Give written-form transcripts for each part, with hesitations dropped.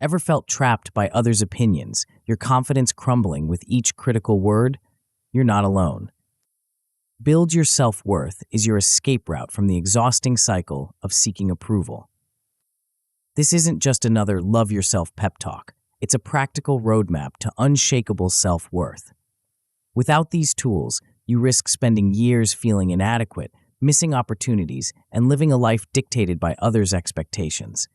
Ever felt trapped by others' opinions, your confidence crumbling with each critical word? You're not alone. Build Your Self-Worth is your escape route from the exhausting cycle of seeking approval. This isn't just another love yourself pep talk. It's a practical roadmap to unshakable self-worth. Without these tools, you risk spending years feeling inadequate, missing opportunities, and living a life dictated by others' expectations.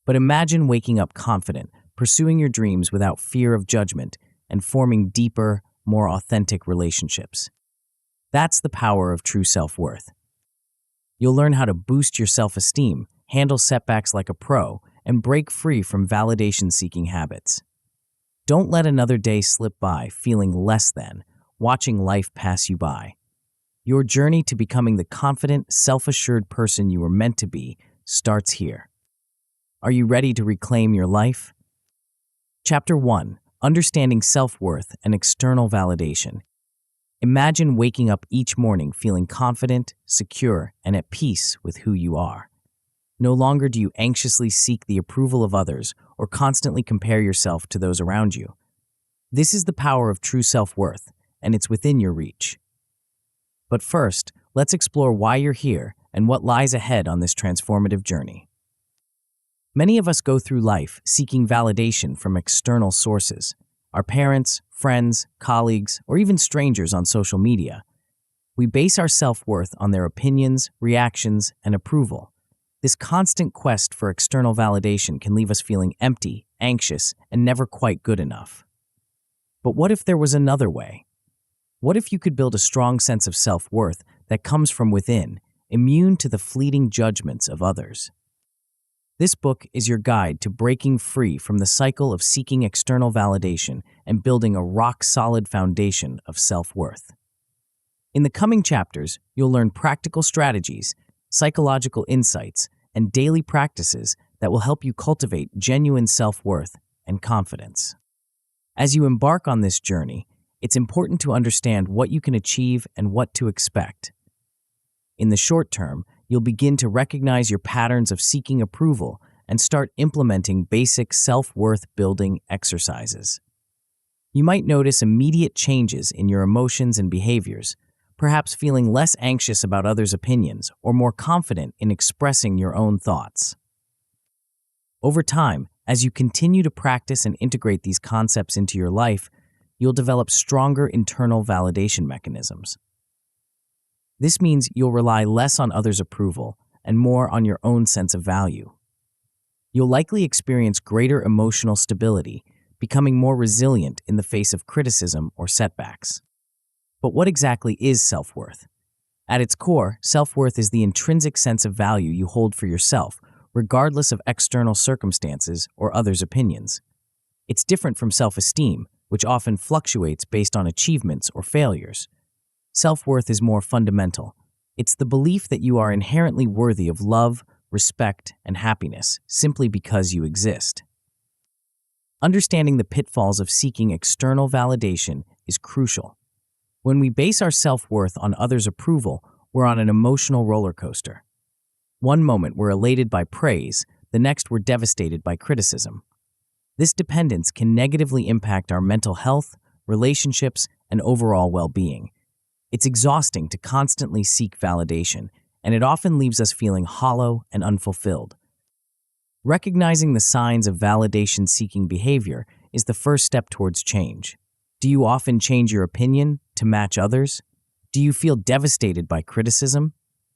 But imagine waking up confident, pursuing your dreams without fear of judgment, and forming deeper, more authentic relationships. That's the power of true self-worth. You'll learn how to boost your self-esteem, handle setbacks like a pro, and break free from validation-seeking habits. Don't let another day slip by feeling less than, watching life pass you by. Your journey to becoming the confident, self-assured person you were meant to be starts here. Are you ready to reclaim your life? Chapter 1. Understanding Self-Worth and External Validation. Imagine waking up each morning feeling confident, secure, and at peace with who you are. No longer do you anxiously seek the approval of others or constantly compare yourself to those around you. This is the power of true self-worth, and it's within your reach. But first, let's explore why you're here and what lies ahead on this transformative journey. Many of us go through life seeking validation from external sources, our parents, friends, colleagues, or even strangers on social media. We base our self-worth on their opinions, reactions, and approval. This constant quest for external validation can leave us feeling empty, anxious, and never quite good enough. But what if there was another way? What if you could build a strong sense of self-worth that comes from within, immune to the fleeting judgments of others? This book is your guide to breaking free from the cycle of seeking external validation and building a rock-solid foundation of self-worth. In the coming chapters, you'll learn practical strategies, psychological insights, and daily practices that will help you cultivate genuine self-worth and confidence. As you embark on this journey, it's important to understand what you can achieve and what to expect. In the short term, you'll begin to recognize your patterns of seeking approval and start implementing basic self-worth building exercises. You might notice immediate changes in your emotions and behaviors, perhaps feeling less anxious about others' opinions or more confident in expressing your own thoughts. Over time, as you continue to practice and integrate these concepts into your life, you'll develop stronger internal validation mechanisms. This means you'll rely less on others' approval and more on your own sense of value. You'll likely experience greater emotional stability, becoming more resilient in the face of criticism or setbacks. But what exactly is self-worth? At its core, self-worth is the intrinsic sense of value you hold for yourself, regardless of external circumstances or others' opinions. It's different from self-esteem, which often fluctuates based on achievements or failures. Self-worth is more fundamental. It's the belief that you are inherently worthy of love, respect, and happiness simply because you exist. Understanding the pitfalls of seeking external validation is crucial. When we base our self-worth on others' approval, we're on an emotional roller coaster. One moment we're elated by praise, the next we're devastated by criticism. This dependence can negatively impact our mental health, relationships, and overall well-being. It's exhausting to constantly seek validation, and it often leaves us feeling hollow and unfulfilled. Recognizing the signs of validation-seeking behavior is the first step towards change. Do you often change your opinion to match others? Do you feel devastated by criticism?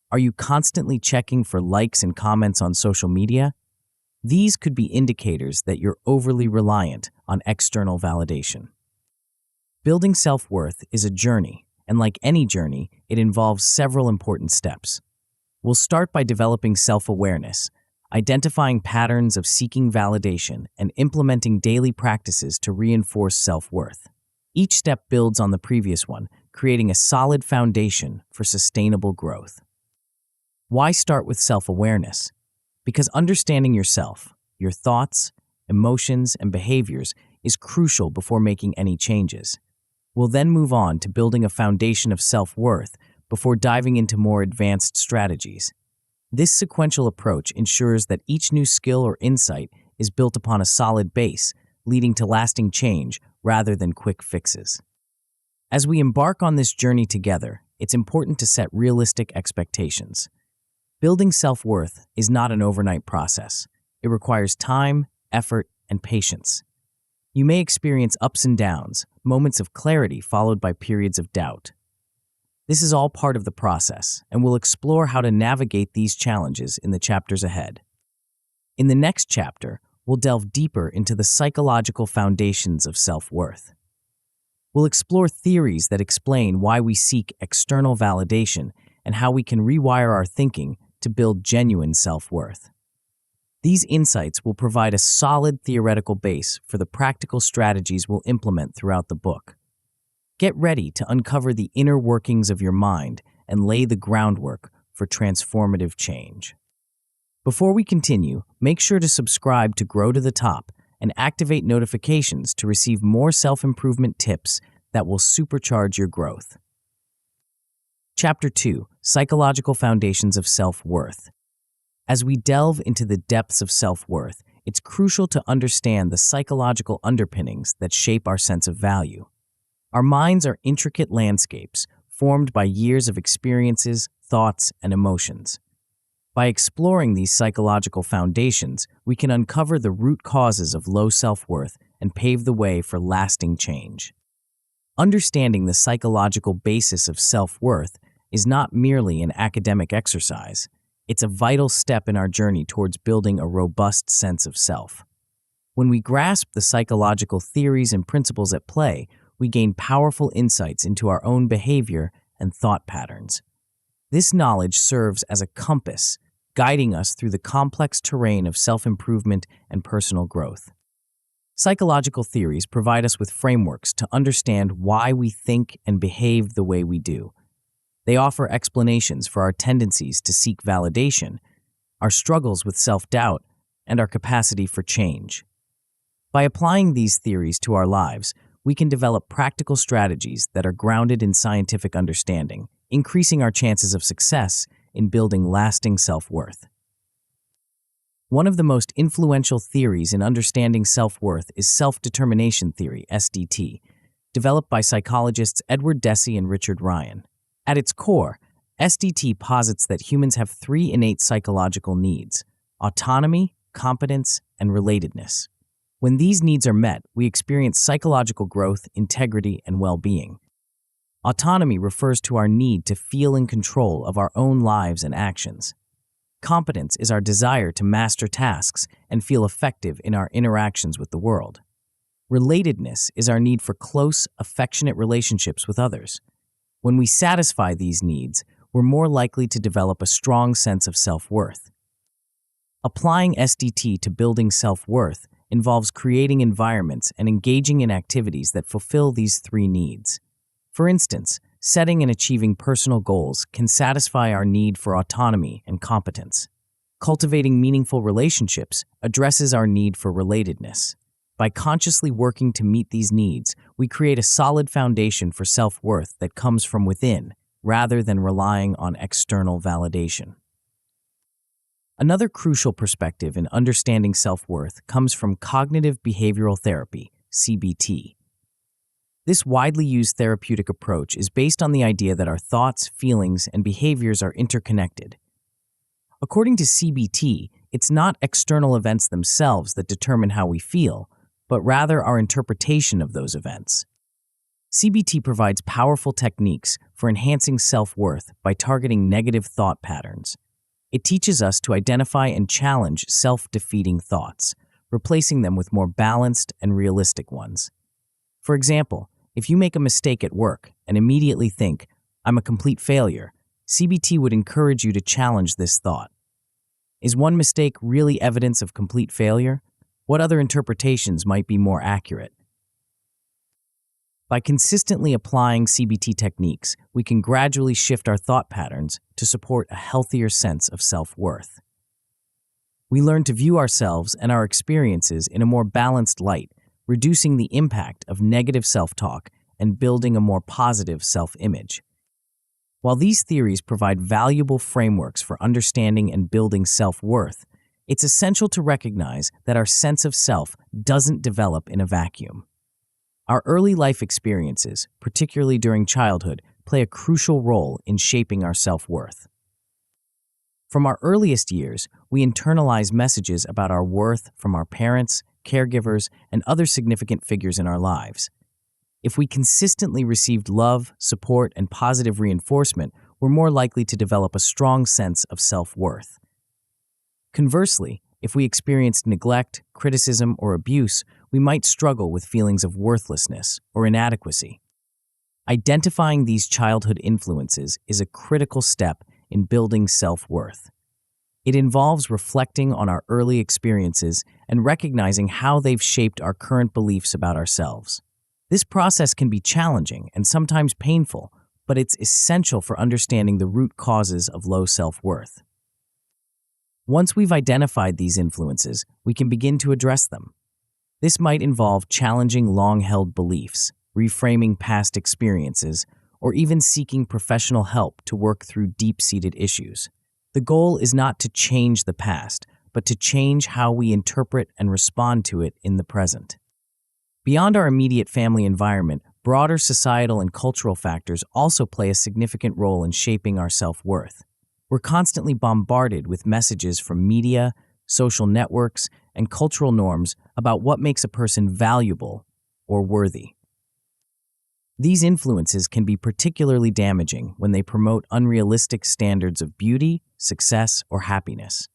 Are you constantly checking for likes and comments on social media? These could be indicators that you're overly reliant on external validation. Building self-worth is a journey, and like any journey, it involves several important steps. We'll start by developing self-awareness, identifying patterns of seeking validation, and implementing daily practices to reinforce self-worth. Each step builds on the previous one, creating a solid foundation for sustainable growth. Why start with self-awareness? Because understanding yourself, your thoughts, emotions, and behaviors is crucial before making any changes. We'll then move on to building a foundation of self-worth before diving into more advanced strategies. This sequential approach ensures that each new skill or insight is built upon a solid base, leading to lasting change rather than quick fixes. As we embark on this journey together, it's important to set realistic expectations. Building self-worth is not an overnight process. It requires time, effort, and patience. You may experience ups and downs, moments of clarity followed by periods of doubt. This is all part of the process, and we'll explore how to navigate these challenges in the chapters ahead. In the next chapter, we'll delve deeper into the psychological foundations of self-worth. We'll explore theories that explain why we seek external validation and how we can rewire our thinking to build genuine self-worth. These insights will provide a solid theoretical base for the practical strategies we'll implement throughout the book. Get ready to uncover the inner workings of your mind and lay the groundwork for transformative change. Before we continue, make sure to subscribe to Grow to the Top and activate notifications to receive more self-improvement tips that will supercharge your growth. Chapter 2: Psychological Foundations of Self-Worth. As we delve into the depths of self-worth, it's crucial to understand the psychological underpinnings that shape our sense of value. Our minds are intricate landscapes formed by years of experiences, thoughts, and emotions. By exploring these psychological foundations, we can uncover the root causes of low self-worth and pave the way for lasting change. Understanding the psychological basis of self-worth is not merely an academic exercise. It's a vital step in our journey towards building a robust sense of self. When we grasp the psychological theories and principles at play, we gain powerful insights into our own behavior and thought patterns. This knowledge serves as a compass, guiding us through the complex terrain of self-improvement and personal growth. Psychological theories provide us with frameworks to understand why we think and behave the way we do. They offer explanations for our tendencies to seek validation, our struggles with self-doubt, and our capacity for change. By applying these theories to our lives, we can develop practical strategies that are grounded in scientific understanding, increasing our chances of success in building lasting self-worth. One of the most influential theories in understanding self-worth is self-determination theory, SDT, developed by psychologists Edward Deci and Richard Ryan. At its core, SDT posits that humans have three innate psychological needs: autonomy, competence, and relatedness. When these needs are met, we experience psychological growth, integrity, and well-being. Autonomy refers to our need to feel in control of our own lives and actions. Competence is our desire to master tasks and feel effective in our interactions with the world. Relatedness is our need for close, affectionate relationships with others. When we satisfy these needs, we're more likely to develop a strong sense of self-worth. Applying SDT to building self-worth involves creating environments and engaging in activities that fulfill these three needs. For instance, setting and achieving personal goals can satisfy our need for autonomy and competence. Cultivating meaningful relationships addresses our need for relatedness. By consciously working to meet these needs, we create a solid foundation for self-worth that comes from within, rather than relying on external validation. Another crucial perspective in understanding self-worth comes from cognitive behavioral therapy, CBT. This widely used therapeutic approach is based on the idea that our thoughts, feelings, and behaviors are interconnected. According to CBT, it's not external events themselves that determine how we feel, but rather our interpretation of those events. CBT provides powerful techniques for enhancing self-worth by targeting negative thought patterns. It teaches us to identify and challenge self-defeating thoughts, replacing them with more balanced and realistic ones. For example, if you make a mistake at work and immediately think, "I'm a complete failure," CBT would encourage you to challenge this thought. Is one mistake really evidence of complete failure? What other interpretations might be more accurate? By consistently applying CBT techniques, we can gradually shift our thought patterns to support a healthier sense of self-worth. We learn to view ourselves and our experiences in a more balanced light, reducing the impact of negative self-talk and building a more positive self-image. While these theories provide valuable frameworks for understanding and building self-worth, It's essential to recognize that our sense of self doesn't develop in a vacuum. Our early life experiences, particularly during childhood, play a crucial role in shaping our self-worth. From our earliest years, we internalize messages about our worth from our parents, caregivers, and other significant figures in our lives. If we consistently received love, support, and positive reinforcement, we're more likely to develop a strong sense of self-worth. Conversely, if we experienced neglect, criticism, or abuse, we might struggle with feelings of worthlessness or inadequacy. Identifying these childhood influences is a critical step in building self-worth. It involves reflecting on our early experiences and recognizing how they've shaped our current beliefs about ourselves. This process can be challenging and sometimes painful, but it's essential for understanding the root causes of low self-worth. Once we've identified these influences, we can begin to address them. This might involve challenging long-held beliefs, reframing past experiences, or even seeking professional help to work through deep-seated issues. The goal is not to change the past, but to change how we interpret and respond to it in the present. Beyond our immediate family environment, broader societal and cultural factors also play a significant role in shaping our self-worth. We're constantly bombarded with messages from media, social networks, and cultural norms about what makes a person valuable or worthy. These influences can be particularly damaging when they promote unrealistic standards of beauty, success, or happiness.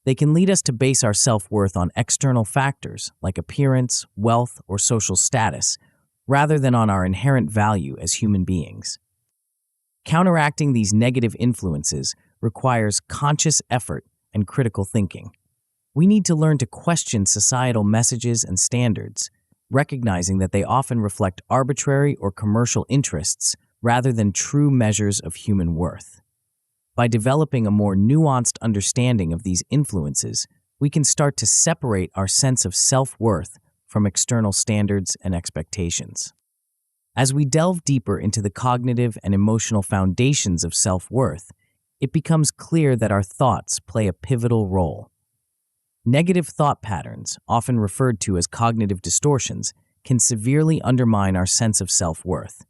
They can lead us to base our self-worth on external factors like appearance, wealth, or social status, rather than on our inherent value as human beings. Counteracting these negative influences requires conscious effort and critical thinking. We need to learn to question societal messages and standards, recognizing that they often reflect arbitrary or commercial interests rather than true measures of human worth. By developing a more nuanced understanding of these influences, we can start to separate our sense of self-worth from external standards and expectations. As we delve deeper into the cognitive and emotional foundations of self-worth, it becomes clear that our thoughts play a pivotal role. Negative thought patterns, often referred to as cognitive distortions, can severely undermine our sense of self-worth.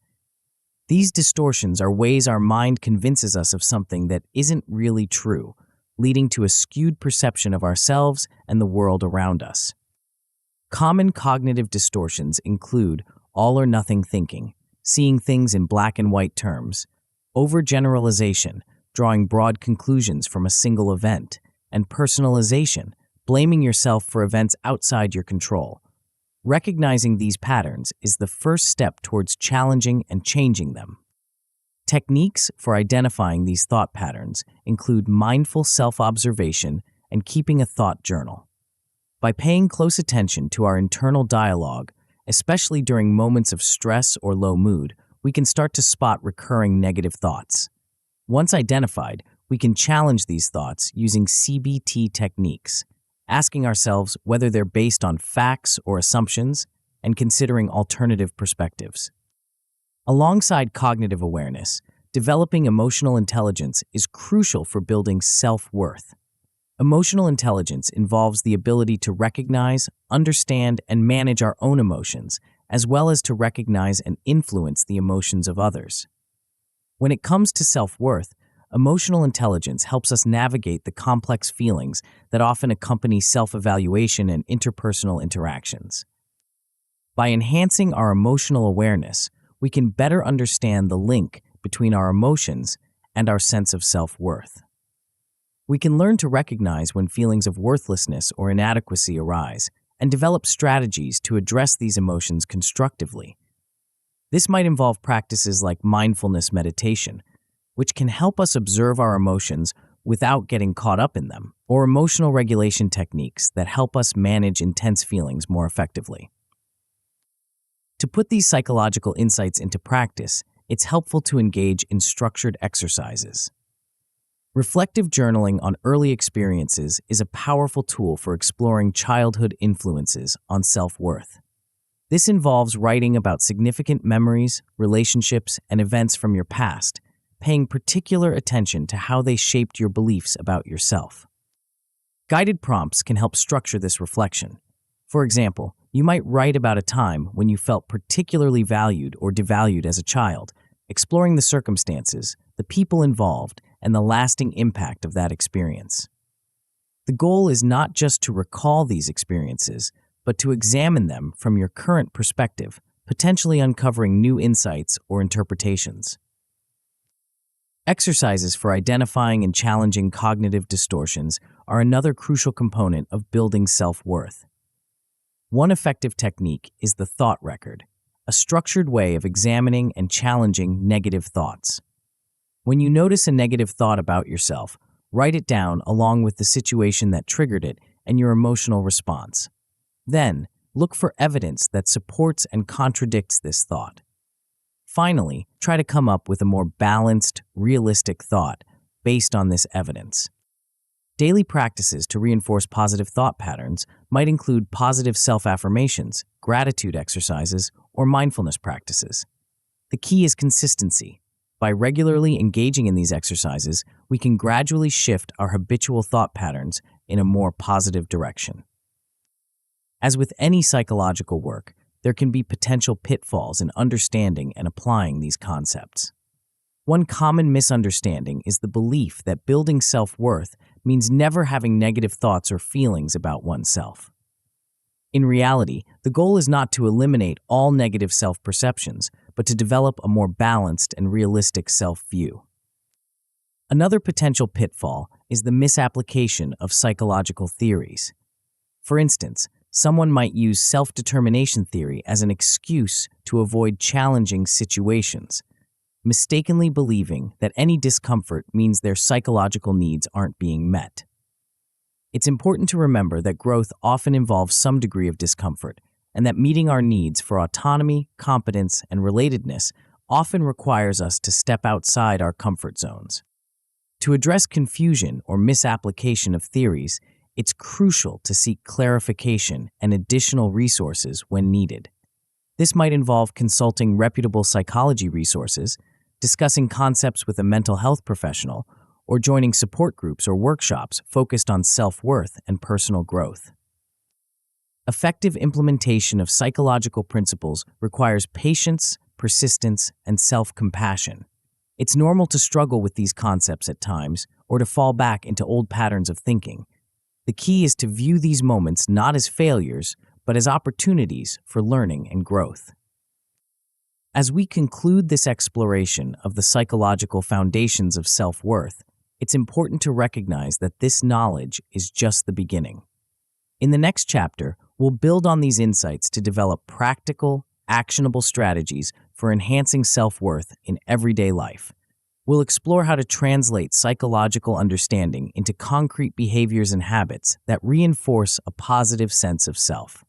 These distortions are ways our mind convinces us of something that isn't really true, leading to a skewed perception of ourselves and the world around us. Common cognitive distortions include all-or-nothing thinking, seeing things in black and white terms, overgeneralization, drawing broad conclusions from a single event, and personalization, blaming yourself for events outside your control. Recognizing these patterns is the first step towards challenging and changing them. Techniques for identifying these thought patterns include mindful self-observation and keeping a thought journal. By paying close attention to our internal dialogue, especially during moments of stress or low mood, we can start to spot recurring negative thoughts. Once identified, we can challenge these thoughts using CBT techniques, asking ourselves whether they're based on facts or assumptions, and considering alternative perspectives. Alongside cognitive awareness, developing emotional intelligence is crucial for building self-worth. Emotional intelligence involves the ability to recognize, understand, and manage our own emotions, as well as to recognize and influence the emotions of others. When it comes to self-worth, emotional intelligence helps us navigate the complex feelings that often accompany self-evaluation and interpersonal interactions. By enhancing our emotional awareness, we can better understand the link between our emotions and our sense of self-worth. We can learn to recognize when feelings of worthlessness or inadequacy arise and develop strategies to address these emotions constructively. This might involve practices like mindfulness meditation, which can help us observe our emotions without getting caught up in them, or emotional regulation techniques that help us manage intense feelings more effectively. To put these psychological insights into practice, it's helpful to engage in structured exercises. Reflective journaling on early experiences is a powerful tool for exploring childhood influences on self-worth. This involves writing about significant memories, relationships, and events from your past, paying particular attention to how they shaped your beliefs about yourself. Guided prompts can help structure this reflection. For example, you might write about a time when you felt particularly valued or devalued as a child, exploring the circumstances, the people involved, and the lasting impact of that experience. The goal is not just to recall these experiences, but to examine them from your current perspective, potentially uncovering new insights or interpretations. Exercises for identifying and challenging cognitive distortions are another crucial component of building self-worth. One effective technique is the thought record, a structured way of examining and challenging negative thoughts. When you notice a negative thought about yourself, write it down along with the situation that triggered it and your emotional response. Then, look for evidence that supports and contradicts this thought. Finally, try to come up with a more balanced, realistic thought based on this evidence. Daily practices to reinforce positive thought patterns might include positive self-affirmations, gratitude exercises, or mindfulness practices. The key is consistency. By regularly engaging in these exercises, we can gradually shift our habitual thought patterns in a more positive direction. As with any psychological work, there can be potential pitfalls in understanding and applying these concepts. One common misunderstanding is the belief that building self-worth means never having negative thoughts or feelings about oneself. In reality, the goal is not to eliminate all negative self-perceptions, but to develop a more balanced and realistic self-view. Another potential pitfall is the misapplication of psychological theories. For instance, someone might use self-determination theory as an excuse to avoid challenging situations, mistakenly believing that any discomfort means their psychological needs aren't being met. It's important to remember that growth often involves some degree of discomfort, and that meeting our needs for autonomy, competence, and relatedness often requires us to step outside our comfort zones. To address confusion or misapplication of theories, it's crucial to seek clarification and additional resources when needed. This might involve consulting reputable psychology resources, discussing concepts with a mental health professional, or joining support groups or workshops focused on self-worth and personal growth. Effective implementation of psychological principles requires patience, persistence, and self-compassion. It's normal to struggle with these concepts at times or to fall back into old patterns of thinking. The key is to view these moments not as failures, but as opportunities for learning and growth. As we conclude this exploration of the psychological foundations of self-worth, it's important to recognize that this knowledge is just the beginning. In the next chapter, we'll build on these insights to develop practical, actionable strategies for enhancing self-worth in everyday life. We'll explore how to translate psychological understanding into concrete behaviors and habits that reinforce a positive sense of self.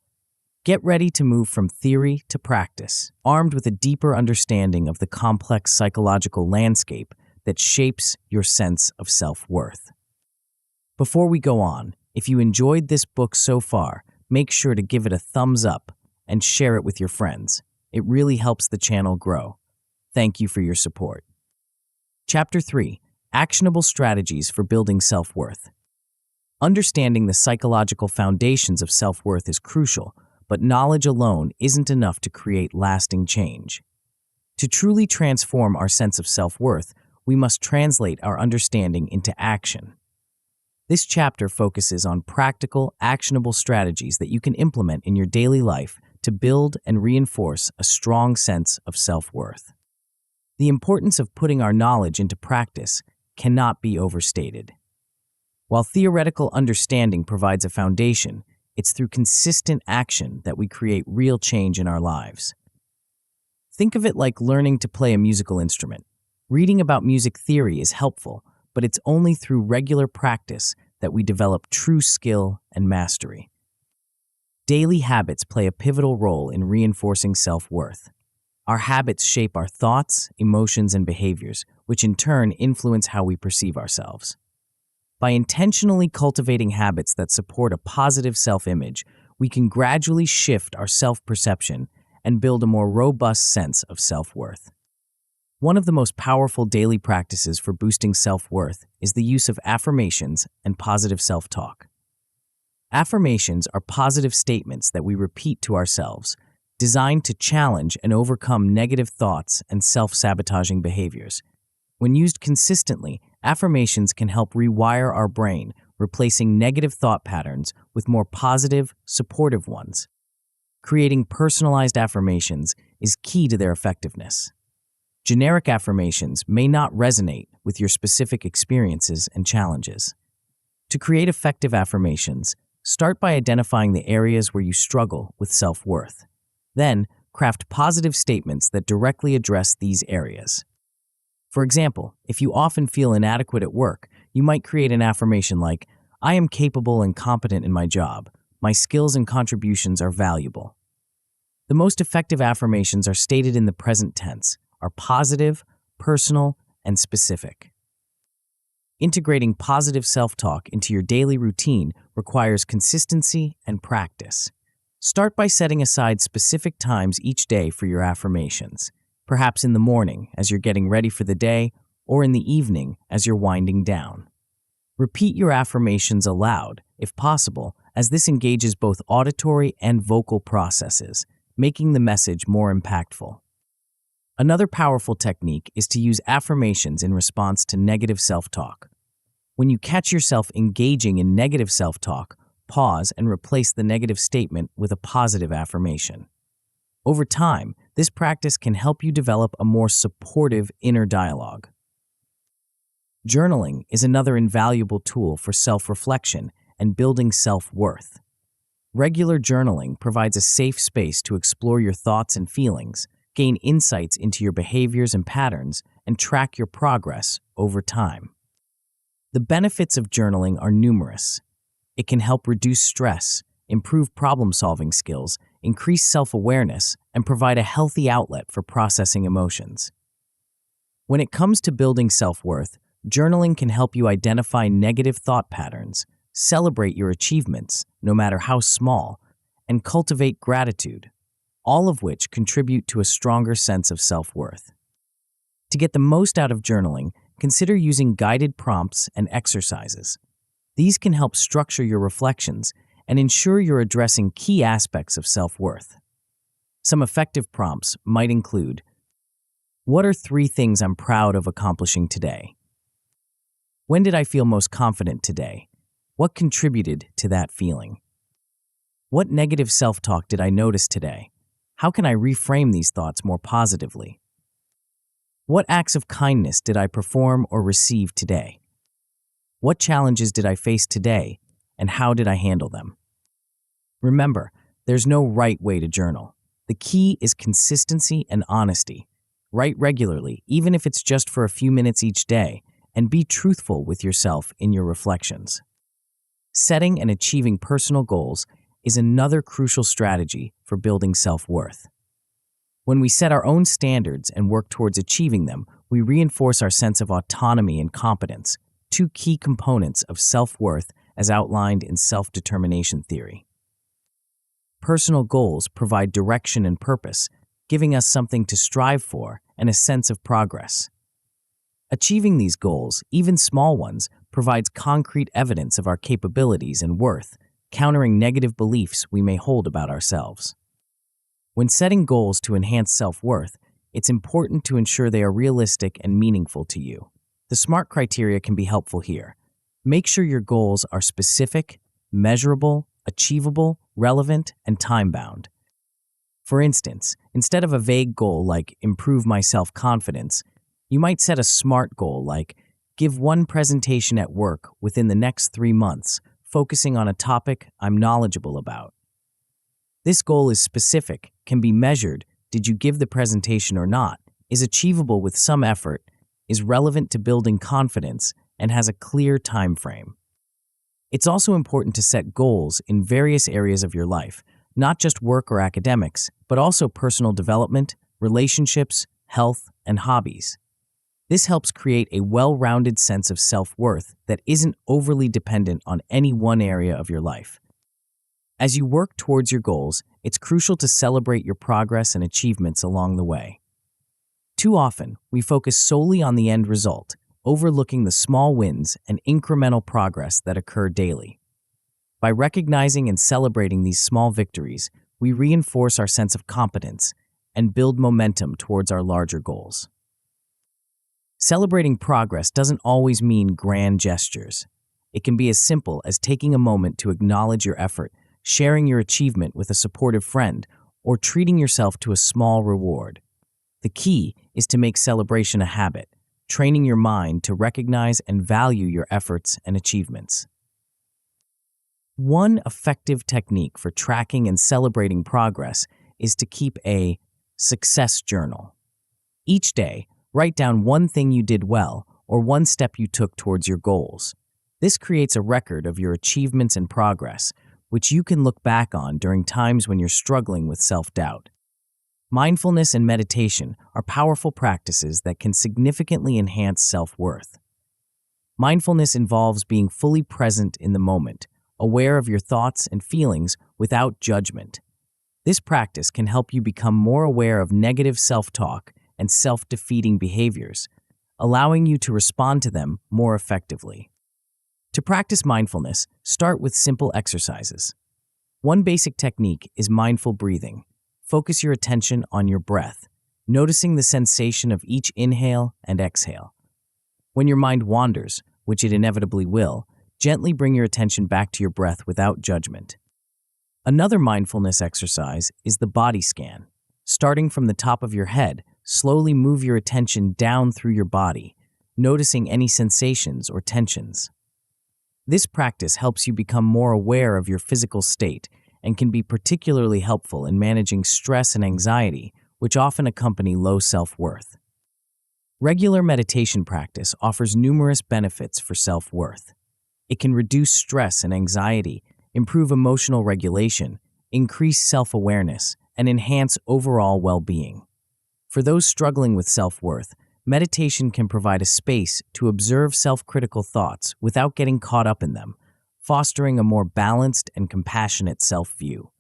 Get ready to move from theory to practice, armed with a deeper understanding of the complex psychological landscape that shapes your sense of self-worth. Before we go on, if you enjoyed this book so far, make sure to give it a thumbs up and share it with your friends. It really helps the channel grow. Thank you for your support. Chapter 3: Actionable Strategies for Building Self-Worth. Understanding the psychological foundations of self-worth is crucial, but knowledge alone isn't enough to create lasting change. To truly transform our sense of self-worth, we must translate our understanding into action. This chapter focuses on practical, actionable strategies that you can implement in your daily life to build and reinforce a strong sense of self-worth. The importance of putting our knowledge into practice cannot be overstated. While theoretical understanding provides a foundation, it's through consistent action that we create real change in our lives. Think of it like learning to play a musical instrument. Reading about music theory is helpful, but it's only through regular practice that we develop true skill and mastery. Daily habits play a pivotal role in reinforcing self-worth. Our habits shape our thoughts, emotions, and behaviors, which in turn influence how we perceive ourselves. By intentionally cultivating habits that support a positive self-image, we can gradually shift our self-perception and build a more robust sense of self-worth. One of the most powerful daily practices for boosting self-worth is the use of affirmations and positive self-talk. Affirmations are positive statements that we repeat to ourselves, designed to challenge and overcome negative thoughts and self-sabotaging behaviors. When used consistently, affirmations can help rewire our brain, replacing negative thought patterns with more positive, supportive ones. Creating personalized affirmations is key to their effectiveness. Generic affirmations may not resonate with your specific experiences and challenges. To create effective affirmations, start by identifying the areas where you struggle with self-worth. Then, craft positive statements that directly address these areas. For example, if you often feel inadequate at work, you might create an affirmation like, "I am capable and competent in my job. My skills and contributions are valuable." The most effective affirmations are stated in the present tense, are positive, personal, and specific. Integrating positive self-talk into your daily routine requires consistency and practice. Start by setting aside specific times each day for your affirmations, perhaps in the morning as you're getting ready for the day, or in the evening as you're winding down. Repeat your affirmations aloud, if possible, as this engages both auditory and vocal processes, making the message more impactful. Another powerful technique is to use affirmations in response to negative self-talk. When you catch yourself engaging in negative self-talk, pause and replace the negative statement with a positive affirmation. Over time, this practice can help you develop a more supportive inner dialogue. Journaling is another invaluable tool for self-reflection and building self-worth. Regular journaling provides a safe space to explore your thoughts and feelings, gain insights into your behaviors and patterns, and track your progress over time. The benefits of journaling are numerous. It can help reduce stress, improve problem-solving skills, increase self-awareness, and provide a healthy outlet for processing emotions. When it comes to building self-worth, journaling can help you identify negative thought patterns, celebrate your achievements, no matter how small, and cultivate gratitude, all of which contribute to a stronger sense of self-worth. To get the most out of journaling, consider using guided prompts and exercises. These can help structure your reflections and ensure you're addressing key aspects of self-worth. Some effective prompts might include, what are 3 things I'm proud of accomplishing today? When did I feel most confident today? What contributed to that feeling? What negative self-talk did I notice today? How can I reframe these thoughts more positively? What acts of kindness did I perform or receive today? What challenges did I face today, and how did I handle them? Remember, there's no right way to journal. The key is consistency and honesty. Write regularly, even if it's just for a few minutes each day, and be truthful with yourself in your reflections. Setting and achieving personal goals is another crucial strategy for building self-worth. When we set our own standards and work towards achieving them, we reinforce our sense of autonomy and competence, 2 key components of self-worth as outlined in self-determination theory. Personal goals provide direction and purpose, giving us something to strive for and a sense of progress. Achieving these goals, even small ones, provides concrete evidence of our capabilities and worth, countering negative beliefs we may hold about ourselves. When setting goals to enhance self-worth, it's important to ensure they are realistic and meaningful to you. The SMART criteria can be helpful here. Make sure your goals are specific, measurable, achievable, relevant, and time-bound. For instance, instead of a vague goal like improve my self-confidence, you might set a SMART goal like give 1 presentation at work within the next 3 months, focusing on a topic I'm knowledgeable about. This goal is specific, can be measured, did you give the presentation or not, is achievable with some effort, is relevant to building confidence, and has a clear time frame. It's also important to set goals in various areas of your life, not just work or academics, but also personal development, relationships, health, and hobbies. This helps create a well-rounded sense of self-worth that isn't overly dependent on any one area of your life. As you work towards your goals, it's crucial to celebrate your progress and achievements along the way. Too often, we focus solely on the end result, overlooking the small wins and incremental progress that occur daily. By recognizing and celebrating these small victories, we reinforce our sense of competence and build momentum towards our larger goals. Celebrating progress doesn't always mean grand gestures. It can be as simple as taking a moment to acknowledge your effort, sharing your achievement with a supportive friend, or treating yourself to a small reward. The key is to make celebration a habit, training your mind to recognize and value your efforts and achievements. One effective technique for tracking and celebrating progress is to keep a success journal. Each day, write down one thing you did well or one step you took towards your goals. This creates a record of your achievements and progress, which you can look back on during times when you're struggling with self-doubt. Mindfulness and meditation are powerful practices that can significantly enhance self-worth. Mindfulness involves being fully present in the moment, aware of your thoughts and feelings without judgment. This practice can help you become more aware of negative self-talk and self-defeating behaviors, allowing you to respond to them more effectively. To practice mindfulness, start with simple exercises. One basic technique is mindful breathing. Focus your attention on your breath, noticing the sensation of each inhale and exhale. When your mind wanders, which it inevitably will, gently bring your attention back to your breath without judgment. Another mindfulness exercise is the body scan. Starting from the top of your head, slowly move your attention down through your body, noticing any sensations or tensions. This practice helps you become more aware of your physical state and can be particularly helpful in managing stress and anxiety, which often accompany low self-worth. Regular meditation practice offers numerous benefits for self-worth. It can reduce stress and anxiety, improve emotional regulation, increase self-awareness, and enhance overall well-being. For those struggling with self-worth, meditation can provide a space to observe self-critical thoughts without getting caught up in them, fostering a more balanced and compassionate self-view.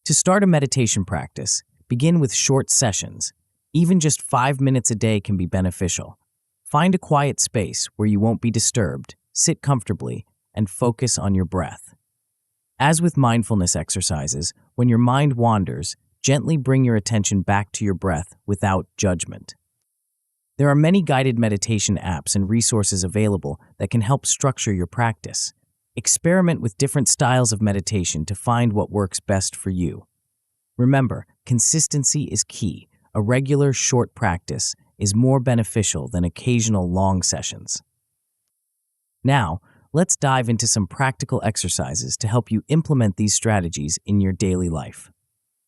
To start a meditation practice, begin with short sessions. Even just 5 minutes a day can be beneficial. Find a quiet space where you won't be disturbed, sit comfortably, and focus on your breath. As with mindfulness exercises, when your mind wanders, gently bring your attention back to your breath without judgment. There are many guided meditation apps and resources available that can help structure your practice. Experiment with different styles of meditation to find what works best for you. Remember, consistency is key. A regular, short practice is more beneficial than occasional long sessions. Now, let's dive into some practical exercises to help you implement these strategies in your daily life.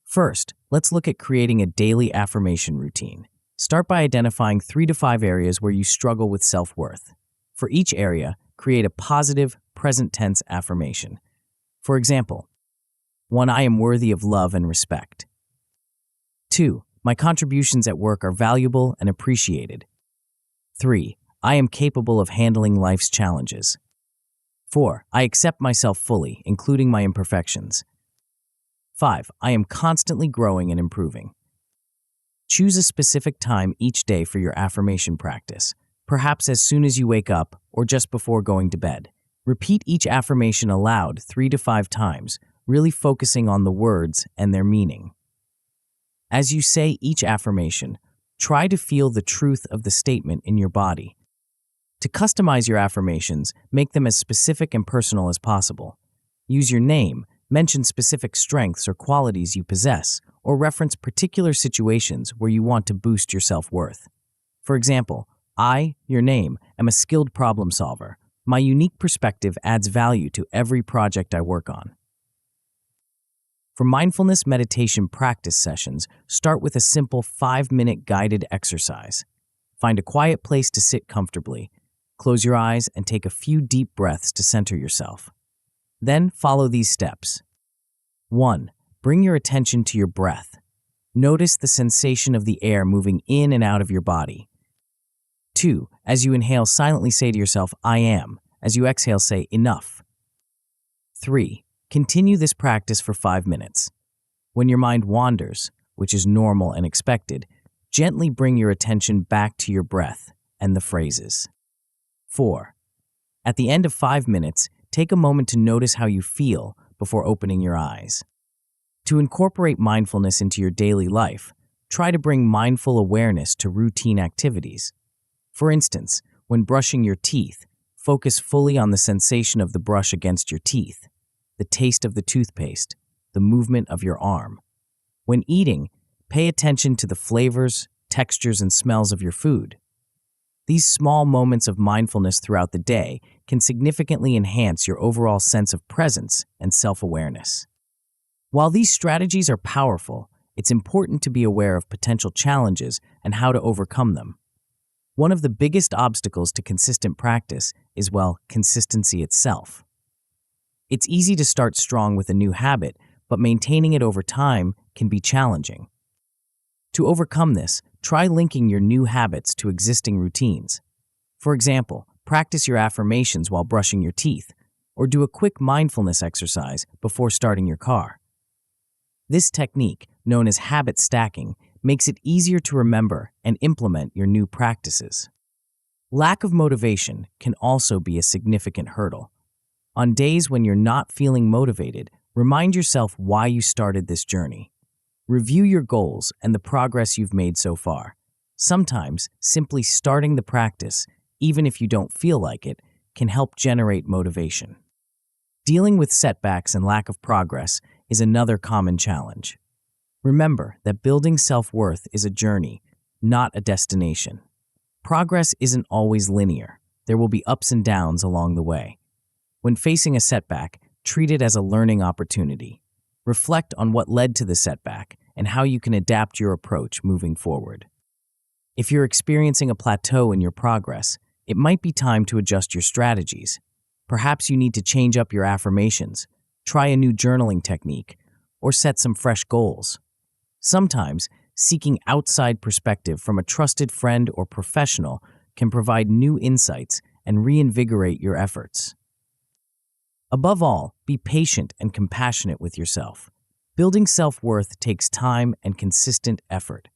First, let's look at creating a daily affirmation routine. Start by identifying 3 to 5 areas where you struggle with self-worth. For each area, create a positive, present tense affirmation. For example, 1. I am worthy of love and respect. 2. My contributions at work are valuable and appreciated. 3. I am capable of handling life's challenges. 4. I accept myself fully, including my imperfections. 5. I am constantly growing and improving. Choose a specific time each day for your affirmation practice, perhaps as soon as you wake up or just before going to bed. Repeat each affirmation aloud 3 to 5 times, really focusing on the words and their meaning. As you say each affirmation, try to feel the truth of the statement in your body. To customize your affirmations, make them as specific and personal as possible. Use your name, mention specific strengths or qualities you possess, or reference particular situations where you want to boost your self-worth. For example, I, your name, am a skilled problem solver. My unique perspective adds value to every project I work on. For mindfulness meditation practice sessions, start with a simple 5-minute guided exercise. Find a quiet place to sit comfortably. Close your eyes and take a few deep breaths to center yourself. Then follow these steps. 1. Bring your attention to your breath. Notice the sensation of the air moving in and out of your body. 2. As you inhale, silently say to yourself, I am. As you exhale, say, enough. 3. Continue this practice for 5 minutes. When your mind wanders, which is normal and expected, gently bring your attention back to your breath and the phrases. 4. At the end of 5 minutes, take a moment to notice how you feel before opening your eyes. To incorporate mindfulness into your daily life, try to bring mindful awareness to routine activities. For instance, when brushing your teeth, focus fully on the sensation of the brush against your teeth, the taste of the toothpaste, the movement of your arm. When eating, pay attention to the flavors, textures, and smells of your food. These small moments of mindfulness throughout the day can significantly enhance your overall sense of presence and self-awareness. While these strategies are powerful, it's important to be aware of potential challenges and how to overcome them. One of the biggest obstacles to consistent practice is, consistency itself. It's easy to start strong with a new habit, but maintaining it over time can be challenging. To overcome this, try linking your new habits to existing routines. For example, practice your affirmations while brushing your teeth, or do a quick mindfulness exercise before starting your car. This technique, known as habit stacking, makes it easier to remember and implement your new practices. Lack of motivation can also be a significant hurdle. On days when you're not feeling motivated, remind yourself why you started this journey. Review your goals and the progress you've made so far. Sometimes, simply starting the practice, even if you don't feel like it, can help generate motivation. Dealing with setbacks and lack of progress is another common challenge. Remember that building self-worth is a journey, not a destination. Progress isn't always linear. There will be ups and downs along the way. When facing a setback, treat it as a learning opportunity. Reflect on what led to the setback and how you can adapt your approach moving forward. If you're experiencing a plateau in your progress, it might be time to adjust your strategies. Perhaps you need to change up your affirmations, try a new journaling technique, or set some fresh goals. Sometimes, seeking outside perspective from a trusted friend or professional can provide new insights and reinvigorate your efforts. Above all, be patient and compassionate with yourself. Building self-worth takes time and consistent effort.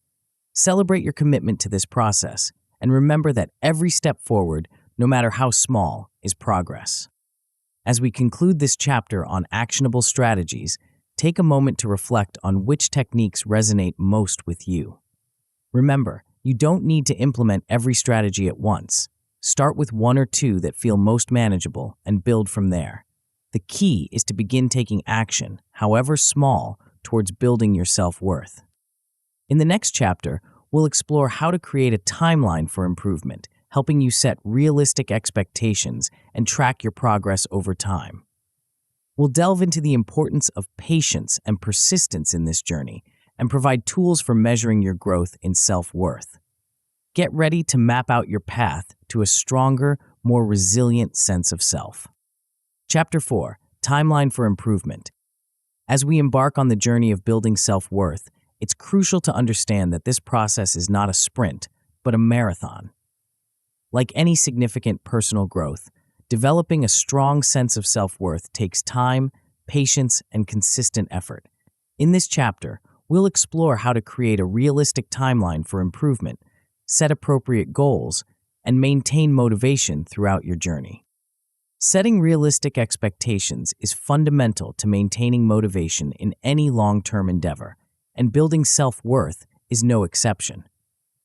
Celebrate your commitment to this process, and remember that every step forward, no matter how small, is progress. As we conclude this chapter on actionable strategies, take a moment to reflect on which techniques resonate most with you. Remember, you don't need to implement every strategy at once. Start with one or two that feel most manageable and build from there. The key is to begin taking action, however small, towards building your self-worth. In the next chapter, we'll explore how to create a timeline for improvement, helping you set realistic expectations and track your progress over time. We'll delve into the importance of patience and persistence in this journey and provide tools for measuring your growth in self-worth. Get ready to map out your path to a stronger, more resilient sense of self. Chapter 4, Timeline for Improvement. As we embark on the journey of building self-worth, it's crucial to understand that this process is not a sprint, but a marathon. Like any significant personal growth, developing a strong sense of self-worth takes time, patience, and consistent effort. In this chapter, we'll explore how to create a realistic timeline for improvement, set appropriate goals, and maintain motivation throughout your journey. Setting realistic expectations is fundamental to maintaining motivation in any long-term endeavor, and building self-worth is no exception.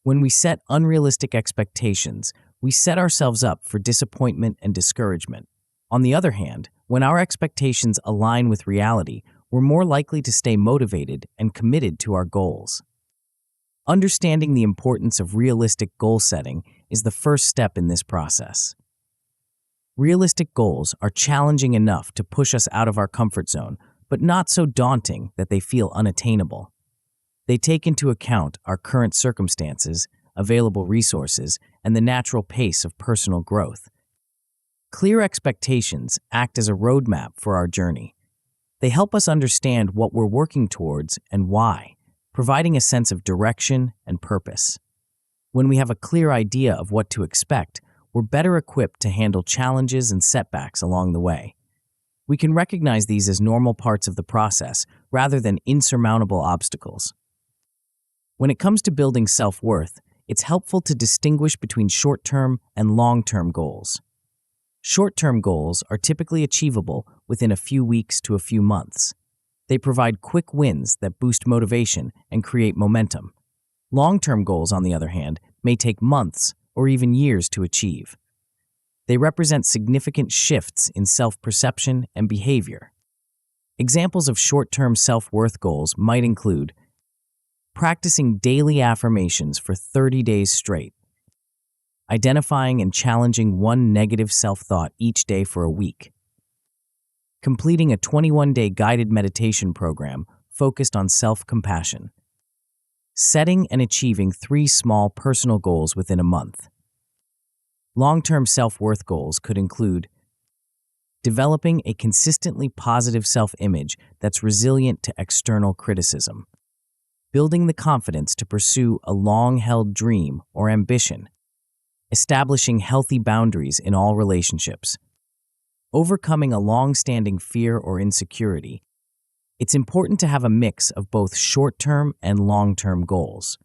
When we set unrealistic expectations, we set ourselves up for disappointment and discouragement. On the other hand, when our expectations align with reality, we're more likely to stay motivated and committed to our goals. Understanding the importance of realistic goal setting is the first step in this process. Realistic goals are challenging enough to push us out of our comfort zone, but not so daunting that they feel unattainable. They take into account our current circumstances, available resources, and the natural pace of personal growth. Clear expectations act as a roadmap for our journey. They help us understand what we're working towards and why, providing a sense of direction and purpose. When we have a clear idea of what to expect, we're better equipped to handle challenges and setbacks along the way. We can recognize these as normal parts of the process rather than insurmountable obstacles. When it comes to building self-worth, it's helpful to distinguish between short-term and long-term goals. Short-term goals are typically achievable within a few weeks to a few months. They provide quick wins that boost motivation and create momentum. Long-term goals, on the other hand, may take months or even years to achieve. They represent significant shifts in self-perception and behavior. Examples of short-term self-worth goals might include practicing daily affirmations for 30 days straight, identifying and challenging one negative self-thought each day for a week, completing a 21-day guided meditation program focused on self-compassion, setting and achieving 3 small personal goals within a month. Long-term self-worth goals could include developing a consistently positive self-image that's resilient to external criticism, building the confidence to pursue a long-held dream or ambition, establishing healthy boundaries in all relationships, overcoming a long-standing fear or insecurity. It's important to have a mix of both short-term and long-term goals.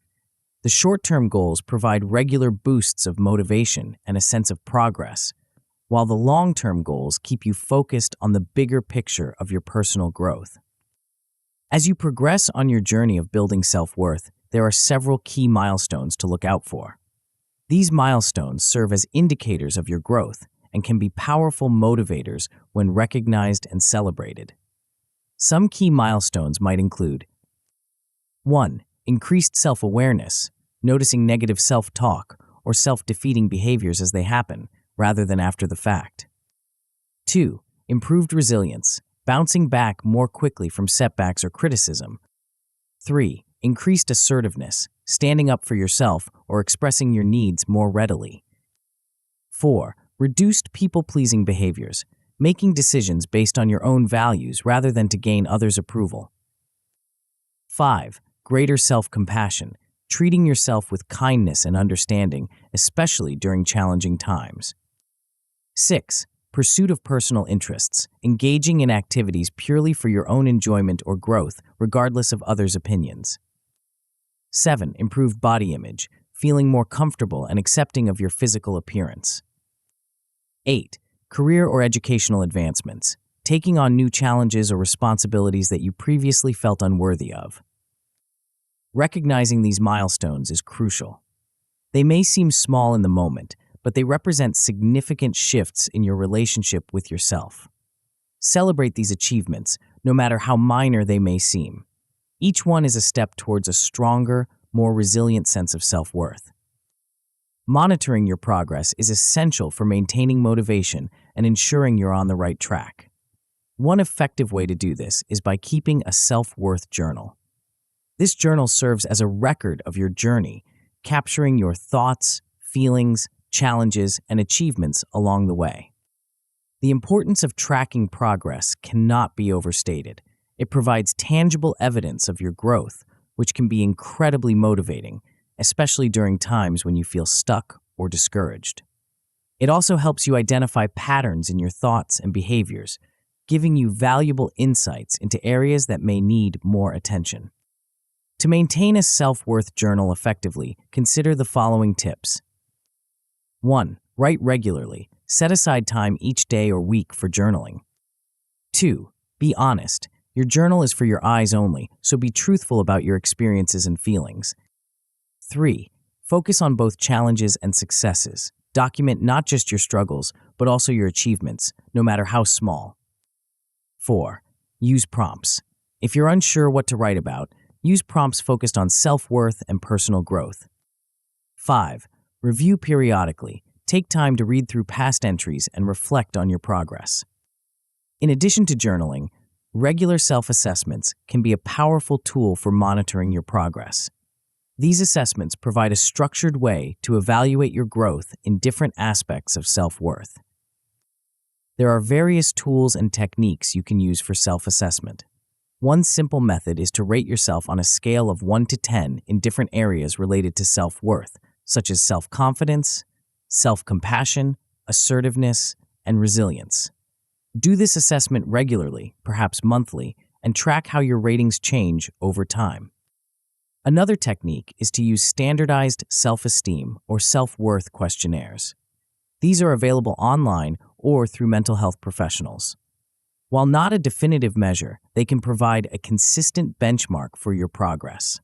The short-term goals provide regular boosts of motivation and a sense of progress, while the long-term goals keep you focused on the bigger picture of your personal growth. As you progress on your journey of building self-worth, there are several key milestones to look out for. These milestones serve as indicators of your growth and can be powerful motivators when recognized and celebrated. Some key milestones might include 1. Increased self-awareness, noticing negative self-talk or self-defeating behaviors as they happen, rather than after the fact. 2. Improved resilience, bouncing back more quickly from setbacks or criticism. 3. Increased assertiveness, standing up for yourself or expressing your needs more readily. 4. Reduced people-pleasing behaviors, making decisions based on your own values rather than to gain others' approval. 5. Greater self-compassion, treating yourself with kindness and understanding, especially during challenging times. 6. Pursuit of personal interests, engaging in activities purely for your own enjoyment or growth, regardless of others' opinions. 7. Improved body image, feeling more comfortable and accepting of your physical appearance. 8. Career or educational advancements, taking on new challenges or responsibilities that you previously felt unworthy of. Recognizing these milestones is crucial. They may seem small in the moment, but they represent significant shifts in your relationship with yourself. Celebrate these achievements, no matter how minor they may seem. Each one is a step towards a stronger, more resilient sense of self-worth. Monitoring your progress is essential for maintaining motivation and ensuring you're on the right track. One effective way to do this is by keeping a self-worth journal. This journal serves as a record of your journey, capturing your thoughts, feelings, challenges, and achievements along the way. The importance of tracking progress cannot be overstated. It provides tangible evidence of your growth, which can be incredibly motivating, especially during times when you feel stuck or discouraged. It also helps you identify patterns in your thoughts and behaviors, giving you valuable insights into areas that may need more attention. To maintain a self-worth journal effectively, consider the following tips. 1. Write regularly. Set aside time each day or week for journaling. 2. Be honest. Your journal is for your eyes only, so be truthful about your experiences and feelings. 3. Focus on both challenges and successes. Document not just your struggles, but also your achievements, no matter how small. 4. Use prompts. If you're unsure what to write about, use prompts focused on self-worth and personal growth. 5. Review periodically. Take time to read through past entries and reflect on your progress. In addition to journaling, regular self-assessments can be a powerful tool for monitoring your progress. These assessments provide a structured way to evaluate your growth in different aspects of self-worth. There are various tools and techniques you can use for self-assessment. One simple method is to rate yourself on a scale of 1 to 10 in different areas related to self-worth, such as self-confidence, self-compassion, assertiveness, and resilience. Do this assessment regularly, perhaps monthly, and track how your ratings change over time. Another technique is to use standardized self-esteem or self-worth questionnaires. These are available online or through mental health professionals. While not a definitive measure, they can provide a consistent benchmark for your progress.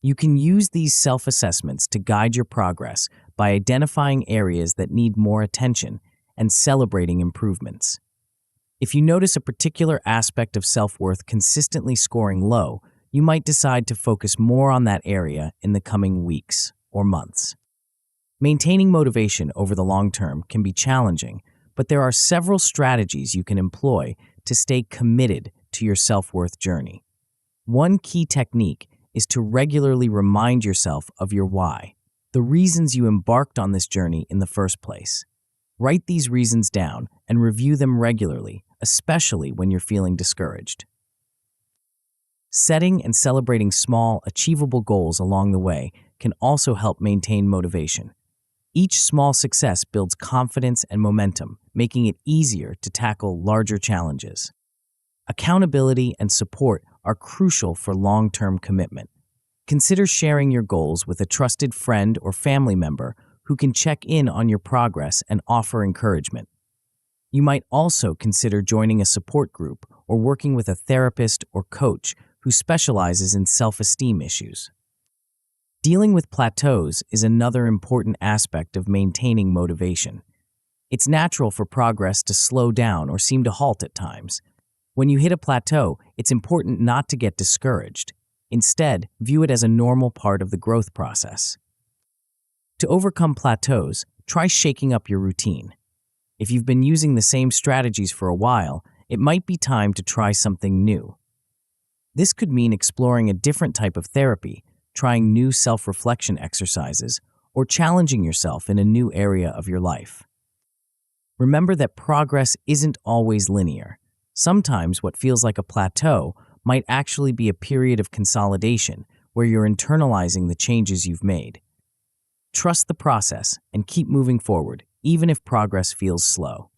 You can use these self-assessments to guide your progress by identifying areas that need more attention and celebrating improvements. If you notice a particular aspect of self-worth consistently scoring low, you might decide to focus more on that area in the coming weeks or months. Maintaining motivation over the long term can be challenging, but there are several strategies you can employ to stay committed to your self-worth journey. One key technique is to regularly remind yourself of your why, the reasons you embarked on this journey in the first place. Write these reasons down and review them regularly, especially when you're feeling discouraged. Setting and celebrating small, achievable goals along the way can also help maintain motivation. Each small success builds confidence and momentum, making it easier to tackle larger challenges. Accountability and support are crucial for long-term commitment. Consider sharing your goals with a trusted friend or family member who can check in on your progress and offer encouragement. You might also consider joining a support group or working with a therapist or coach who specializes in self-esteem issues. Dealing with plateaus is another important aspect of maintaining motivation. It's natural for progress to slow down or seem to halt at times. When you hit a plateau, it's important not to get discouraged. Instead, view it as a normal part of the growth process. To overcome plateaus, try shaking up your routine. If you've been using the same strategies for a while, it might be time to try something new. This could mean exploring a different type of therapy, trying new self-reflection exercises, or challenging yourself in a new area of your life. Remember that progress isn't always linear. Sometimes what feels like a plateau might actually be a period of consolidation where you're internalizing the changes you've made. Trust the process and keep moving forward, even if progress feels slow.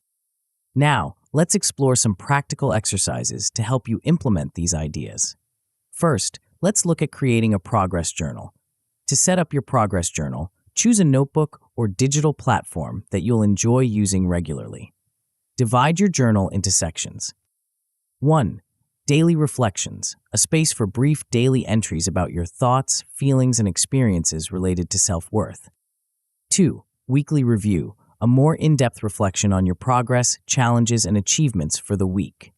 Now, let's explore some practical exercises to help you implement these ideas. First, let's look at creating a progress journal. To set up your progress journal, choose a notebook or digital platform that you'll enjoy using regularly. Divide your journal into sections. 1. Daily reflections, a space for brief daily entries about your thoughts, feelings, and experiences related to self-worth. 2. Weekly review, a more in-depth reflection on your progress, challenges, and achievements for the week.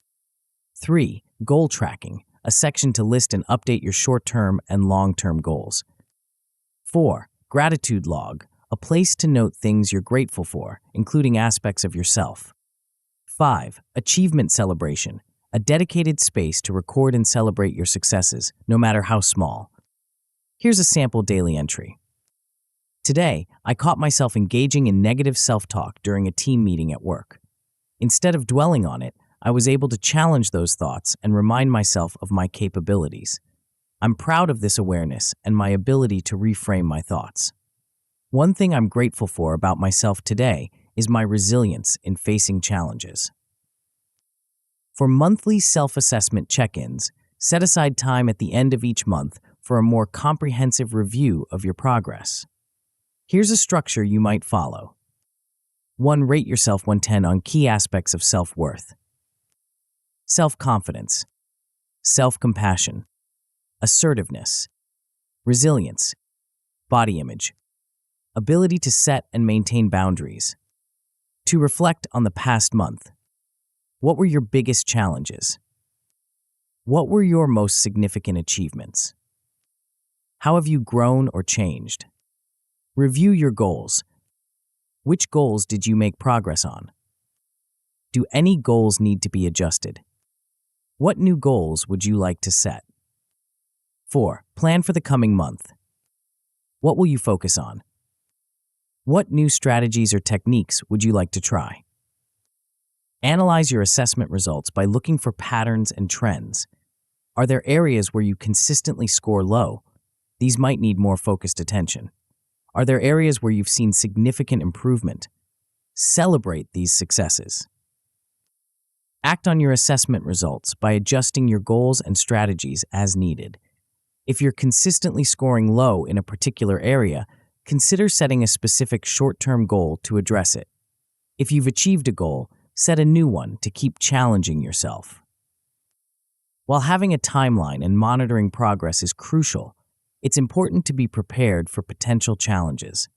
3. Goal tracking, a section to list and update your short-term and long-term goals. 4. Gratitude log, a place to note things you're grateful for, including aspects of yourself. 5. Achievement celebration, a dedicated space to record and celebrate your successes, no matter how small. Here's a sample daily entry. Today, I caught myself engaging in negative self-talk during a team meeting at work. Instead of dwelling on it, I was able to challenge those thoughts and remind myself of my capabilities. I'm proud of this awareness and my ability to reframe my thoughts. One thing I'm grateful for about myself today is my resilience in facing challenges. For monthly self-assessment check-ins, set aside time at the end of each month for a more comprehensive review of your progress. Here's a structure you might follow. 1. Rate yourself 1-10 on key aspects of self-worth. Self-confidence, self-compassion, assertiveness, resilience, body image, ability to set and maintain boundaries. To reflect on the past month. What were your biggest challenges? What were your most significant achievements? How have you grown or changed? Review your goals. Which goals did you make progress on? Do any goals need to be adjusted? What new goals would you like to set? 4. Plan for the coming month. What will you focus on? What new strategies or techniques would you like to try? Analyze your assessment results by looking for patterns and trends. Are there areas where you consistently score low? These might need more focused attention. Are there areas where you've seen significant improvement? Celebrate these successes. Act on your assessment results by adjusting your goals and strategies as needed. If you're consistently scoring low in a particular area, consider setting a specific short-term goal to address it. If you've achieved a goal, set a new one to keep challenging yourself. While having a timeline and monitoring progress is crucial, it's important to be prepared for potential challenges.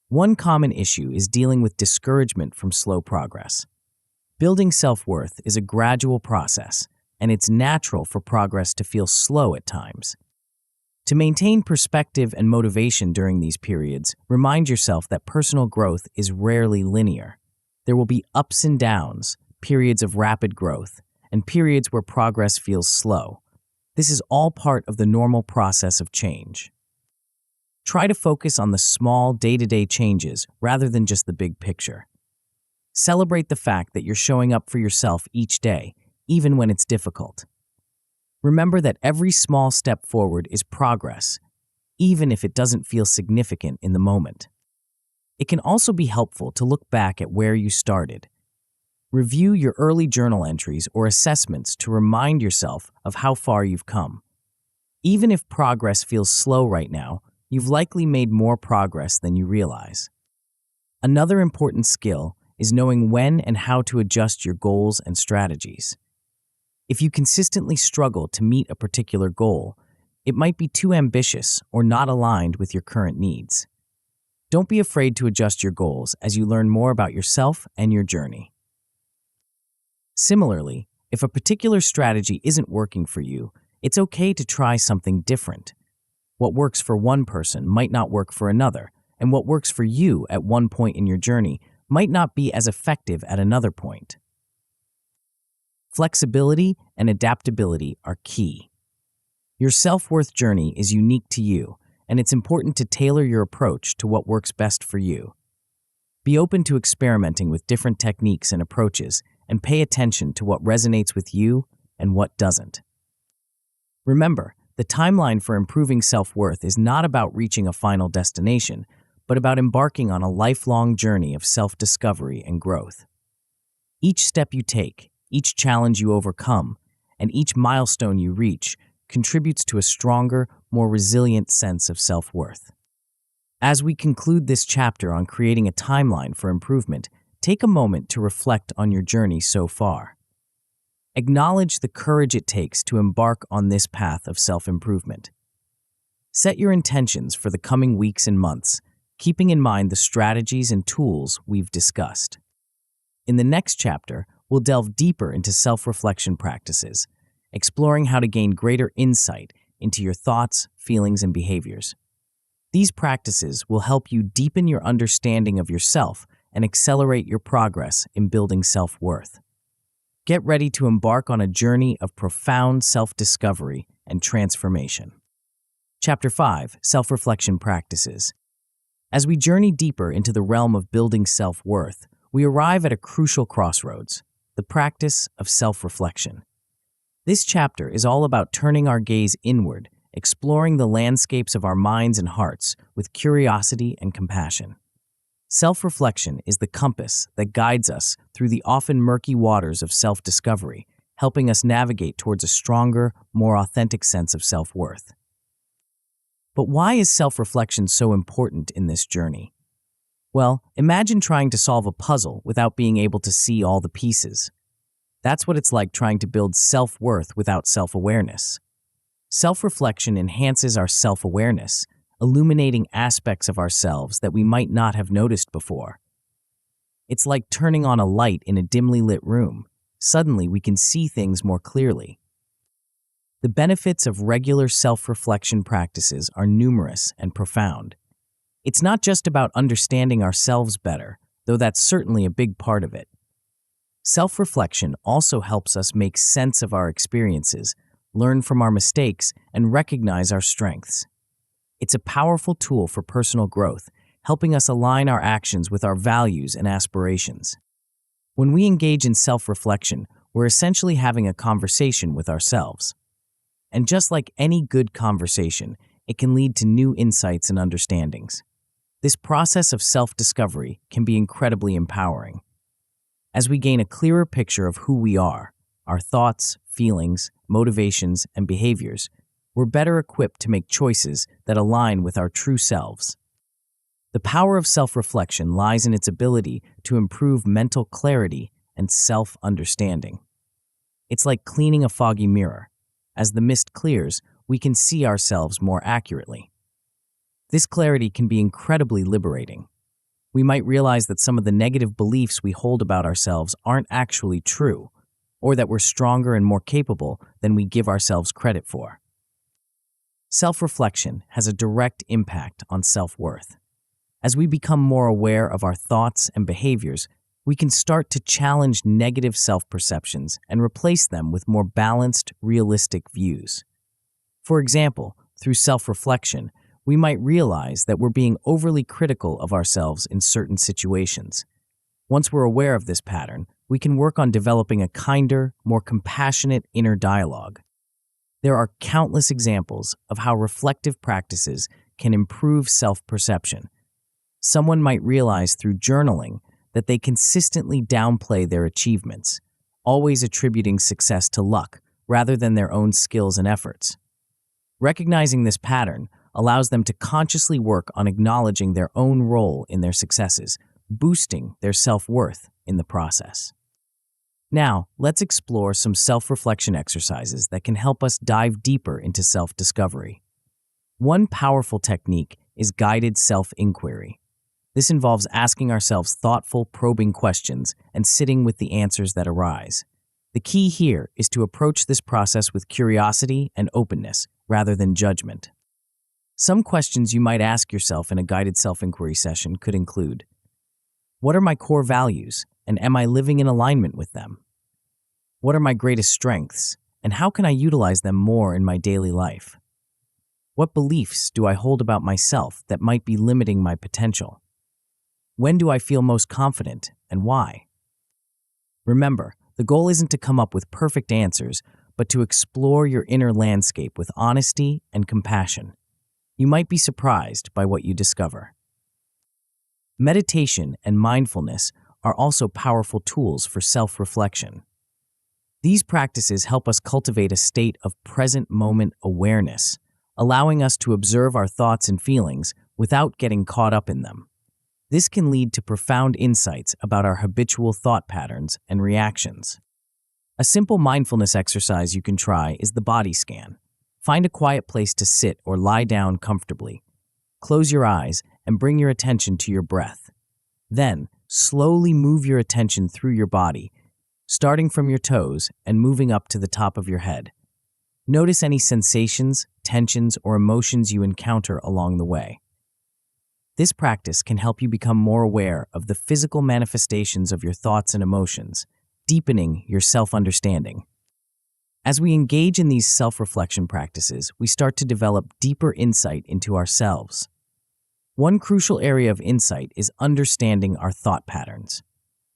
One common issue is dealing with discouragement from slow progress. Building self-worth is a gradual process, and it's natural for progress to feel slow at times. To maintain perspective and motivation during these periods, remind yourself that personal growth is rarely linear. There will be ups and downs, periods of rapid growth, and periods where progress feels slow. This is all part of the normal process of change. Try to focus on the small day-to-day changes rather than just the big picture. Celebrate the fact that you're showing up for yourself each day, even when it's difficult. Remember that every small step forward is progress, even if it doesn't feel significant in the moment. It can also be helpful to look back at where you started. Review your early journal entries or assessments to remind yourself of how far you've come. Even if progress feels slow right now, you've likely made more progress than you realize. Another important skill is knowing when and how to adjust your goals and strategies. If you consistently struggle to meet a particular goal, it might be too ambitious or not aligned with your current needs. Don't be afraid to adjust your goals as you learn more about yourself and your journey. Similarly, if a particular strategy isn't working for you, it's okay to try something different. What works for one person might not work for another, and what works for you at one point in your journey might not be as effective at another point. Flexibility and adaptability are key. Your self-worth journey is unique to you, and it's important to tailor your approach to what works best for you. Be open to experimenting with different techniques and approaches, and pay attention to what resonates with you and what doesn't. Remember, the timeline for improving self-worth is not about reaching a final destination, but about embarking on a lifelong journey of self-discovery and growth. Each step you take, each challenge you overcome, and each milestone you reach contributes to a stronger, more resilient sense of self-worth. As we conclude this chapter on creating a timeline for improvement, take a moment to reflect on your journey so far. Acknowledge the courage it takes to embark on this path of self-improvement. Set your intentions for the coming weeks and months, keeping in mind the strategies and tools we've discussed. In the next chapter, we'll delve deeper into self-reflection practices, exploring how to gain greater insight into your thoughts, feelings, and behaviors. These practices will help you deepen your understanding of yourself and accelerate your progress in building self-worth. Get ready to embark on a journey of profound self-discovery and transformation. Chapter 5: Self-Reflection Practices. As we journey deeper into the realm of building self-worth, we arrive at a crucial crossroads: the practice of self-reflection. This chapter is all about turning our gaze inward, exploring the landscapes of our minds and hearts with curiosity and compassion. Self-reflection is the compass that guides us through the often murky waters of self-discovery, helping us navigate towards a stronger, more authentic sense of self-worth. But why is self-reflection so important in this journey? Well, imagine trying to solve a puzzle without being able to see all the pieces. That's what it's like trying to build self-worth without self-awareness. Self-reflection enhances our self-awareness, illuminating aspects of ourselves that we might not have noticed before. It's like turning on a light in a dimly lit room. Suddenly, we can see things more clearly. The benefits of regular self-reflection practices are numerous and profound. It's not just about understanding ourselves better, though that's certainly a big part of it. Self-reflection also helps us make sense of our experiences, learn from our mistakes, and recognize our strengths. It's a powerful tool for personal growth, helping us align our actions with our values and aspirations. When we engage in self-reflection, we're essentially having a conversation with ourselves. And just like any good conversation, it can lead to new insights and understandings. This process of self-discovery can be incredibly empowering. As we gain a clearer picture of who we are, our thoughts, feelings, motivations, and behaviors, we're better equipped to make choices that align with our true selves. The power of self-reflection lies in its ability to improve mental clarity and self-understanding. It's like cleaning a foggy mirror. As the mist clears, we can see ourselves more accurately. This clarity can be incredibly liberating. We might realize that some of the negative beliefs we hold about ourselves aren't actually true, or that we're stronger and more capable than we give ourselves credit for. Self-reflection has a direct impact on self-worth. As we become more aware of our thoughts and behaviors, we can start to challenge negative self-perceptions and replace them with more balanced, realistic views. For example, through self-reflection, we might realize that we're being overly critical of ourselves in certain situations. Once we're aware of this pattern, we can work on developing a kinder, more compassionate inner dialogue. There are countless examples of how reflective practices can improve self-perception. Someone might realize through journaling that they consistently downplay their achievements, always attributing success to luck rather than their own skills and efforts. Recognizing this pattern allows them to consciously work on acknowledging their own role in their successes, boosting their self-worth in the process. Now, let's explore some self-reflection exercises that can help us dive deeper into self-discovery. One powerful technique is guided self-inquiry. This involves asking ourselves thoughtful, probing questions and sitting with the answers that arise. The key here is to approach this process with curiosity and openness rather than judgment. Some questions you might ask yourself in a guided self-inquiry session could include: what are my core values, and am I living in alignment with them? What are my greatest strengths, and how can I utilize them more in my daily life? What beliefs do I hold about myself that might be limiting my potential? When do I feel most confident, and why? Remember, the goal isn't to come up with perfect answers, but to explore your inner landscape with honesty and compassion. You might be surprised by what you discover. Meditation and mindfulness are also powerful tools for self-reflection. These practices help us cultivate a state of present moment awareness, allowing us to observe our thoughts and feelings without getting caught up in them. This can lead to profound insights about our habitual thought patterns and reactions. A simple mindfulness exercise you can try is the body scan. Find a quiet place to sit or lie down comfortably. Close your eyes and bring your attention to your breath. Then, slowly move your attention through your body, starting from your toes and moving up to the top of your head. Notice any sensations, tensions, or emotions you encounter along the way. This practice can help you become more aware of the physical manifestations of your thoughts and emotions, deepening your self-understanding. As we engage in these self-reflection practices, we start to develop deeper insight into ourselves. One crucial area of insight is understanding our thought patterns.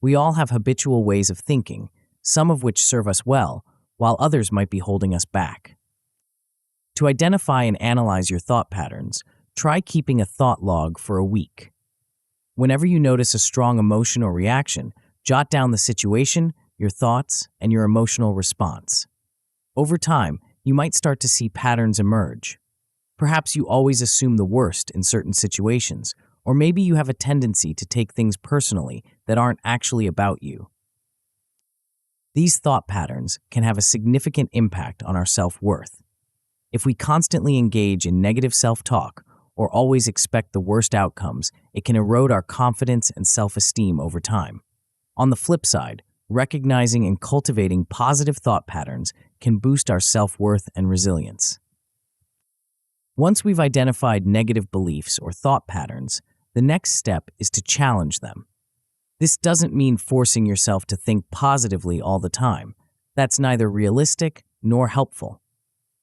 We all have habitual ways of thinking, some of which serve us well, while others might be holding us back. To identify and analyze your thought patterns, try keeping a thought log for a week. Whenever you notice a strong emotion or reaction, jot down the situation, your thoughts, and your emotional response. Over time, you might start to see patterns emerge. Perhaps you always assume the worst in certain situations, or maybe you have a tendency to take things personally that aren't actually about you. These thought patterns can have a significant impact on our self-worth. If we constantly engage in negative self-talk or always expect the worst outcomes, it can erode our confidence and self-esteem over time. On the flip side, recognizing and cultivating positive thought patterns can boost our self-worth and resilience. Once we've identified negative beliefs or thought patterns, the next step is to challenge them. This doesn't mean forcing yourself to think positively all the time. That's neither realistic nor helpful.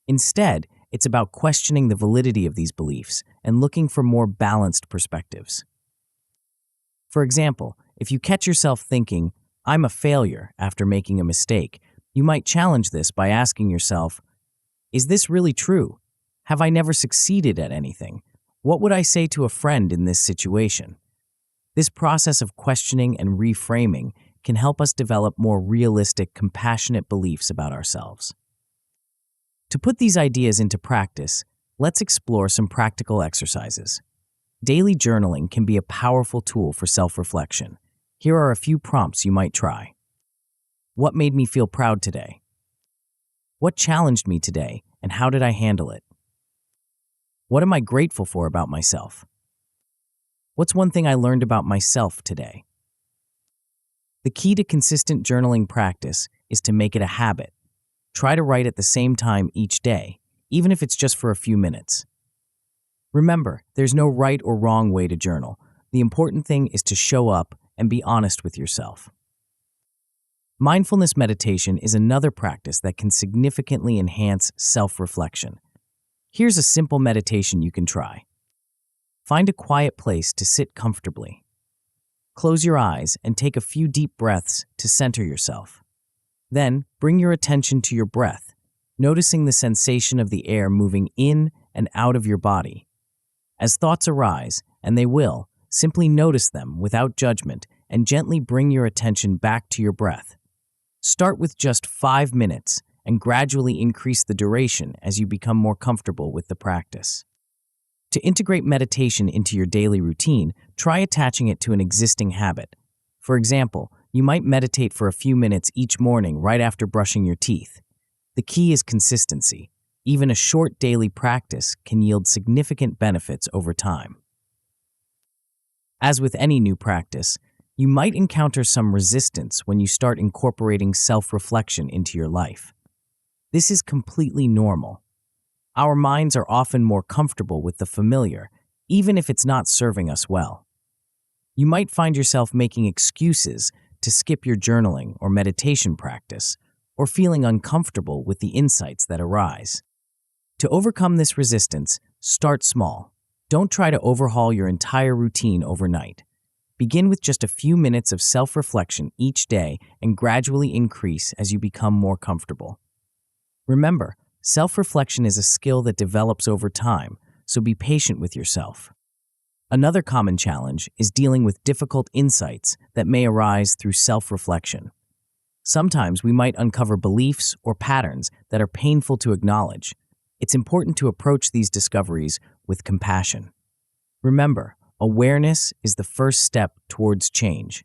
Instead, it's about questioning the validity of these beliefs and looking for more balanced perspectives. For example, if you catch yourself thinking, "I'm a failure," after making a mistake, you might challenge this by asking yourself, "Is this really true? Have I never succeeded at anything? What would I say to a friend in this situation?" This process of questioning and reframing can help us develop more realistic, compassionate beliefs about ourselves. To put these ideas into practice, let's explore some practical exercises. Daily journaling can be a powerful tool for self-reflection. Here are a few prompts you might try. What made me feel proud today? What challenged me today, and how did I handle it? What am I grateful for about myself? What's one thing I learned about myself today? The key to consistent journaling practice is to make it a habit. Try to write at the same time each day, even if it's just for a few minutes. Remember, there's no right or wrong way to journal. The important thing is to show up and be honest with yourself. Mindfulness meditation is another practice that can significantly enhance self-reflection. Here's a simple meditation you can try. Find a quiet place to sit comfortably. Close your eyes and take a few deep breaths to center yourself. Then, bring your attention to your breath, noticing the sensation of the air moving in and out of your body. As thoughts arise, and they will, simply notice them without judgment and gently bring your attention back to your breath. Start with just 5 minutes and gradually increase the duration as you become more comfortable with the practice. To integrate meditation into your daily routine, try attaching it to an existing habit. For example, you might meditate for a few minutes each morning right after brushing your teeth. The key is consistency. Even a short daily practice can yield significant benefits over time. As with any new practice, you might encounter some resistance when you start incorporating self-reflection into your life. This is completely normal. Our minds are often more comfortable with the familiar, even if it's not serving us well. You might find yourself making excuses to skip your journaling or meditation practice, or feeling uncomfortable with the insights that arise. To overcome this resistance, start small. Don't try to overhaul your entire routine overnight. Begin with just a few minutes of self-reflection each day and gradually increase as you become more comfortable. Remember, self-reflection is a skill that develops over time, so be patient with yourself. Another common challenge is dealing with difficult insights that may arise through self-reflection. Sometimes we might uncover beliefs or patterns that are painful to acknowledge. It's important to approach these discoveries with compassion. Remember, awareness is the first step towards change.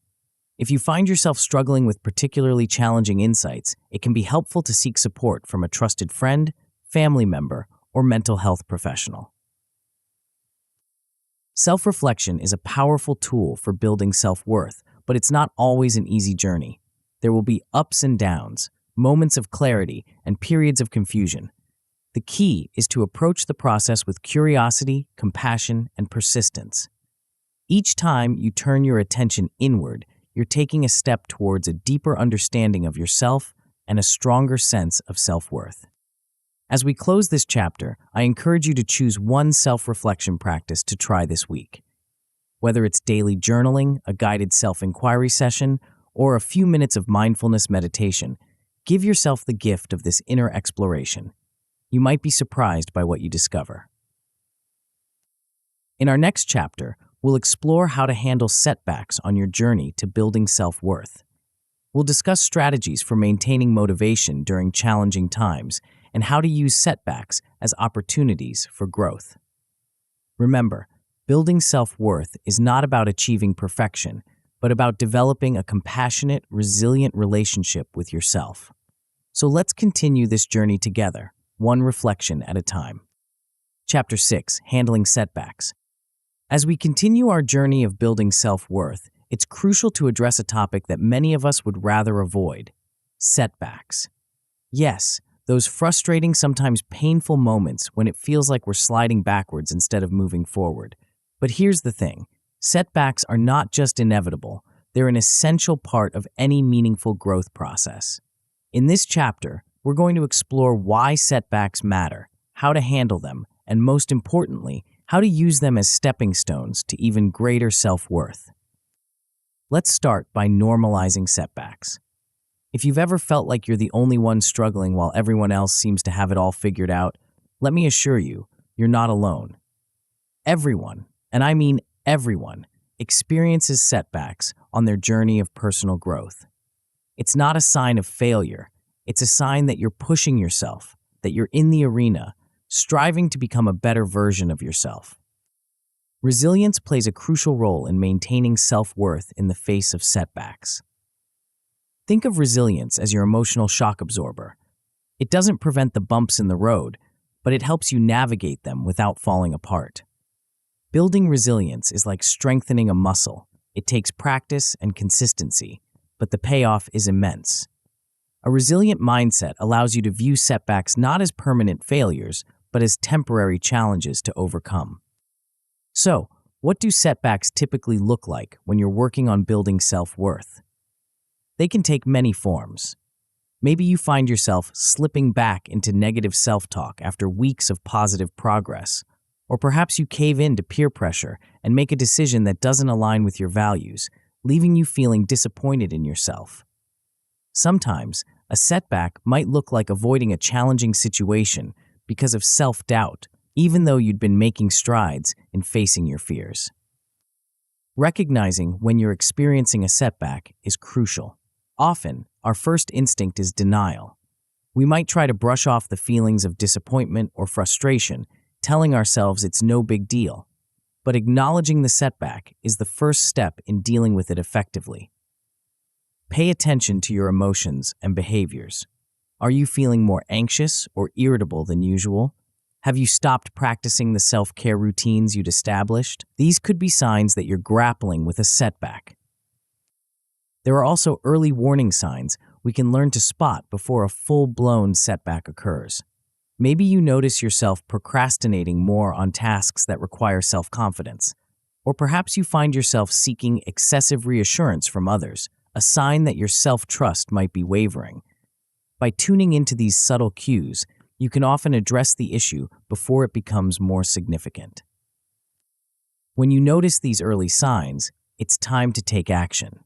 If you find yourself struggling with particularly challenging insights, it can be helpful to seek support from a trusted friend, family member, or mental health professional. Self-reflection is a powerful tool for building self-worth, but it's not always an easy journey. There will be ups and downs, moments of clarity, and periods of confusion. The key is to approach the process with curiosity, compassion, and persistence. Each time you turn your attention inward, you're taking a step towards a deeper understanding of yourself and a stronger sense of self-worth. As we close this chapter, I encourage you to choose one self-reflection practice to try this week. Whether it's daily journaling, a guided self-inquiry session, or a few minutes of mindfulness meditation, give yourself the gift of this inner exploration. You might be surprised by what you discover. In our next chapter, we'll explore how to handle setbacks on your journey to building self-worth. We'll discuss strategies for maintaining motivation during challenging times and how to use setbacks as opportunities for growth. Remember, building self-worth is not about achieving perfection, but about developing a compassionate, resilient relationship with yourself. So let's continue this journey together, one reflection at a time. Chapter 6, Handling Setbacks. As we continue our journey of building self-worth, it's crucial to address a topic that many of us would rather avoid: setbacks. Yes, those frustrating, sometimes painful moments when it feels like we're sliding backwards instead of moving forward. But here's the thing: setbacks are not just inevitable, they're an essential part of any meaningful growth process. In this chapter, we're going to explore why setbacks matter, how to handle them, and most importantly, how to use them as stepping stones to even greater self-worth. Let's start by normalizing setbacks. If you've ever felt like you're the only one struggling while everyone else seems to have it all figured out, let me assure you, you're not alone. Everyone, and I mean everyone, experiences setbacks on their journey of personal growth. It's not a sign of failure. It's a sign that you're pushing yourself, that you're in the arena, striving to become a better version of yourself. Resilience plays a crucial role in maintaining self-worth in the face of setbacks. Think of resilience as your emotional shock absorber. It doesn't prevent the bumps in the road, but it helps you navigate them without falling apart. Building resilience is like strengthening a muscle. It takes practice and consistency, but the payoff is immense. A resilient mindset allows you to view setbacks not as permanent failures, but as temporary challenges to overcome. So, what do setbacks typically look like when you're working on building self-worth? They can take many forms. Maybe you find yourself slipping back into negative self-talk after weeks of positive progress. Or perhaps you cave in to peer pressure and make a decision that doesn't align with your values, leaving you feeling disappointed in yourself. Sometimes, a setback might look like avoiding a challenging situation because of self-doubt, even though you'd been making strides in facing your fears. Recognizing when you're experiencing a setback is crucial. Often, our first instinct is denial. We might try to brush off the feelings of disappointment or frustration, telling ourselves it's no big deal. But acknowledging the setback is the first step in dealing with it effectively. Pay attention to your emotions and behaviors. Are you feeling more anxious or irritable than usual? Have you stopped practicing the self-care routines you'd established? These could be signs that you're grappling with a setback. There are also early warning signs we can learn to spot before a full-blown setback occurs. Maybe you notice yourself procrastinating more on tasks that require self-confidence, or perhaps you find yourself seeking excessive reassurance from others, a sign that your self-trust might be wavering. By tuning into these subtle cues, you can often address the issue before it becomes more significant. When you notice these early signs, it's time to take action.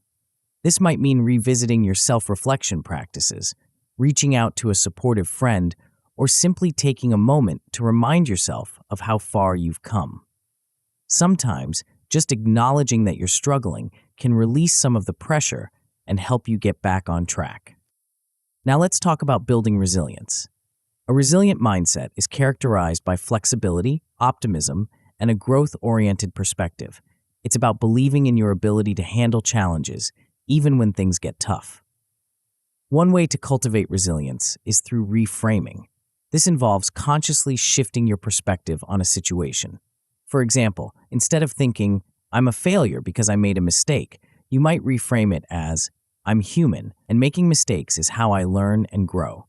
This might mean revisiting your self-reflection practices, reaching out to a supportive friend, or simply taking a moment to remind yourself of how far you've come. Sometimes, just acknowledging that you're struggling can release some of the pressure and help you get back on track. Now let's talk about building resilience. A resilient mindset is characterized by flexibility, optimism, and a growth-oriented perspective. It's about believing in your ability to handle challenges, even when things get tough. One way to cultivate resilience is through reframing. This involves consciously shifting your perspective on a situation. For example, instead of thinking, "I'm a failure because I made a mistake," you might reframe it as, "I'm human, and making mistakes is how I learn and grow."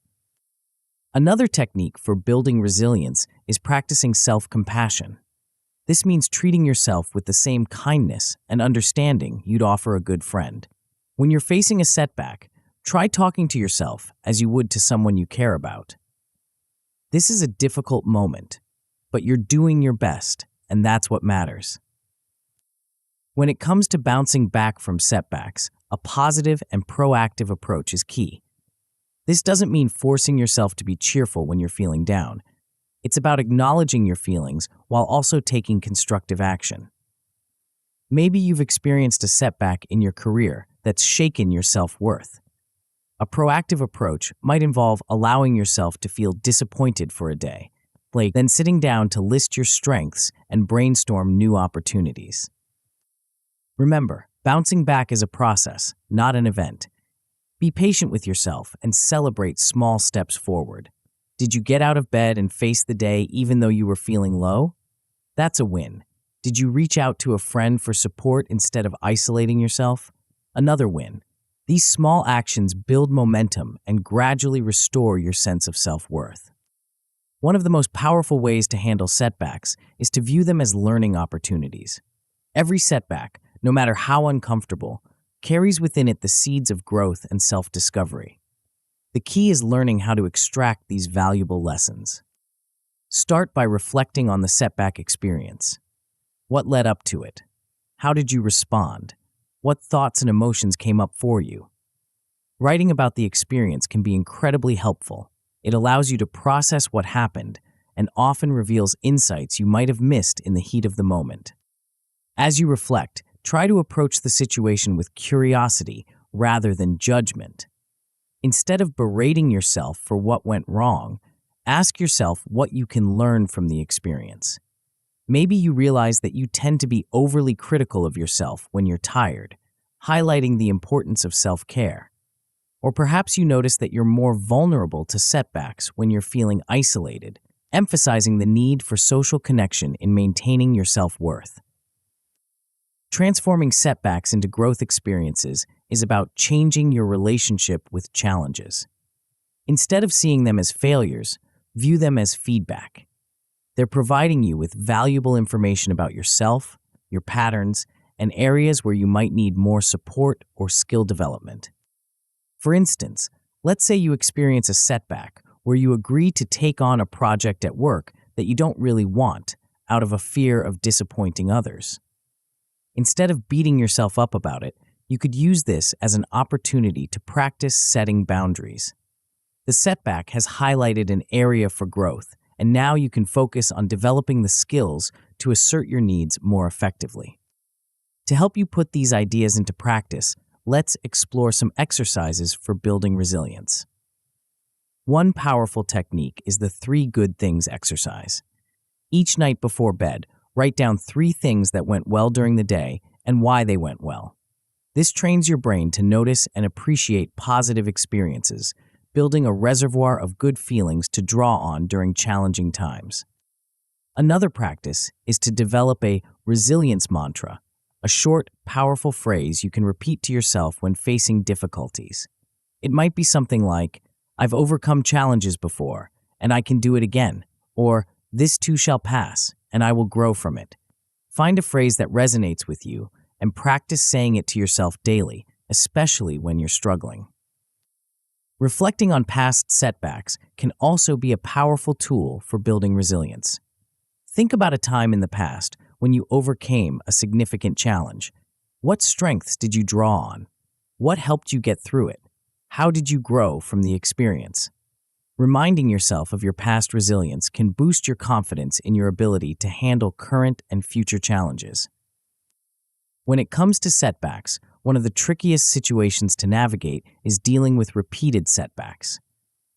Another technique for building resilience is practicing self-compassion. This means treating yourself with the same kindness and understanding you'd offer a good friend. When you're facing a setback, try talking to yourself as you would to someone you care about. This is a difficult moment, but you're doing your best, and that's what matters. When it comes to bouncing back from setbacks, a positive and proactive approach is key. This doesn't mean forcing yourself to be cheerful when you're feeling down. It's about acknowledging your feelings while also taking constructive action. Maybe you've experienced a setback in your career that's shaken your self-worth. A proactive approach might involve allowing yourself to feel disappointed for a day, then sitting down to list your strengths and brainstorm new opportunities. Remember, bouncing back is a process, not an event. Be patient with yourself and celebrate small steps forward. Did you get out of bed and face the day even though you were feeling low? That's a win. Did you reach out to a friend for support instead of isolating yourself? Another win. These small actions build momentum and gradually restore your sense of self-worth. One of the most powerful ways to handle setbacks is to view them as learning opportunities. Every setback, no matter how uncomfortable, carries within it the seeds of growth and self-discovery. The key is learning how to extract these valuable lessons. Start by reflecting on the setback experience. What led up to it? How did you respond? What thoughts and emotions came up for you? Writing about the experience can be incredibly helpful. It allows you to process what happened and often reveals insights you might have missed in the heat of the moment. As you reflect, try to approach the situation with curiosity rather than judgment. Instead of berating yourself for what went wrong, ask yourself what you can learn from the experience. Maybe you realize that you tend to be overly critical of yourself when you're tired, highlighting the importance of self-care. Or perhaps you notice that you're more vulnerable to setbacks when you're feeling isolated, emphasizing the need for social connection in maintaining your self-worth. Transforming setbacks into growth experiences is about changing your relationship with challenges. Instead of seeing them as failures, view them as feedback. They're providing you with valuable information about yourself, your patterns, and areas where you might need more support or skill development. For instance, let's say you experience a setback where you agree to take on a project at work that you don't really want out of a fear of disappointing others. Instead of beating yourself up about it, you could use this as an opportunity to practice setting boundaries. The setback has highlighted an area for growth, and now you can focus on developing the skills to assert your needs more effectively. To help you put these ideas into practice, let's explore some exercises for building resilience. One powerful technique is the 3 good things exercise. Each night before bed, write down 3 things that went well during the day and why they went well. This trains your brain to notice and appreciate positive experiences, building a reservoir of good feelings to draw on during challenging times. Another practice is to develop a resilience mantra, a short, powerful phrase you can repeat to yourself when facing difficulties. It might be something like, "I've overcome challenges before, and I can do it again," or "This too shall pass, and I will grow from it." Find a phrase that resonates with you and practice saying it to yourself daily, especially when you're struggling. Reflecting on past setbacks can also be a powerful tool for building resilience. Think about a time in the past when you overcame a significant challenge. What strengths did you draw on? What helped you get through it? How did you grow from the experience? Reminding yourself of your past resilience can boost your confidence in your ability to handle current and future challenges. When it comes to setbacks, one of the trickiest situations to navigate is dealing with repeated setbacks.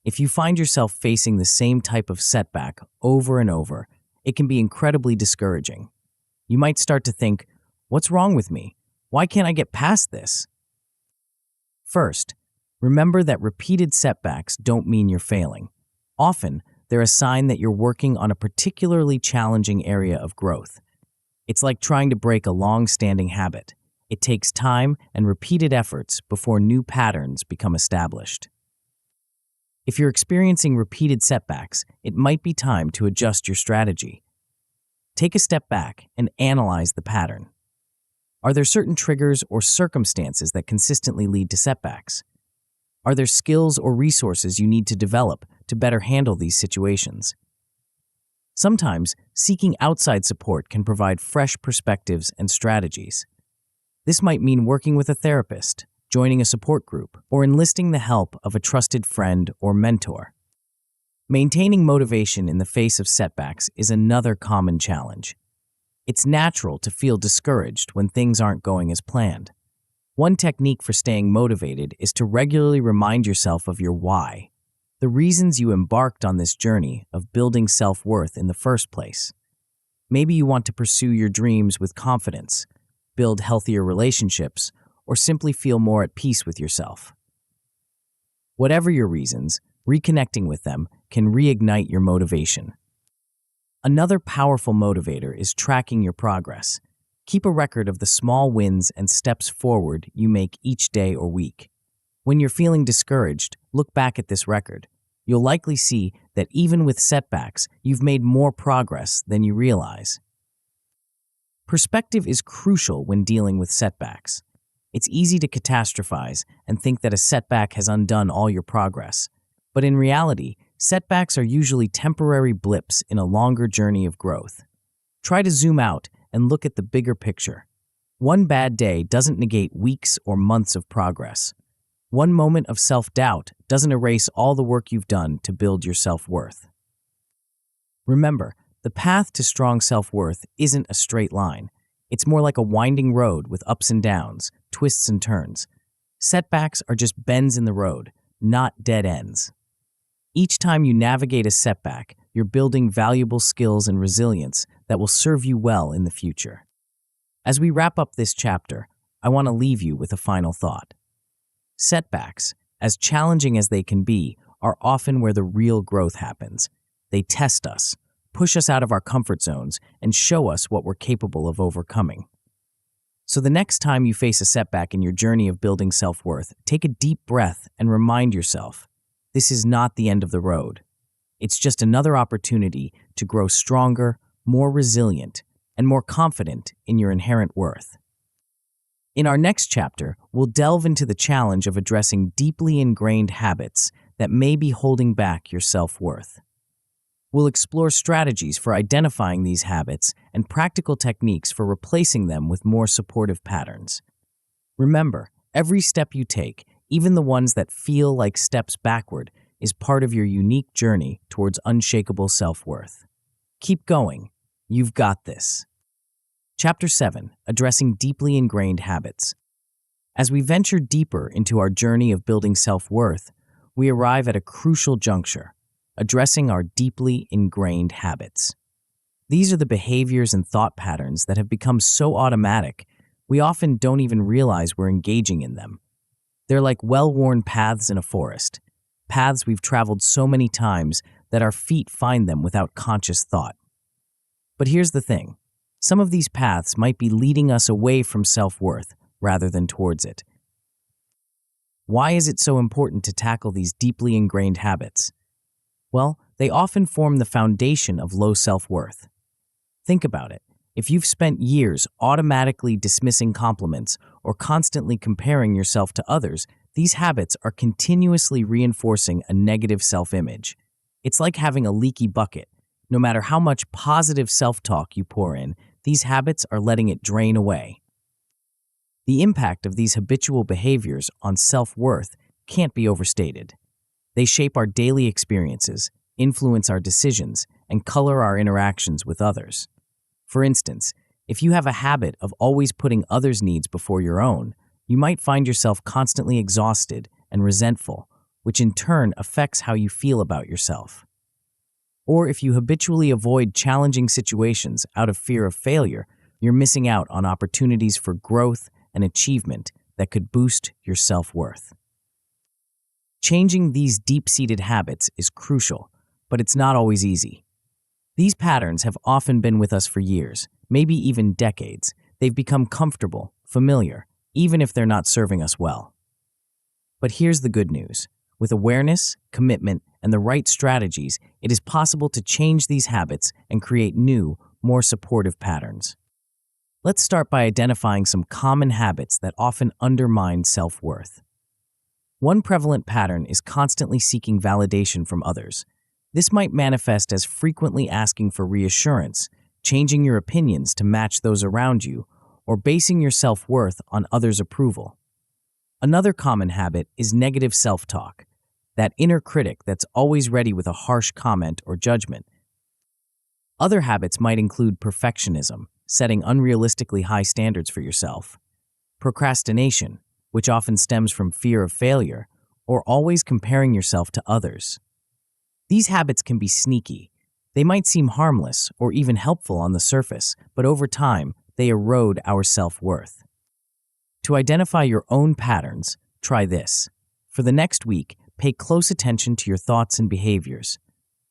If you find yourself facing the same type of setback over and over, it can be incredibly discouraging. You might start to think, "What's wrong with me? Why can't I get past this?" First, remember that repeated setbacks don't mean you're failing. Often, they're a sign that you're working on a particularly challenging area of growth. It's like trying to break a long-standing habit. It takes time and repeated efforts before new patterns become established. If you're experiencing repeated setbacks, it might be time to adjust your strategy. Take a step back and analyze the pattern. Are there certain triggers or circumstances that consistently lead to setbacks? Are there skills or resources you need to develop to better handle these situations? Sometimes, seeking outside support can provide fresh perspectives and strategies. This might mean working with a therapist, joining a support group, or enlisting the help of a trusted friend or mentor. Maintaining motivation in the face of setbacks is another common challenge. It's natural to feel discouraged when things aren't going as planned. One technique for staying motivated is to regularly remind yourself of your why, the reasons you embarked on this journey of building self-worth in the first place. Maybe you want to pursue your dreams with confidence, build healthier relationships, or simply feel more at peace with yourself. Whatever your reasons, reconnecting with them can reignite your motivation. Another powerful motivator is tracking your progress. Keep a record of the small wins and steps forward you make each day or week. When you're feeling discouraged, look back at this record. You'll likely see that even with setbacks, you've made more progress than you realize. Perspective is crucial when dealing with setbacks. It's easy to catastrophize and think that a setback has undone all your progress. But in reality, setbacks are usually temporary blips in a longer journey of growth. Try to zoom out and look at the bigger picture. One bad day doesn't negate weeks or months of progress. One moment of self-doubt doesn't erase all the work you've done to build your self-worth. Remember, the path to strong self-worth isn't a straight line. It's more like a winding road with ups and downs, twists and turns. Setbacks are just bends in the road, not dead ends. Each time you navigate a setback, you're building valuable skills and resilience that will serve you well in the future. As we wrap up this chapter, I want to leave you with a final thought. Setbacks, as challenging as they can be, are often where the real growth happens. They test us, push us out of our comfort zones, and show us what we're capable of overcoming. So the next time you face a setback in your journey of building self-worth, take a deep breath and remind yourself, this is not the end of the road. It's just another opportunity to grow stronger, more resilient, and more confident in your inherent worth. In our next chapter, we'll delve into the challenge of addressing deeply ingrained habits that may be holding back your self-worth. We'll explore strategies for identifying these habits and practical techniques for replacing them with more supportive patterns. Remember, every step you take, even the ones that feel like steps backward, is part of your unique journey towards unshakable self-worth. Keep going. You've got this. Chapter 7, Addressing Deeply Ingrained Habits. As we venture deeper into our journey of building self-worth, we arrive at a crucial juncture, addressing our deeply ingrained habits. These are the behaviors and thought patterns that have become so automatic, we often don't even realize we're engaging in them. They're like well-worn paths in a forest, paths we've traveled so many times that our feet find them without conscious thought. But here's the thing. Some of these paths might be leading us away from self-worth rather than towards it. Why is it so important to tackle these deeply ingrained habits? Well, they often form the foundation of low self-worth. Think about it. If you've spent years automatically dismissing compliments or constantly comparing yourself to others, these habits are continuously reinforcing a negative self-image. It's like having a leaky bucket. No matter how much positive self-talk you pour in, these habits are letting it drain away. The impact of these habitual behaviors on self-worth can't be overstated. They shape our daily experiences, influence our decisions, and color our interactions with others. For instance, if you have a habit of always putting others' needs before your own, you might find yourself constantly exhausted and resentful, which in turn affects how you feel about yourself. Or if you habitually avoid challenging situations out of fear of failure, you're missing out on opportunities for growth and achievement that could boost your self-worth. Changing these deep-seated habits is crucial, but it's not always easy. These patterns have often been with us for years, maybe even decades. They've become comfortable, familiar, even if they're not serving us well. But here's the good news. With awareness, commitment, and the right strategies, it is possible to change these habits and create new, more supportive patterns. Let's start by identifying some common habits that often undermine self-worth. One prevalent pattern is constantly seeking validation from others. This might manifest as frequently asking for reassurance, changing your opinions to match those around you, or basing your self-worth on others' approval. Another common habit is negative self-talk, that inner critic that's always ready with a harsh comment or judgment. Other habits might include perfectionism, setting unrealistically high standards for yourself, procrastination, which often stems from fear of failure, or always comparing yourself to others. These habits can be sneaky. They might seem harmless or even helpful on the surface, but over time, they erode our self-worth. To identify your own patterns, try this. For the next week, pay close attention to your thoughts and behaviors.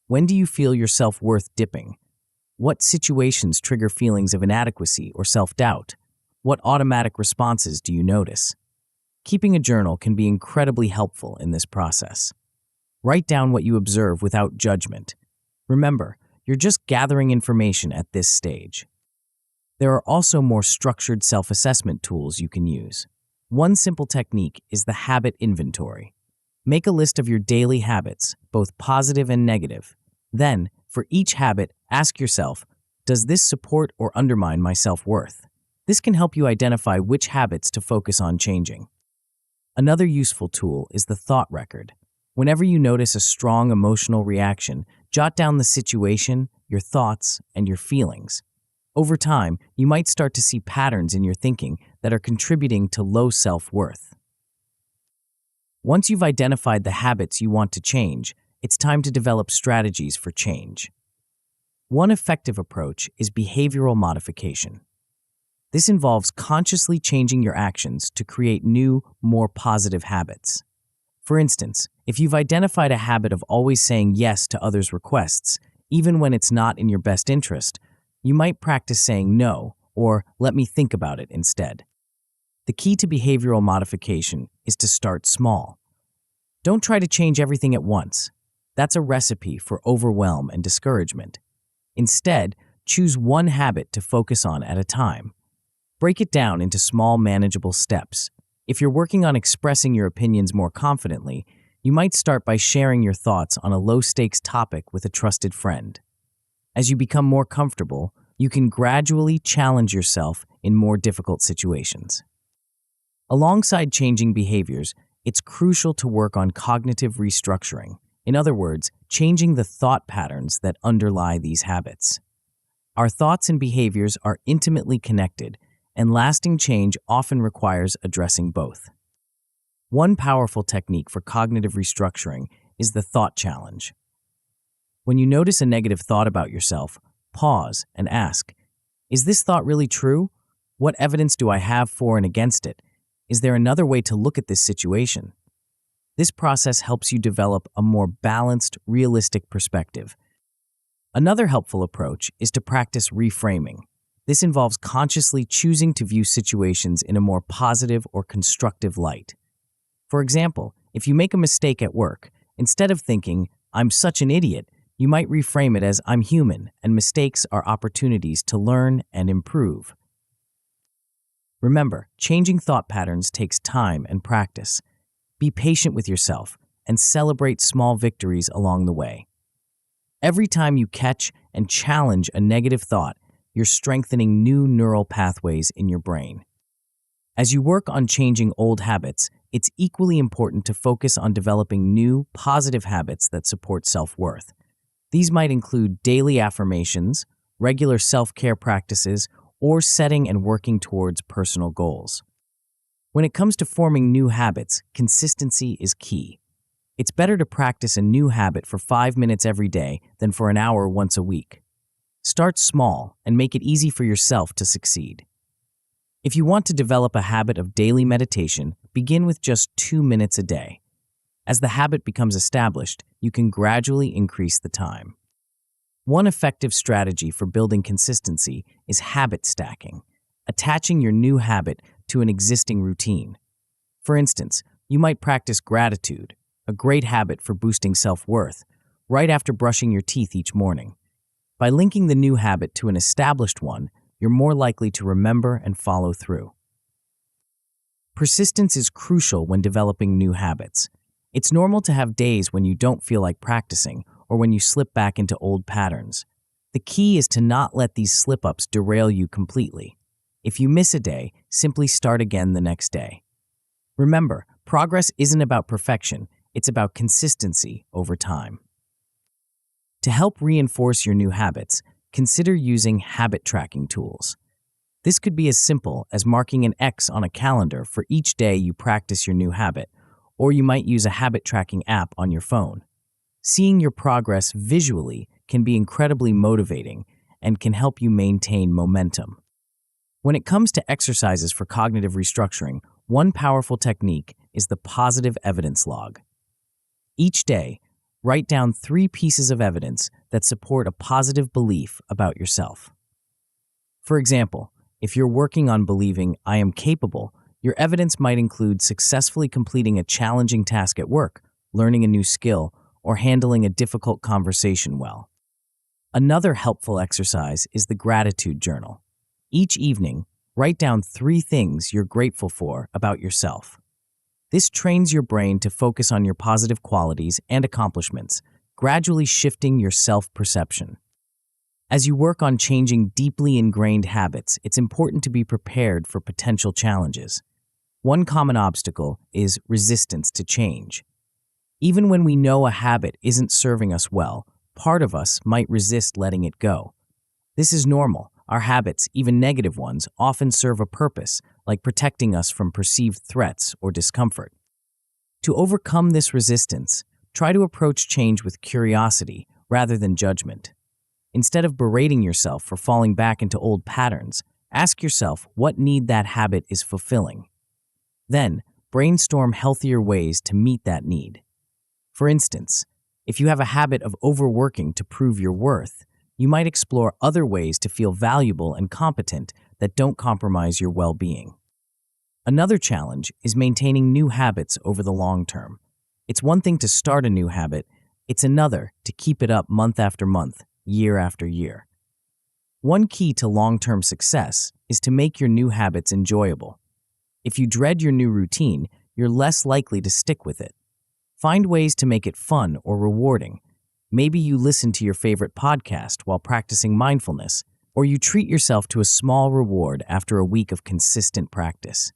When do you feel your self-worth dipping? What situations trigger feelings of inadequacy or self-doubt? What automatic responses do you notice? Keeping a journal can be incredibly helpful in this process. Write down what you observe without judgment. Remember, you're just gathering information at this stage. There are also more structured self-assessment tools you can use. One simple technique is the habit inventory. Make a list of your daily habits, both positive and negative. Then, for each habit, ask yourself, does this support or undermine my self-worth? This can help you identify which habits to focus on changing. Another useful tool is the thought record. Whenever you notice a strong emotional reaction, jot down the situation, your thoughts, and your feelings. Over time, you might start to see patterns in your thinking that are contributing to low self-worth. Once you've identified the habits you want to change, it's time to develop strategies for change. One effective approach is behavioral modification. This involves consciously changing your actions to create new, more positive habits. For instance, if you've identified a habit of always saying yes to others' requests, even when it's not in your best interest, you might practice saying no or let me think about it instead. The key to behavioral modification is to start small. Don't try to change everything at once. That's a recipe for overwhelm and discouragement. Instead, choose one habit to focus on at a time. Break it down into small, manageable steps. If you're working on expressing your opinions more confidently, you might start by sharing your thoughts on a low-stakes topic with a trusted friend. As you become more comfortable, you can gradually challenge yourself in more difficult situations. Alongside changing behaviors, it's crucial to work on cognitive restructuring. In other words, changing the thought patterns that underlie these habits. Our thoughts and behaviors are intimately connected, and lasting change often requires addressing both. One powerful technique for cognitive restructuring is the thought challenge. When you notice a negative thought about yourself, pause and ask, is this thought really true? What evidence do I have for and against it? Is there another way to look at this situation? This process helps you develop a more balanced, realistic perspective. Another helpful approach is to practice reframing. This involves consciously choosing to view situations in a more positive or constructive light. For example, if you make a mistake at work, instead of thinking, I'm such an idiot, you might reframe it as I'm human and mistakes are opportunities to learn and improve. Remember, changing thought patterns takes time and practice. Be patient with yourself and celebrate small victories along the way. Every time you catch and challenge a negative thought, you're strengthening new neural pathways in your brain. As you work on changing old habits, it's equally important to focus on developing new, positive habits that support self-worth. These might include daily affirmations, regular self-care practices, or setting and working towards personal goals. When it comes to forming new habits, consistency is key. It's better to practice a new habit for 5 minutes every day than for an hour once a week. Start small and make it easy for yourself to succeed. If you want to develop a habit of daily meditation, begin with just 2 minutes a day. As the habit becomes established, you can gradually increase the time. One effective strategy for building consistency is habit stacking, attaching your new habit to an existing routine. For instance, you might practice gratitude, a great habit for boosting self-worth, right after brushing your teeth each morning. By linking the new habit to an established one, you're more likely to remember and follow through. Persistence is crucial when developing new habits. It's normal to have days when you don't feel like practicing or when you slip back into old patterns. The key is to not let these slip-ups derail you completely. If you miss a day, simply start again the next day. Remember, progress isn't about perfection, it's about consistency over time. To help reinforce your new habits, consider using habit tracking tools. This could be as simple as marking an X on a calendar for each day you practice your new habit, or you might use a habit tracking app on your phone. Seeing your progress visually can be incredibly motivating and can help you maintain momentum. When it comes to exercises for cognitive restructuring, one powerful technique is the positive evidence log. Each day, write down 3 pieces of evidence that support a positive belief about yourself. For example, if you're working on believing I am capable, your evidence might include successfully completing a challenging task at work, learning a new skill, or handling a difficult conversation well. Another helpful exercise is the gratitude journal. Each evening, write down 3 things you're grateful for about yourself. This trains your brain to focus on your positive qualities and accomplishments, gradually shifting your self-perception. As you work on changing deeply ingrained habits, it's important to be prepared for potential challenges. One common obstacle is resistance to change. Even when we know a habit isn't serving us well, part of us might resist letting it go. This is normal. Our habits, even negative ones, often serve a purpose, like protecting us from perceived threats or discomfort. To overcome this resistance, try to approach change with curiosity rather than judgment. Instead of berating yourself for falling back into old patterns, ask yourself what need that habit is fulfilling. Then, brainstorm healthier ways to meet that need. For instance, if you have a habit of overworking to prove your worth, you might explore other ways to feel valuable and competent that don't compromise your well-being. Another challenge is maintaining new habits over the long term. It's one thing to start a new habit, it's another to keep it up month after month, year after year. One key to long-term success is to make your new habits enjoyable. If you dread your new routine, you're less likely to stick with it. Find ways to make it fun or rewarding. Maybe you listen to your favorite podcast while practicing mindfulness, or you treat yourself to a small reward after a week of consistent practice.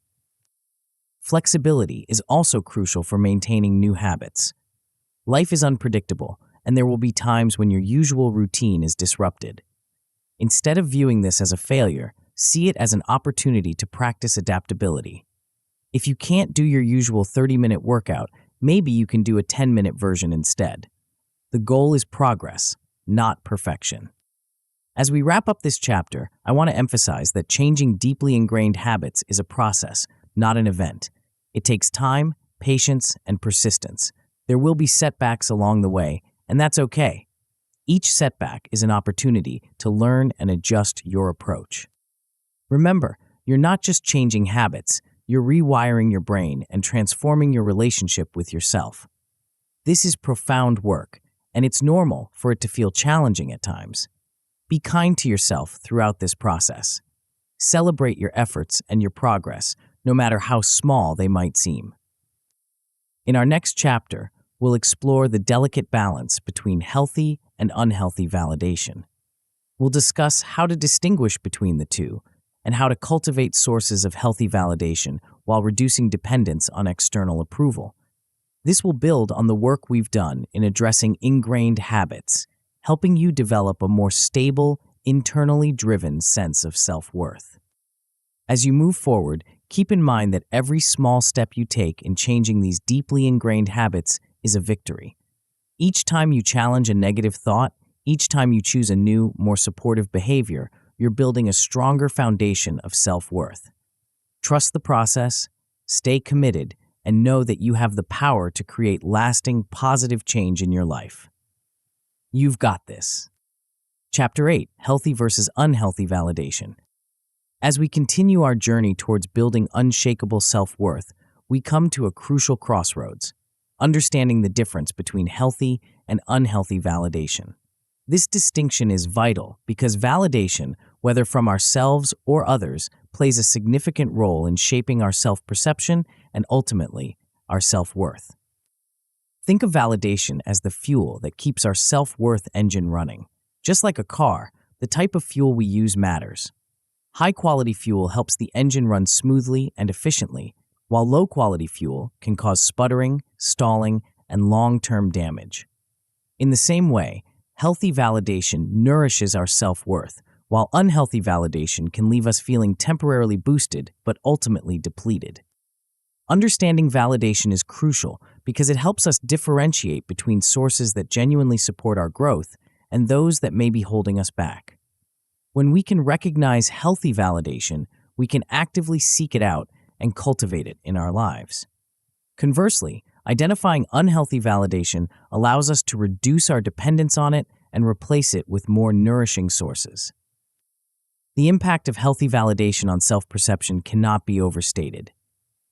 Flexibility is also crucial for maintaining new habits. Life is unpredictable, and there will be times when your usual routine is disrupted. Instead of viewing this as a failure, see it as an opportunity to practice adaptability. If you can't do your usual 30-minute workout, maybe you can do a 10-minute version instead. The goal is progress, not perfection. As we wrap up this chapter, I want to emphasize that changing deeply ingrained habits is a process, not an event. It takes time, patience, and persistence. There will be setbacks along the way, and that's okay. Each setback is an opportunity to learn and adjust your approach. Remember, you're not just changing habits, you're rewiring your brain and transforming your relationship with yourself. This is profound work, and it's normal for it to feel challenging at times. Be kind to yourself throughout this process. Celebrate your efforts and your progress, no matter how small they might seem. In our next chapter, we'll explore the delicate balance between healthy and unhealthy validation. We'll discuss how to distinguish between the two and how to cultivate sources of healthy validation while reducing dependence on external approval. This will build on the work we've done in addressing ingrained habits, helping you develop a more stable, internally driven sense of self-worth. As you move forward, keep in mind that every small step you take in changing these deeply ingrained habits is a victory. Each time you challenge a negative thought, each time you choose a new, more supportive behavior, you're building a stronger foundation of self-worth. Trust the process, stay committed, and know that you have the power to create lasting, positive change in your life. You've got this. Chapter 8, Healthy versus Unhealthy Validation. As we continue our journey towards building unshakable self-worth, we come to a crucial crossroads, understanding the difference between healthy and unhealthy validation. This distinction is vital because validation, whether from ourselves or others, plays a significant role in shaping our self-perception and ultimately our self-worth. Think of validation as the fuel that keeps our self-worth engine running. Just like a car, the type of fuel we use matters. High-quality fuel helps the engine run smoothly and efficiently, while low-quality fuel can cause sputtering, stalling, and long-term damage. In the same way, healthy validation nourishes our self-worth, while unhealthy validation can leave us feeling temporarily boosted but ultimately depleted. Understanding validation is crucial because it helps us differentiate between sources that genuinely support our growth and those that may be holding us back. When we can recognize healthy validation, we can actively seek it out and cultivate it in our lives. Conversely, identifying unhealthy validation allows us to reduce our dependence on it and replace it with more nourishing sources. The impact of healthy validation on self-perception cannot be overstated.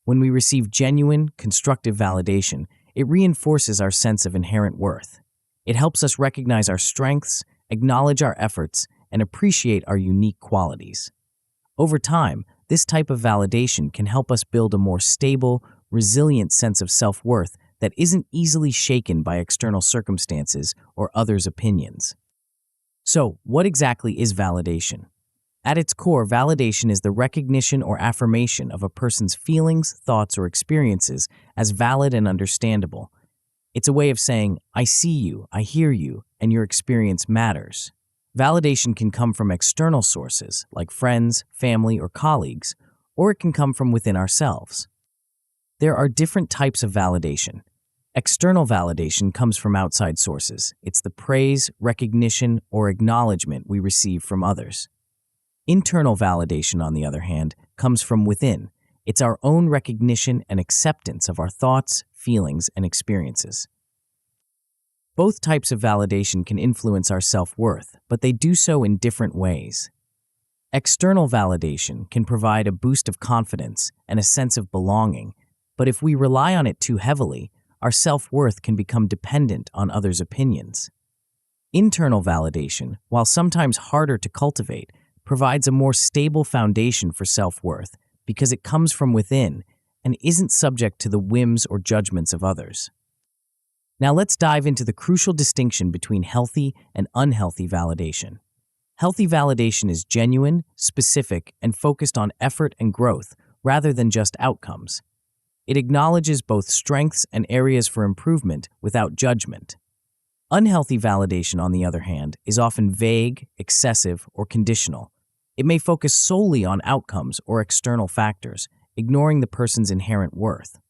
When we receive genuine, constructive validation, it reinforces our sense of inherent worth. It helps us recognize our strengths, acknowledge our efforts, and appreciate our unique qualities. Over time, this type of validation can help us build a more stable, resilient sense of self-worth that isn't easily shaken by external circumstances or others' opinions. So, what exactly is validation? At its core, validation is the recognition or affirmation of a person's feelings, thoughts, or experiences as valid and understandable. It's a way of saying, I see you, I hear you, and your experience matters. Validation can come from external sources, like friends, family, or colleagues, or it can come from within ourselves. There are different types of validation. External validation comes from outside sources. It's the praise, recognition, or acknowledgement we receive from others. Internal validation, on the other hand, comes from within. It's our own recognition and acceptance of our thoughts, feelings, and experiences. Both types of validation can influence our self-worth, but they do so in different ways. External validation can provide a boost of confidence and a sense of belonging, but if we rely on it too heavily, our self-worth can become dependent on others' opinions. Internal validation, while sometimes harder to cultivate, provides a more stable foundation for self-worth because it comes from within and isn't subject to the whims or judgments of others. Now let's dive into the crucial distinction between healthy and unhealthy validation. Healthy validation is genuine, specific, and focused on effort and growth rather than just outcomes. It acknowledges both strengths and areas for improvement without judgment. Unhealthy validation, on the other hand, is often vague, excessive, or conditional. It may focus solely on outcomes or external factors, ignoring the person's inherent worth.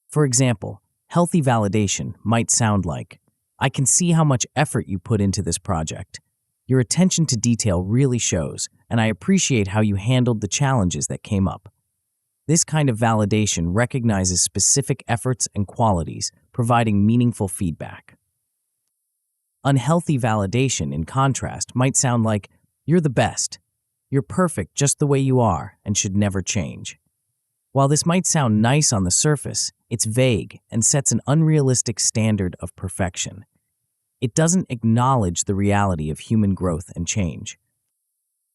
For example, healthy validation might sound like, "I can see how much effort you put into this project. Your attention to detail really shows, and I appreciate how you handled the challenges that came up." This kind of validation recognizes specific efforts and qualities, providing meaningful feedback. Unhealthy validation, in contrast, might sound like, "You're the best. You're perfect just the way you are and should never change." While this might sound nice on the surface, it's vague and sets an unrealistic standard of perfection. It doesn't acknowledge the reality of human growth and change.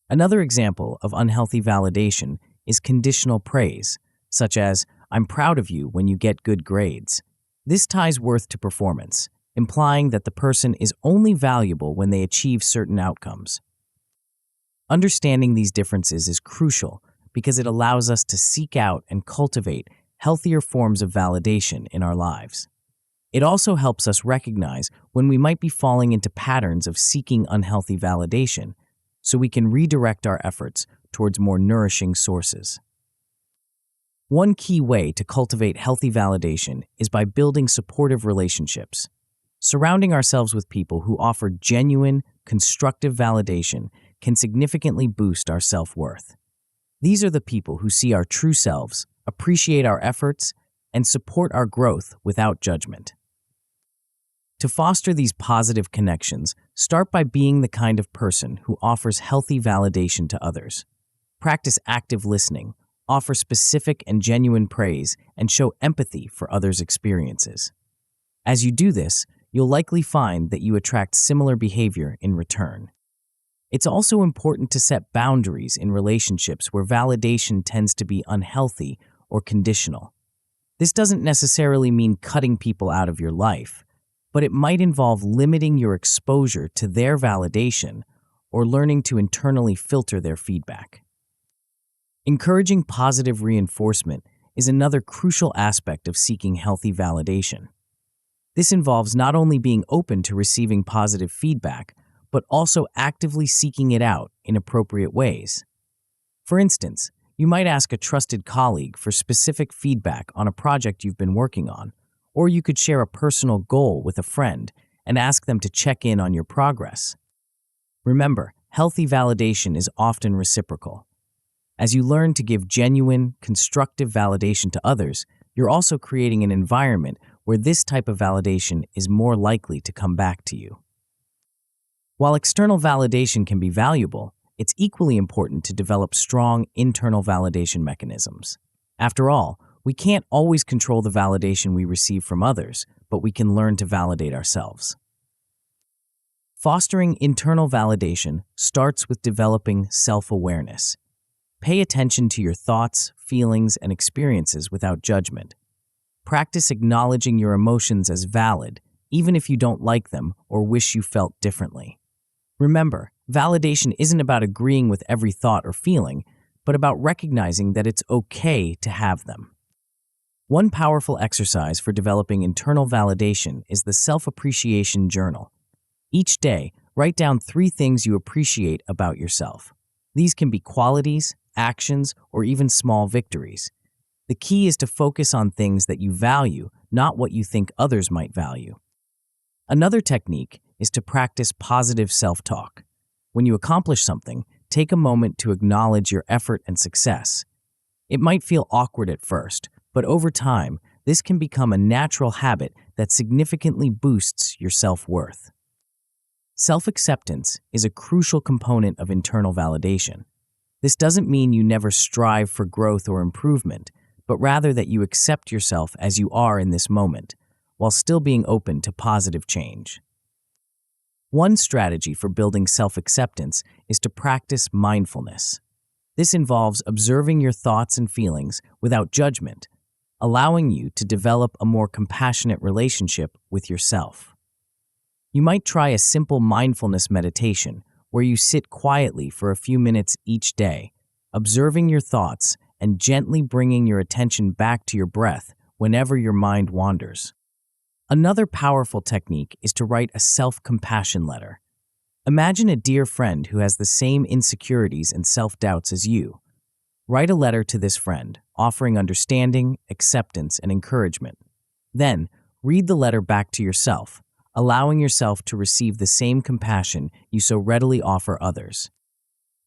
Another example of unhealthy validation is conditional praise, such as, "I'm proud of you when you get good grades." This ties worth to performance, implying that the person is only valuable when they achieve certain outcomes. Understanding these differences is crucial because it allows us to seek out and cultivate healthier forms of validation in our lives. It also helps us recognize when we might be falling into patterns of seeking unhealthy validation, so we can redirect our efforts towards more nourishing sources. One key way to cultivate healthy validation is by building supportive relationships. Surrounding ourselves with people who offer genuine, constructive validation can significantly boost our self-worth. These are the people who see our true selves, appreciate our efforts, and support our growth without judgment. To foster these positive connections, start by being the kind of person who offers healthy validation to others. Practice active listening, offer specific and genuine praise, and show empathy for others' experiences. As you do this, you'll likely find that you attract similar behavior in return. It's also important to set boundaries in relationships where validation tends to be unhealthy or conditional. This doesn't necessarily mean cutting people out of your life, but it might involve limiting your exposure to their validation or learning to internally filter their feedback. Encouraging positive reinforcement is another crucial aspect of seeking healthy validation. This involves not only being open to receiving positive feedback, but also actively seeking it out in appropriate ways. For instance, you might ask a trusted colleague for specific feedback on a project you've been working on, or you could share a personal goal with a friend and ask them to check in on your progress. Remember, healthy validation is often reciprocal. As you learn to give genuine, constructive validation to others, you're also creating an environment where this type of validation is more likely to come back to you. While external validation can be valuable, it's equally important to develop strong internal validation mechanisms. After all, we can't always control the validation we receive from others, but we can learn to validate ourselves. Fostering internal validation starts with developing self-awareness. Pay attention to your thoughts, feelings, and experiences without judgment. Practice acknowledging your emotions as valid, even if you don't like them or wish you felt differently. Remember, validation isn't about agreeing with every thought or feeling, but about recognizing that it's okay to have them. One powerful exercise for developing internal validation is the self-appreciation journal. Each day, write down 3 things you appreciate about yourself. These can be qualities, actions, or even small victories. The key is to focus on things that you value, not what you think others might value. Another technique is to practice positive self-talk. When you accomplish something, take a moment to acknowledge your effort and success. It might feel awkward at first, but over time, this can become a natural habit that significantly boosts your self-worth. Self-acceptance is a crucial component of internal validation. This doesn't mean you never strive for growth or improvement, but rather that you accept yourself as you are in this moment, while still being open to positive change. One strategy for building self-acceptance is to practice mindfulness. This involves observing your thoughts and feelings without judgment, allowing you to develop a more compassionate relationship with yourself. You might try a simple mindfulness meditation where you sit quietly for a few minutes each day, observing your thoughts and gently bringing your attention back to your breath whenever your mind wanders. Another powerful technique is to write a self-compassion letter. Imagine a dear friend who has the same insecurities and self-doubts as you. Write a letter to this friend, offering understanding, acceptance, and encouragement. Then, read the letter back to yourself, allowing yourself to receive the same compassion you so readily offer others.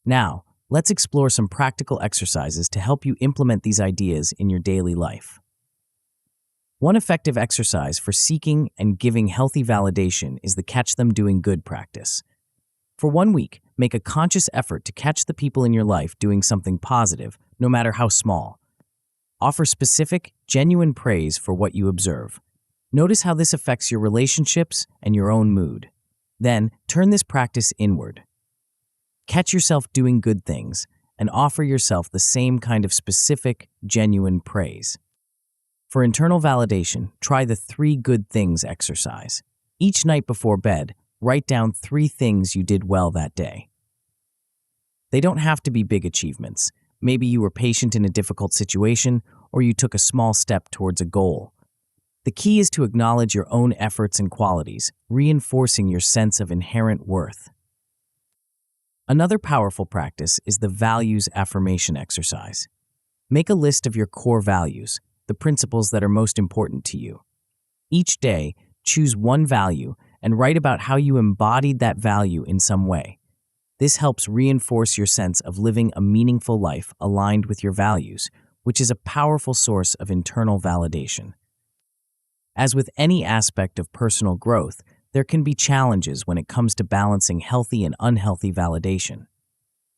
Now, let's explore some practical exercises to help you implement these ideas in your daily life. One effective exercise for seeking and giving healthy validation is the catch them doing good practice. For 1 week, make a conscious effort to catch the people in your life doing something positive, no matter how small. Offer specific, genuine praise for what you observe. Notice how this affects your relationships and your own mood. Then, turn this practice inward. Catch yourself doing good things and offer yourself the same kind of specific, genuine praise. For internal validation, try the 3 good things exercise. Each night before bed, write down 3 things you did well that day. They don't have to be big achievements. Maybe you were patient in a difficult situation, or you took a small step towards a goal. The key is to acknowledge your own efforts and qualities, reinforcing your sense of inherent worth. Another powerful practice is the values affirmation exercise. Make a list of your core values, the principles that are most important to you. Each day, choose one value and write about how you embodied that value in some way. This helps reinforce your sense of living a meaningful life aligned with your values, which is a powerful source of internal validation. As with any aspect of personal growth, there can be challenges when it comes to balancing healthy and unhealthy validation.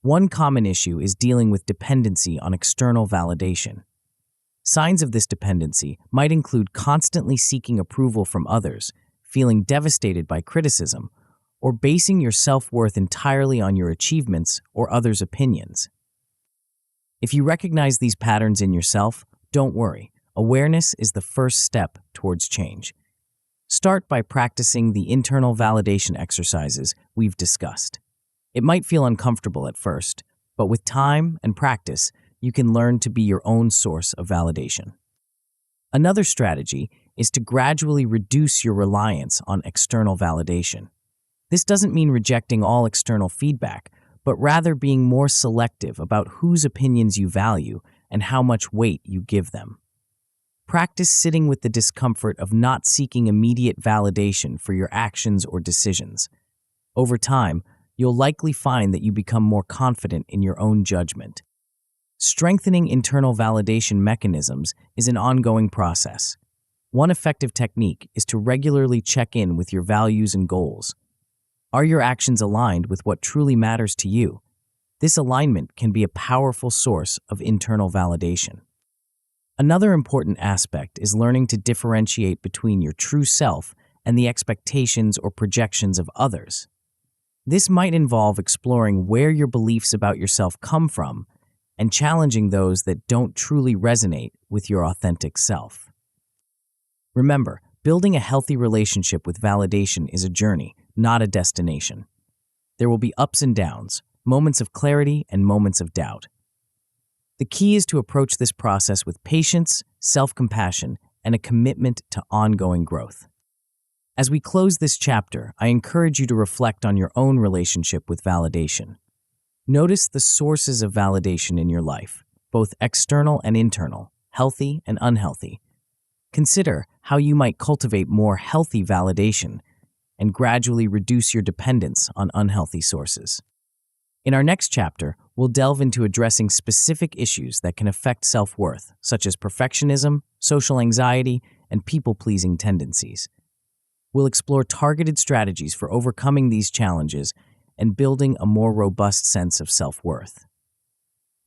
One common issue is dealing with dependency on external validation. Signs of this dependency might include constantly seeking approval from others, feeling devastated by criticism, or basing your self-worth entirely on your achievements or others' opinions. If you recognize these patterns in yourself, don't worry. Awareness is the first step towards change. Start by practicing the internal validation exercises we've discussed. It might feel uncomfortable at first, but with time and practice, you can learn to be your own source of validation. Another strategy is to gradually reduce your reliance on external validation. This doesn't mean rejecting all external feedback, but rather being more selective about whose opinions you value and how much weight you give them. Practice sitting with the discomfort of not seeking immediate validation for your actions or decisions. Over time, you'll likely find that you become more confident in your own judgment. Strengthening internal validation mechanisms is an ongoing process. One effective technique is to regularly check in with your values and goals. Are your actions aligned with what truly matters to you? This alignment can be a powerful source of internal validation. Another important aspect is learning to differentiate between your true self and the expectations or projections of others. This might involve exploring where your beliefs about yourself come from and challenging those that don't truly resonate with your authentic self. Remember, building a healthy relationship with validation is a journey, not a destination. There will be ups and downs, moments of clarity and moments of doubt. The key is to approach this process with patience, self-compassion, and a commitment to ongoing growth. As we close this chapter, I encourage you to reflect on your own relationship with validation. Notice the sources of validation in your life, both external and internal, healthy and unhealthy. Consider how you might cultivate more healthy validation and gradually reduce your dependence on unhealthy sources. In our next chapter, we'll delve into addressing specific issues that can affect self-worth, such as perfectionism, social anxiety, and people-pleasing tendencies. We'll explore targeted strategies for overcoming these challenges and building a more robust sense of self-worth.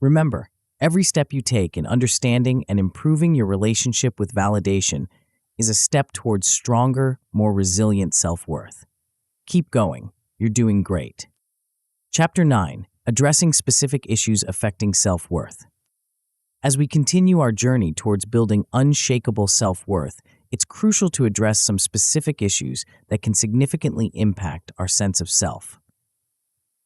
Remember, every step you take in understanding and improving your relationship with validation is a step towards stronger, more resilient self-worth. Keep going. You're doing great. Chapter 9. Addressing specific issues affecting self-worth. As we continue our journey towards building unshakable self-worth, it's crucial to address some specific issues that can significantly impact our sense of self.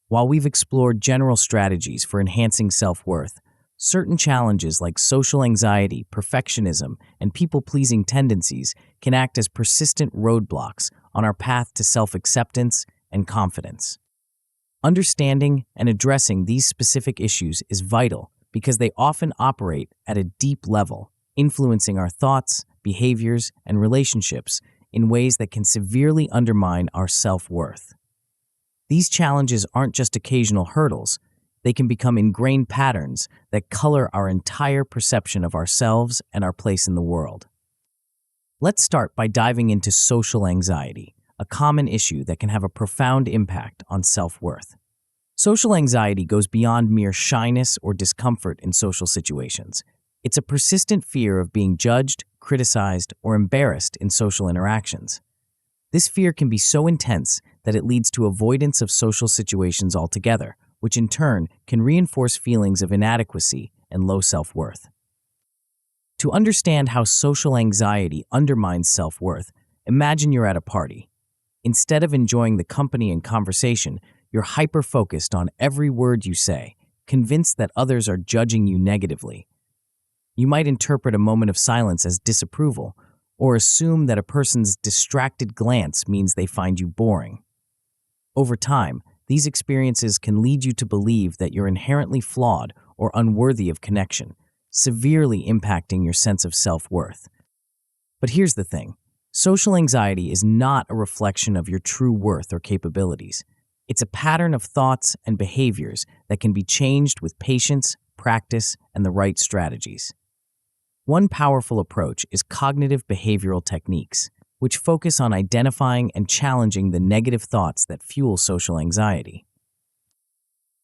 While we've explored general strategies for enhancing self-worth, certain challenges like social anxiety, perfectionism, and people-pleasing tendencies can act as persistent roadblocks on our path to self-acceptance and confidence. Understanding and addressing these specific issues is vital because they often operate at a deep level, influencing our thoughts, behaviors, and relationships in ways that can severely undermine our self-worth. These challenges aren't just occasional hurdles, they can become ingrained patterns that color our entire perception of ourselves and our place in the world. Let's start by diving into social anxiety, a common issue that can have a profound impact on self-worth. Social anxiety goes beyond mere shyness or discomfort in social situations. It's a persistent fear of being judged, criticized, or embarrassed in social interactions. This fear can be so intense that it leads to avoidance of social situations altogether, which in turn can reinforce feelings of inadequacy and low self-worth. To understand how social anxiety undermines self-worth, imagine you're at a party. Instead of enjoying the company and conversation, you're hyper-focused on every word you say, convinced that others are judging you negatively. You might interpret a moment of silence as disapproval, or assume that a person's distracted glance means they find you boring. Over time, these experiences can lead you to believe that you're inherently flawed or unworthy of connection, severely impacting your sense of self-worth. But here's the thing. Social anxiety is not a reflection of your true worth or capabilities. It's a pattern of thoughts and behaviors that can be changed with patience, practice, and the right strategies. One powerful approach is cognitive behavioral techniques, which focus on identifying and challenging the negative thoughts that fuel social anxiety.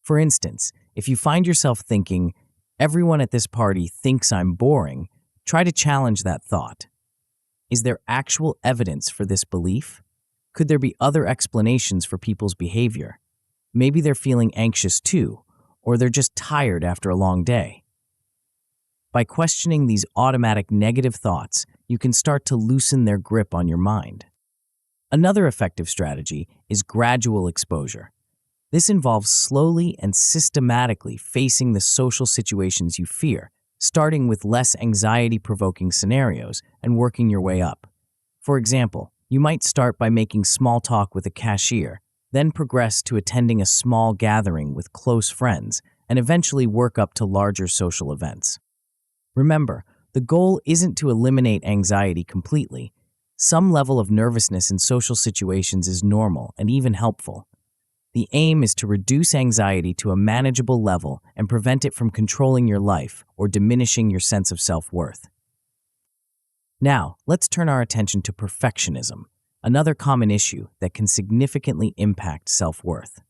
For instance, if you find yourself thinking, "Everyone at this party thinks I'm boring," try to challenge that thought. Is there actual evidence for this belief? Could there be other explanations for people's behavior? Maybe they're feeling anxious too, or they're just tired after a long day. By questioning these automatic negative thoughts, you can start to loosen their grip on your mind. Another effective strategy is gradual exposure. This involves slowly and systematically facing the social situations you fear, starting with less anxiety-provoking scenarios and working your way up. For example, you might start by making small talk with a cashier, then progress to attending a small gathering with close friends, and eventually work up to larger social events. Remember, the goal isn't to eliminate anxiety completely. Some level of nervousness in social situations is normal and even helpful. The aim is to reduce anxiety to a manageable level and prevent it from controlling your life or diminishing your sense of self-worth. Now, let's turn our attention to perfectionism, another common issue that can significantly impact self-worth.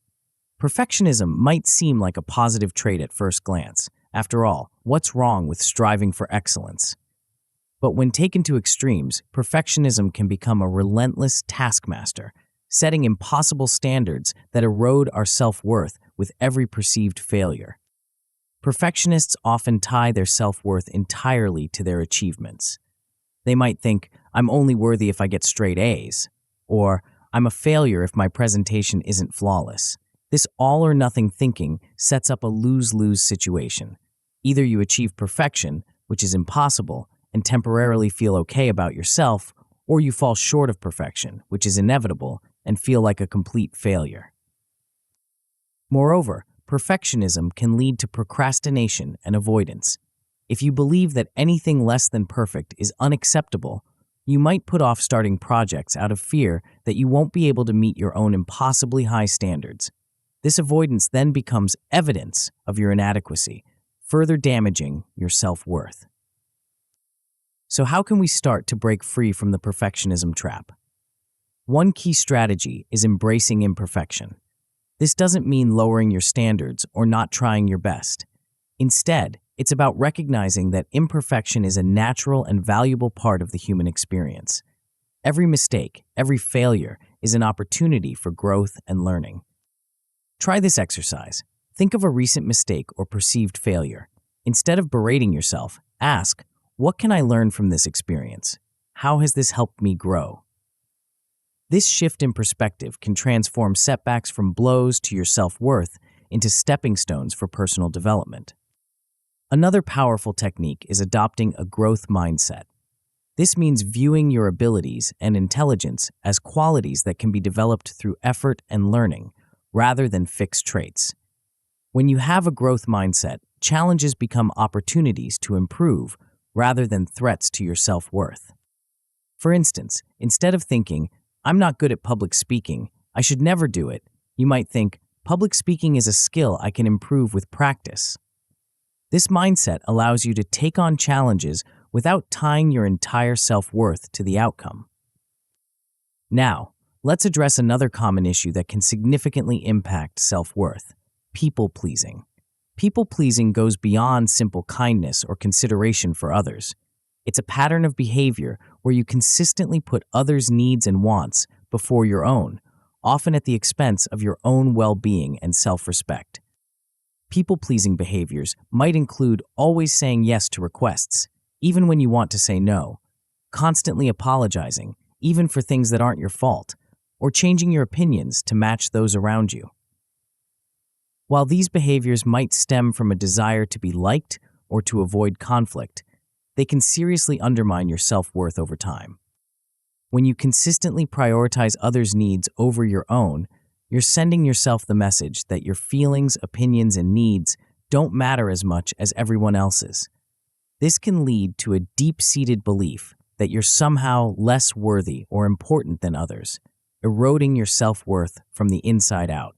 Perfectionism might seem like a positive trait at first glance. After all, what's wrong with striving for excellence? But when taken to extremes, perfectionism can become a relentless taskmaster, setting impossible standards that erode our self-worth with every perceived failure. Perfectionists often tie their self-worth entirely to their achievements. They might think, "I'm only worthy if I get straight A's," or "I'm a failure if my presentation isn't flawless." This all-or-nothing thinking sets up a lose-lose situation. Either you achieve perfection, which is impossible, and temporarily feel okay about yourself, or you fall short of perfection, which is inevitable, and feel like a complete failure. Moreover, perfectionism can lead to procrastination and avoidance. If you believe that anything less than perfect is unacceptable, you might put off starting projects out of fear that you won't be able to meet your own impossibly high standards. This avoidance then becomes evidence of your inadequacy, further damaging your self-worth. So how can we start to break free from the perfectionism trap? One key strategy is embracing imperfection. This doesn't mean lowering your standards or not trying your best. Instead, it's about recognizing that imperfection is a natural and valuable part of the human experience. Every mistake, every failure is an opportunity for growth and learning. Try this exercise. Think of a recent mistake or perceived failure. Instead of berating yourself, ask, what can I learn from this experience? How has this helped me grow? This shift in perspective can transform setbacks from blows to your self-worth into stepping stones for personal development. Another powerful technique is adopting a growth mindset. This means viewing your abilities and intelligence as qualities that can be developed through effort and learning, rather than fixed traits. When you have a growth mindset, challenges become opportunities to improve rather than threats to your self-worth. For instance, instead of thinking, I'm not good at public speaking, I should never do it, you might think, public speaking is a skill I can improve with practice. This mindset allows you to take on challenges without tying your entire self-worth to the outcome. Now, let's address another common issue that can significantly impact self-worth: people-pleasing. People-pleasing goes beyond simple kindness or consideration for others. It's a pattern of behavior where you consistently put others' needs and wants before your own, often at the expense of your own well-being and self-respect. People-pleasing behaviors might include always saying yes to requests, even when you want to say no, constantly apologizing, even for things that aren't your fault, or changing your opinions to match those around you. While these behaviors might stem from a desire to be liked or to avoid conflict, they can seriously undermine your self-worth over time. When you consistently prioritize others' needs over your own, you're sending yourself the message that your feelings, opinions, and needs don't matter as much as everyone else's. This can lead to a deep-seated belief that you're somehow less worthy or important than others, eroding your self-worth from the inside out.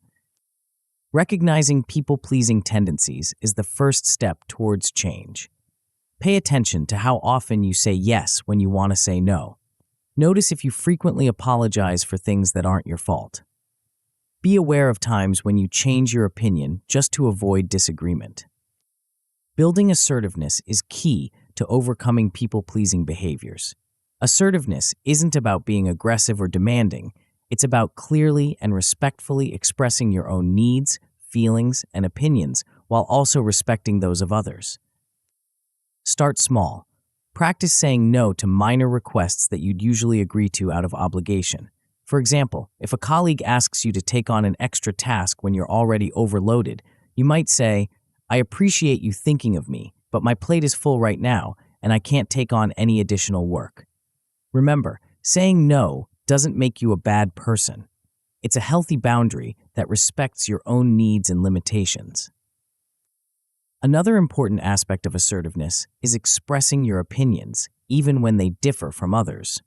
Recognizing people-pleasing tendencies is the first step towards change. Pay attention to how often you say yes when you want to say no. Notice if you frequently apologize for things that aren't your fault. Be aware of times when you change your opinion just to avoid disagreement. Building assertiveness is key to overcoming people-pleasing behaviors. Assertiveness isn't about being aggressive or demanding. It's about clearly and respectfully expressing your own needs, feelings, and opinions while also respecting those of others. Start small. Practice saying no to minor requests that you'd usually agree to out of obligation. For example, if a colleague asks you to take on an extra task when you're already overloaded, you might say, I appreciate you thinking of me, but my plate is full right now, and I can't take on any additional work. Remember, saying no doesn't make you a bad person. It's a healthy boundary that respects your own needs and limitations. Another important aspect of assertiveness is expressing your opinions, even when they differ from others.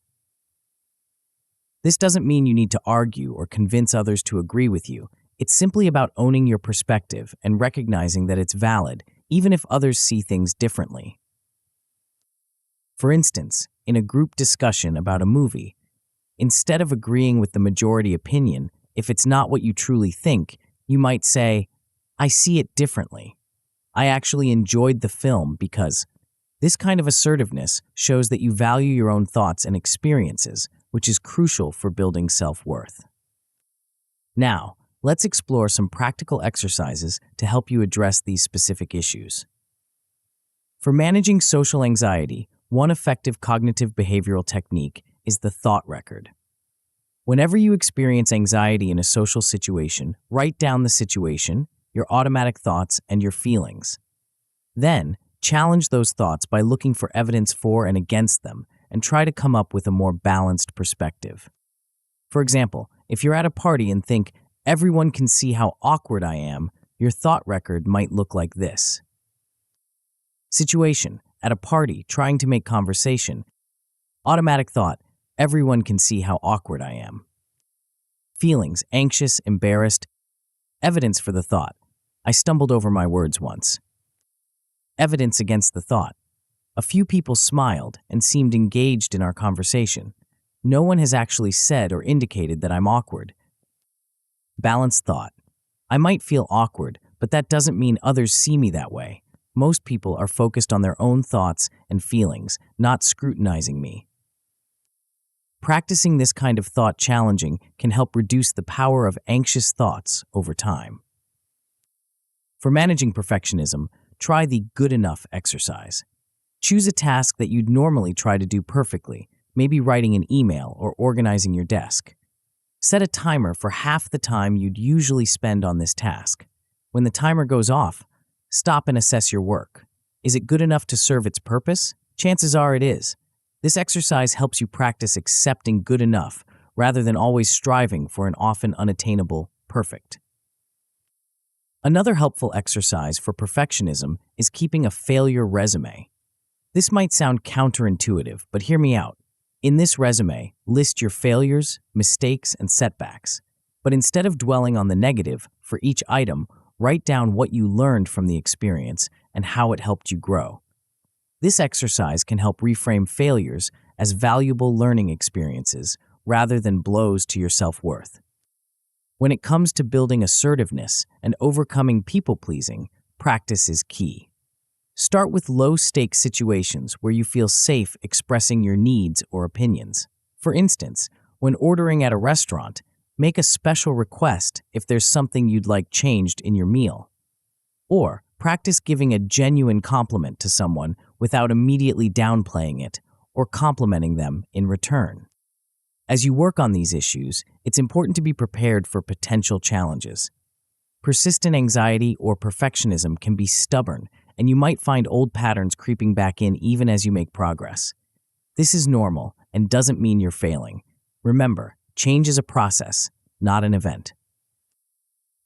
This doesn't mean you need to argue or convince others to agree with you. It's simply about owning your perspective and recognizing that it's valid, even if others see things differently. For instance, in a group discussion about a movie, instead of agreeing with the majority opinion, if it's not what you truly think, you might say, I see it differently. I actually enjoyed the film because this kind of assertiveness shows that you value your own thoughts and experiences, which is crucial for building self-worth. Now, let's explore some practical exercises to help you address these specific issues. For managing social anxiety, one effective cognitive behavioral technique is the thought record. Whenever you experience anxiety in a social situation, write down the situation, your automatic thoughts, and your feelings. Then, challenge those thoughts by looking for evidence for and against them, and try to come up with a more balanced perspective. For example, if you're at a party and think, everyone can see how awkward I am, your thought record might look like this. Situation: at a party, trying to make conversation. Automatic thought: everyone can see how awkward I am. Feelings: anxious, embarrassed. Evidence for the thought: I stumbled over my words once. Evidence against the thought: a few people smiled and seemed engaged in our conversation. No one has actually said or indicated that I'm awkward. Balanced thought: I might feel awkward, but that doesn't mean others see me that way. Most people are focused on their own thoughts and feelings, not scrutinizing me. Practicing this kind of thought challenging can help reduce the power of anxious thoughts over time. For managing perfectionism, try the good enough exercise. Choose a task that you'd normally try to do perfectly, maybe writing an email or organizing your desk. Set a timer for half the time you'd usually spend on this task. When the timer goes off, stop and assess your work. Is it good enough to serve its purpose? Chances are it is. This exercise helps you practice accepting good enough rather than always striving for an often unattainable perfect. Another helpful exercise for perfectionism is keeping a failure resume. This might sound counterintuitive, but hear me out. In this resume, list your failures, mistakes, and setbacks. But instead of dwelling on the negative, for each item, write down what you learned from the experience and how it helped you grow. This exercise can help reframe failures as valuable learning experiences rather than blows to your self-worth. When it comes to building assertiveness and overcoming people-pleasing, practice is key. Start with low-stakes situations where you feel safe expressing your needs or opinions. For instance, when ordering at a restaurant, make a special request if there's something you'd like changed in your meal. Or practice giving a genuine compliment to someone without immediately downplaying it or complimenting them in return. As you work on these issues, it's important to be prepared for potential challenges. Persistent anxiety or perfectionism can be stubborn, and you might find old patterns creeping back in even as you make progress. This is normal and doesn't mean you're failing. Remember, change is a process, not an event.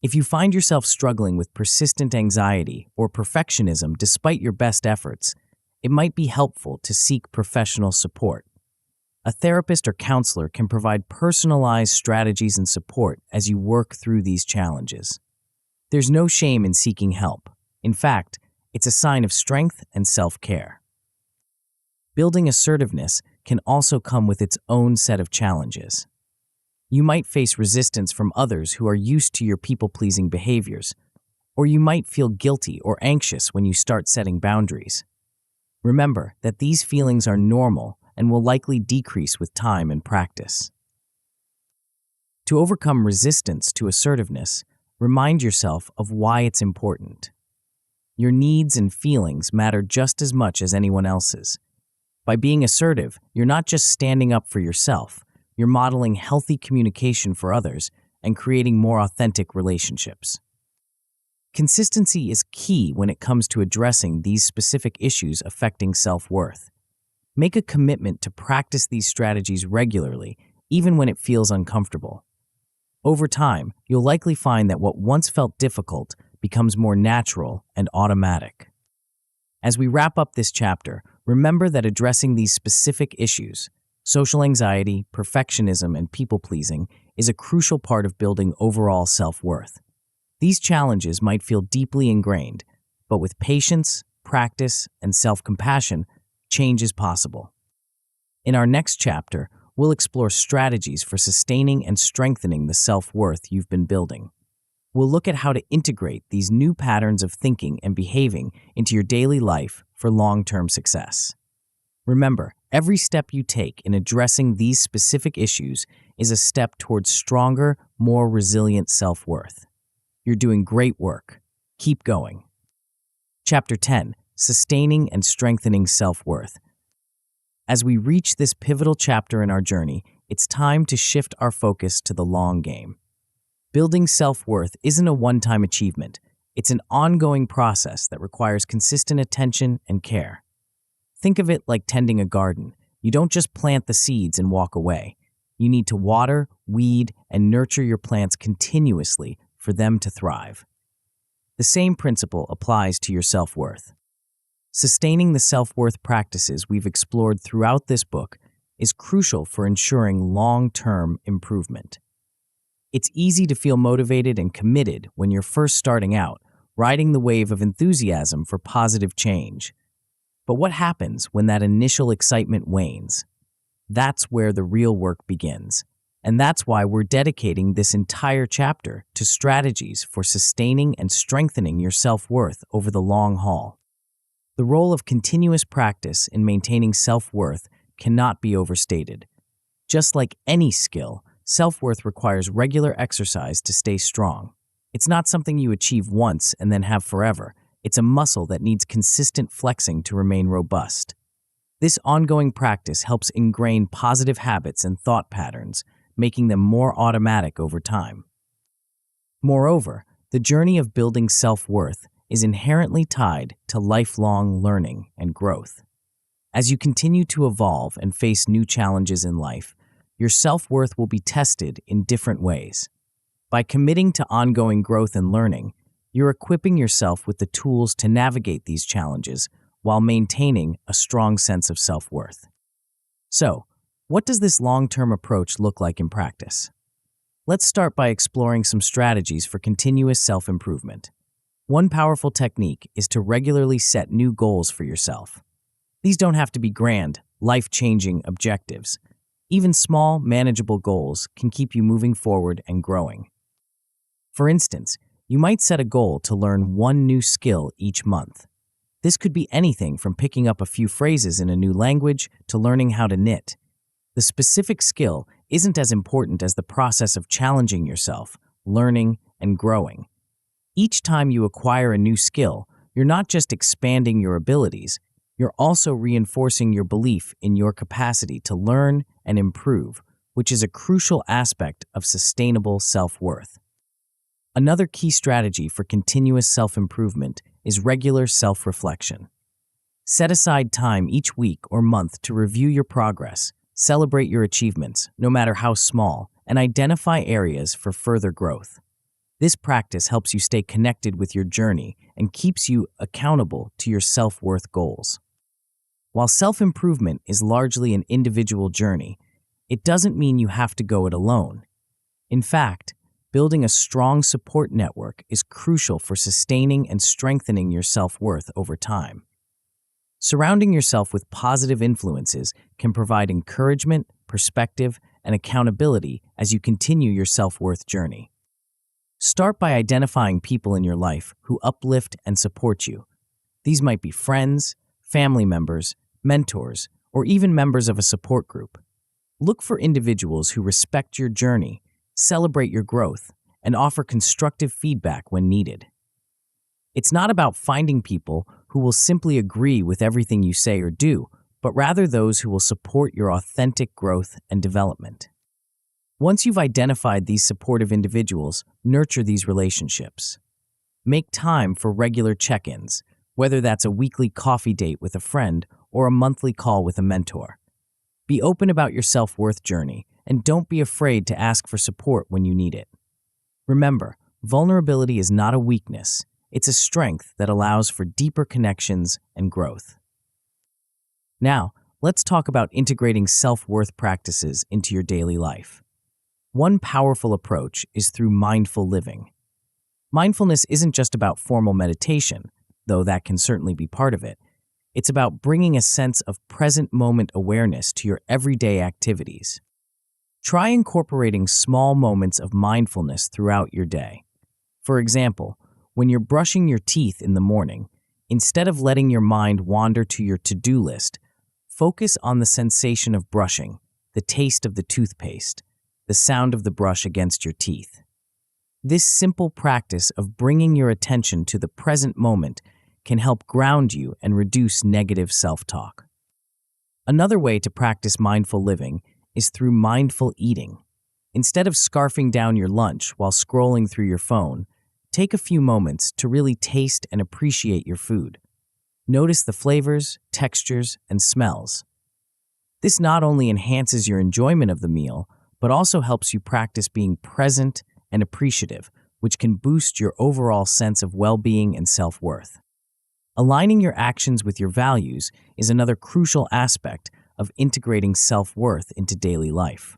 If you find yourself struggling with persistent anxiety or perfectionism despite your best efforts, it might be helpful to seek professional support. A therapist or counselor can provide personalized strategies and support as you work through these challenges. There's no shame in seeking help. In fact, it's a sign of strength and self-care. Building assertiveness can also come with its own set of challenges. You might face resistance from others who are used to your people-pleasing behaviors, or you might feel guilty or anxious when you start setting boundaries. Remember that these feelings are normal and will likely decrease with time and practice. To overcome resistance to assertiveness, remind yourself of why it's important. Your needs and feelings matter just as much as anyone else's. By being assertive, you're not just standing up for yourself, you're modeling healthy communication for others and creating more authentic relationships. Consistency is key when it comes to addressing these specific issues affecting self-worth. Make a commitment to practice these strategies regularly, even when it feels uncomfortable. Over time, you'll likely find that what once felt difficult becomes more natural and automatic. As we wrap up this chapter, remember that addressing these specific issues, social anxiety, perfectionism, and people-pleasing, is a crucial part of building overall self-worth. These challenges might feel deeply ingrained, but with patience, practice, and self-compassion, change is possible. In our next chapter, we'll explore strategies for sustaining and strengthening the self-worth you've been building. We'll look at how to integrate these new patterns of thinking and behaving into your daily life for long-term success. Remember, every step you take in addressing these specific issues is a step towards stronger, more resilient self-worth. You're doing great work. Keep going. Chapter 10: Sustaining and Strengthening Self-Worth. As we reach this pivotal chapter in our journey, it's time to shift our focus to the long game. Building self-worth isn't a one-time achievement. It's an ongoing process that requires consistent attention and care. Think of it like tending a garden. You don't just plant the seeds and walk away. You need to water, weed, and nurture your plants continuously for them to thrive. The same principle applies to your self-worth. Sustaining the self-worth practices we've explored throughout this book is crucial for ensuring long-term improvement. It's easy to feel motivated and committed when you're first starting out, riding the wave of enthusiasm for positive change. But what happens when that initial excitement wanes? That's where the real work begins. And that's why we're dedicating this entire chapter to strategies for sustaining and strengthening your self-worth over the long haul. The role of continuous practice in maintaining self-worth cannot be overstated. Just like any skill, self-worth requires regular exercise to stay strong. It's not something you achieve once and then have forever. It's a muscle that needs consistent flexing to remain robust. This ongoing practice helps ingrain positive habits and thought patterns, making them more automatic over time. Moreover, the journey of building self-worth is inherently tied to lifelong learning and growth. As you continue to evolve and face new challenges in life, your self-worth will be tested in different ways. By committing to ongoing growth and learning, you're equipping yourself with the tools to navigate these challenges while maintaining a strong sense of self-worth. So, what does this long-term approach look like in practice? Let's start by exploring some strategies for continuous self-improvement. One powerful technique is to regularly set new goals for yourself. These don't have to be grand, life-changing objectives. Even small, manageable goals can keep you moving forward and growing. For instance, you might set a goal to learn one new skill each month. This could be anything from picking up a few phrases in a new language to learning how to knit. The specific skill isn't as important as the process of challenging yourself, learning, and growing. Each time you acquire a new skill, you're not just expanding your abilities, you're also reinforcing your belief in your capacity to learn and improve, which is a crucial aspect of sustainable self-worth. Another key strategy for continuous self-improvement is regular self-reflection. Set aside time each week or month to review your progress, celebrate your achievements, no matter how small, and identify areas for further growth. This practice helps you stay connected with your journey and keeps you accountable to your self-worth goals. While self-improvement is largely an individual journey, it doesn't mean you have to go it alone. In fact, building a strong support network is crucial for sustaining and strengthening your self-worth over time. Surrounding yourself with positive influences can provide encouragement, perspective, and accountability as you continue your self-worth journey. Start by identifying people in your life who uplift and support you. These might be friends, family members, mentors, or even members of a support group. Look for individuals who respect your journey, celebrate your growth, and offer constructive feedback when needed. It's not about finding people who will simply agree with everything you say or do, but rather those who will support your authentic growth and development. Once you've identified these supportive individuals, nurture these relationships. Make time for regular check-ins, whether that's a weekly coffee date with a friend or a monthly call with a mentor. Be open about your self-worth journey, and don't be afraid to ask for support when you need it. Remember, vulnerability is not a weakness. It's a strength that allows for deeper connections and growth. Now, let's talk about integrating self-worth practices into your daily life. One powerful approach is through mindful living. Mindfulness isn't just about formal meditation, though that can certainly be part of it. It's about bringing a sense of present moment awareness to your everyday activities. Try incorporating small moments of mindfulness throughout your day. For example, when you're brushing your teeth in the morning, instead of letting your mind wander to your to-do list, focus on the sensation of brushing, the taste of the toothpaste, the sound of the brush against your teeth. This simple practice of bringing your attention to the present moment can help ground you and reduce negative self-talk. Another way to practice mindful living is through mindful eating. Instead of scarfing down your lunch while scrolling through your phone, take a few moments to really taste and appreciate your food. Notice the flavors, textures, and smells. This not only enhances your enjoyment of the meal, but also helps you practice being present and appreciative, which can boost your overall sense of well-being and self-worth. Aligning your actions with your values is another crucial aspect of integrating self-worth into daily life.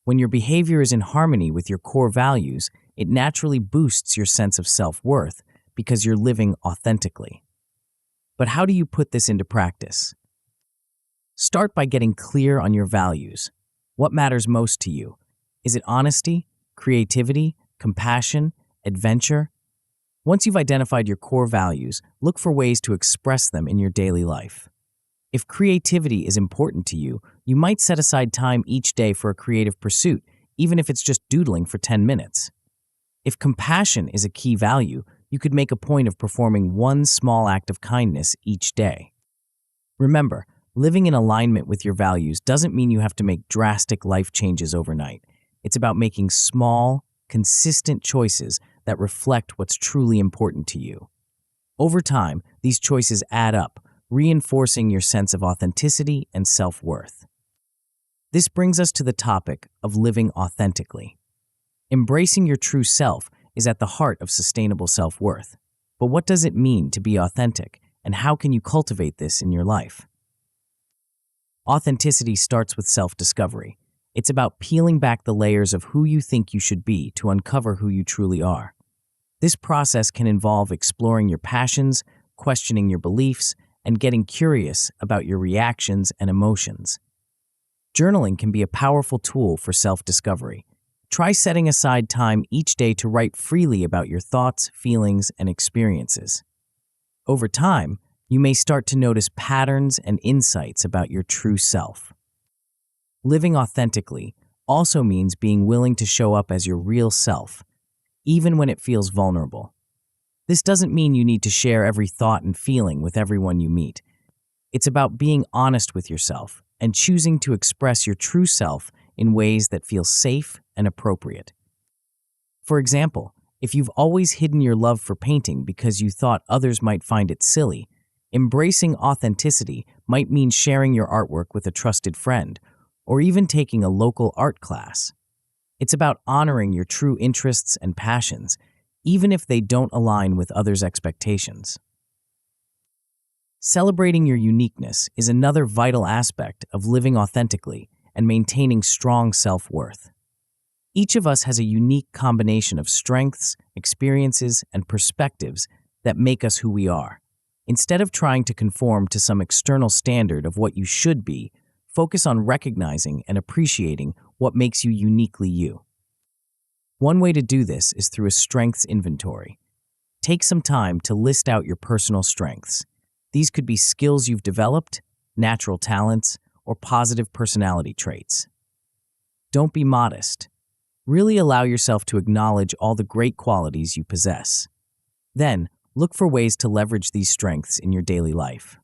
When your behavior is in harmony with your core values, it naturally boosts your sense of self-worth because you're living authentically. But how do you put this into practice? Start by getting clear on your values. What matters most to you? Is it honesty, creativity, compassion, adventure? Once you've identified your core values, look for ways to express them in your daily life. If creativity is important to you, you might set aside time each day for a creative pursuit, even if it's just doodling for 10 minutes. If compassion is a key value, you could make a point of performing one small act of kindness each day. Remember, living in alignment with your values doesn't mean you have to make drastic life changes overnight. It's about making small, consistent choices that reflect what's truly important to you. Over time, these choices add up, reinforcing your sense of authenticity and self-worth. This brings us to the topic of living authentically. Embracing your true self is at the heart of sustainable self-worth. But what does it mean to be authentic, and how can you cultivate this in your life? Authenticity starts with self-discovery. It's about peeling back the layers of who you think you should be to uncover who you truly are. This process can involve exploring your passions, questioning your beliefs, and getting curious about your reactions and emotions. Journaling can be a powerful tool for self-discovery. Try setting aside time each day to write freely about your thoughts, feelings, and experiences. Over time, you may start to notice patterns and insights about your true self. Living authentically also means being willing to show up as your real self, even when it feels vulnerable. This doesn't mean you need to share every thought and feeling with everyone you meet. It's about being honest with yourself and choosing to express your true self in ways that feel safe and appropriate. For example, if you've always hidden your love for painting because you thought others might find it silly, embracing authenticity might mean sharing your artwork with a trusted friend, or even taking a local art class. It's about honoring your true interests and passions, even if they don't align with others' expectations. Celebrating your uniqueness is another vital aspect of living authentically and maintaining strong self-worth. Each of us has a unique combination of strengths, experiences, and perspectives that make us who we are. Instead of trying to conform to some external standard of what you should be, focus on recognizing and appreciating what makes you uniquely you. One way to do this is through a strengths inventory. Take some time to list out your personal strengths. These could be skills you've developed, natural talents, or positive personality traits. Don't be modest. Really allow yourself to acknowledge all the great qualities you possess. Then, look for ways to leverage these strengths in your daily life.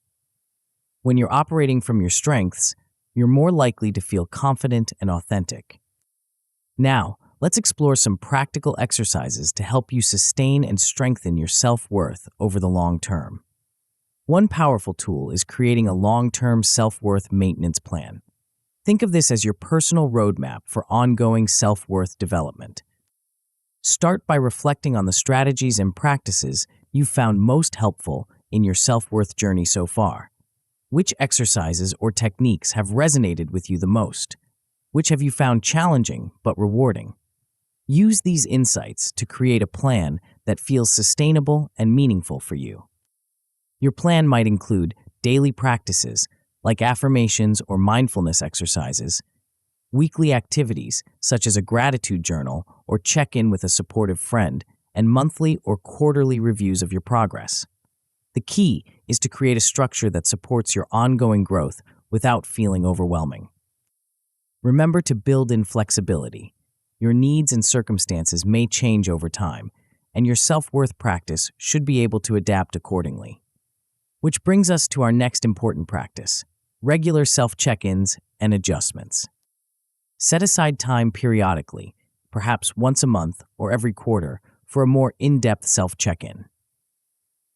When you're operating from your strengths, you're more likely to feel confident and authentic. Now, let's explore some practical exercises to help you sustain and strengthen your self-worth over the long term. One powerful tool is creating a long-term self-worth maintenance plan. Think of this as your personal roadmap for ongoing self-worth development. Start by reflecting on the strategies and practices you've found most helpful in your self-worth journey so far. Which exercises or techniques have resonated with you the most? Which have you found challenging but rewarding? Use these insights to create a plan that feels sustainable and meaningful for you. Your plan might include daily practices like affirmations or mindfulness exercises, weekly activities such as a gratitude journal or check-in with a supportive friend, and monthly or quarterly reviews of your progress. The key is to create a structure that supports your ongoing growth without feeling overwhelming. Remember to build in flexibility. Your needs and circumstances may change over time, and your self-worth practice should be able to adapt accordingly. Which brings us to our next important practice: regular self-check-ins and adjustments. Set aside time periodically, perhaps once a month or every quarter, for a more in-depth self-check-in.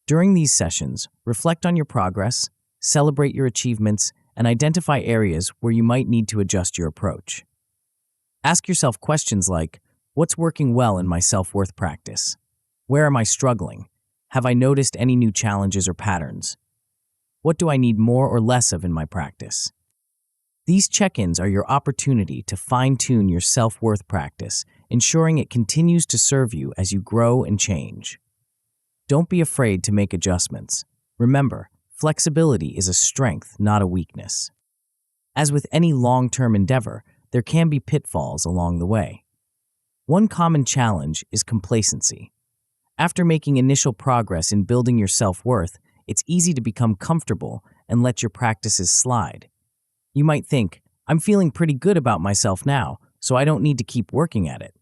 During these sessions, reflect on your progress, celebrate your achievements, and identify areas where you might need to adjust your approach. Ask yourself questions like, what's working well in my self-worth practice? Where am I struggling? Have I noticed any new challenges or patterns? What do I need more or less of in my practice? These check-ins are your opportunity to fine-tune your self-worth practice, ensuring it continues to serve you as you grow and change. Don't be afraid to make adjustments. Remember, flexibility is a strength, not a weakness. As with any long-term endeavor, there can be pitfalls along the way. One common challenge is complacency. After making initial progress in building your self-worth, it's easy to become comfortable and let your practices slide. You might think, I'm feeling pretty good about myself now, so I don't need to keep working at it.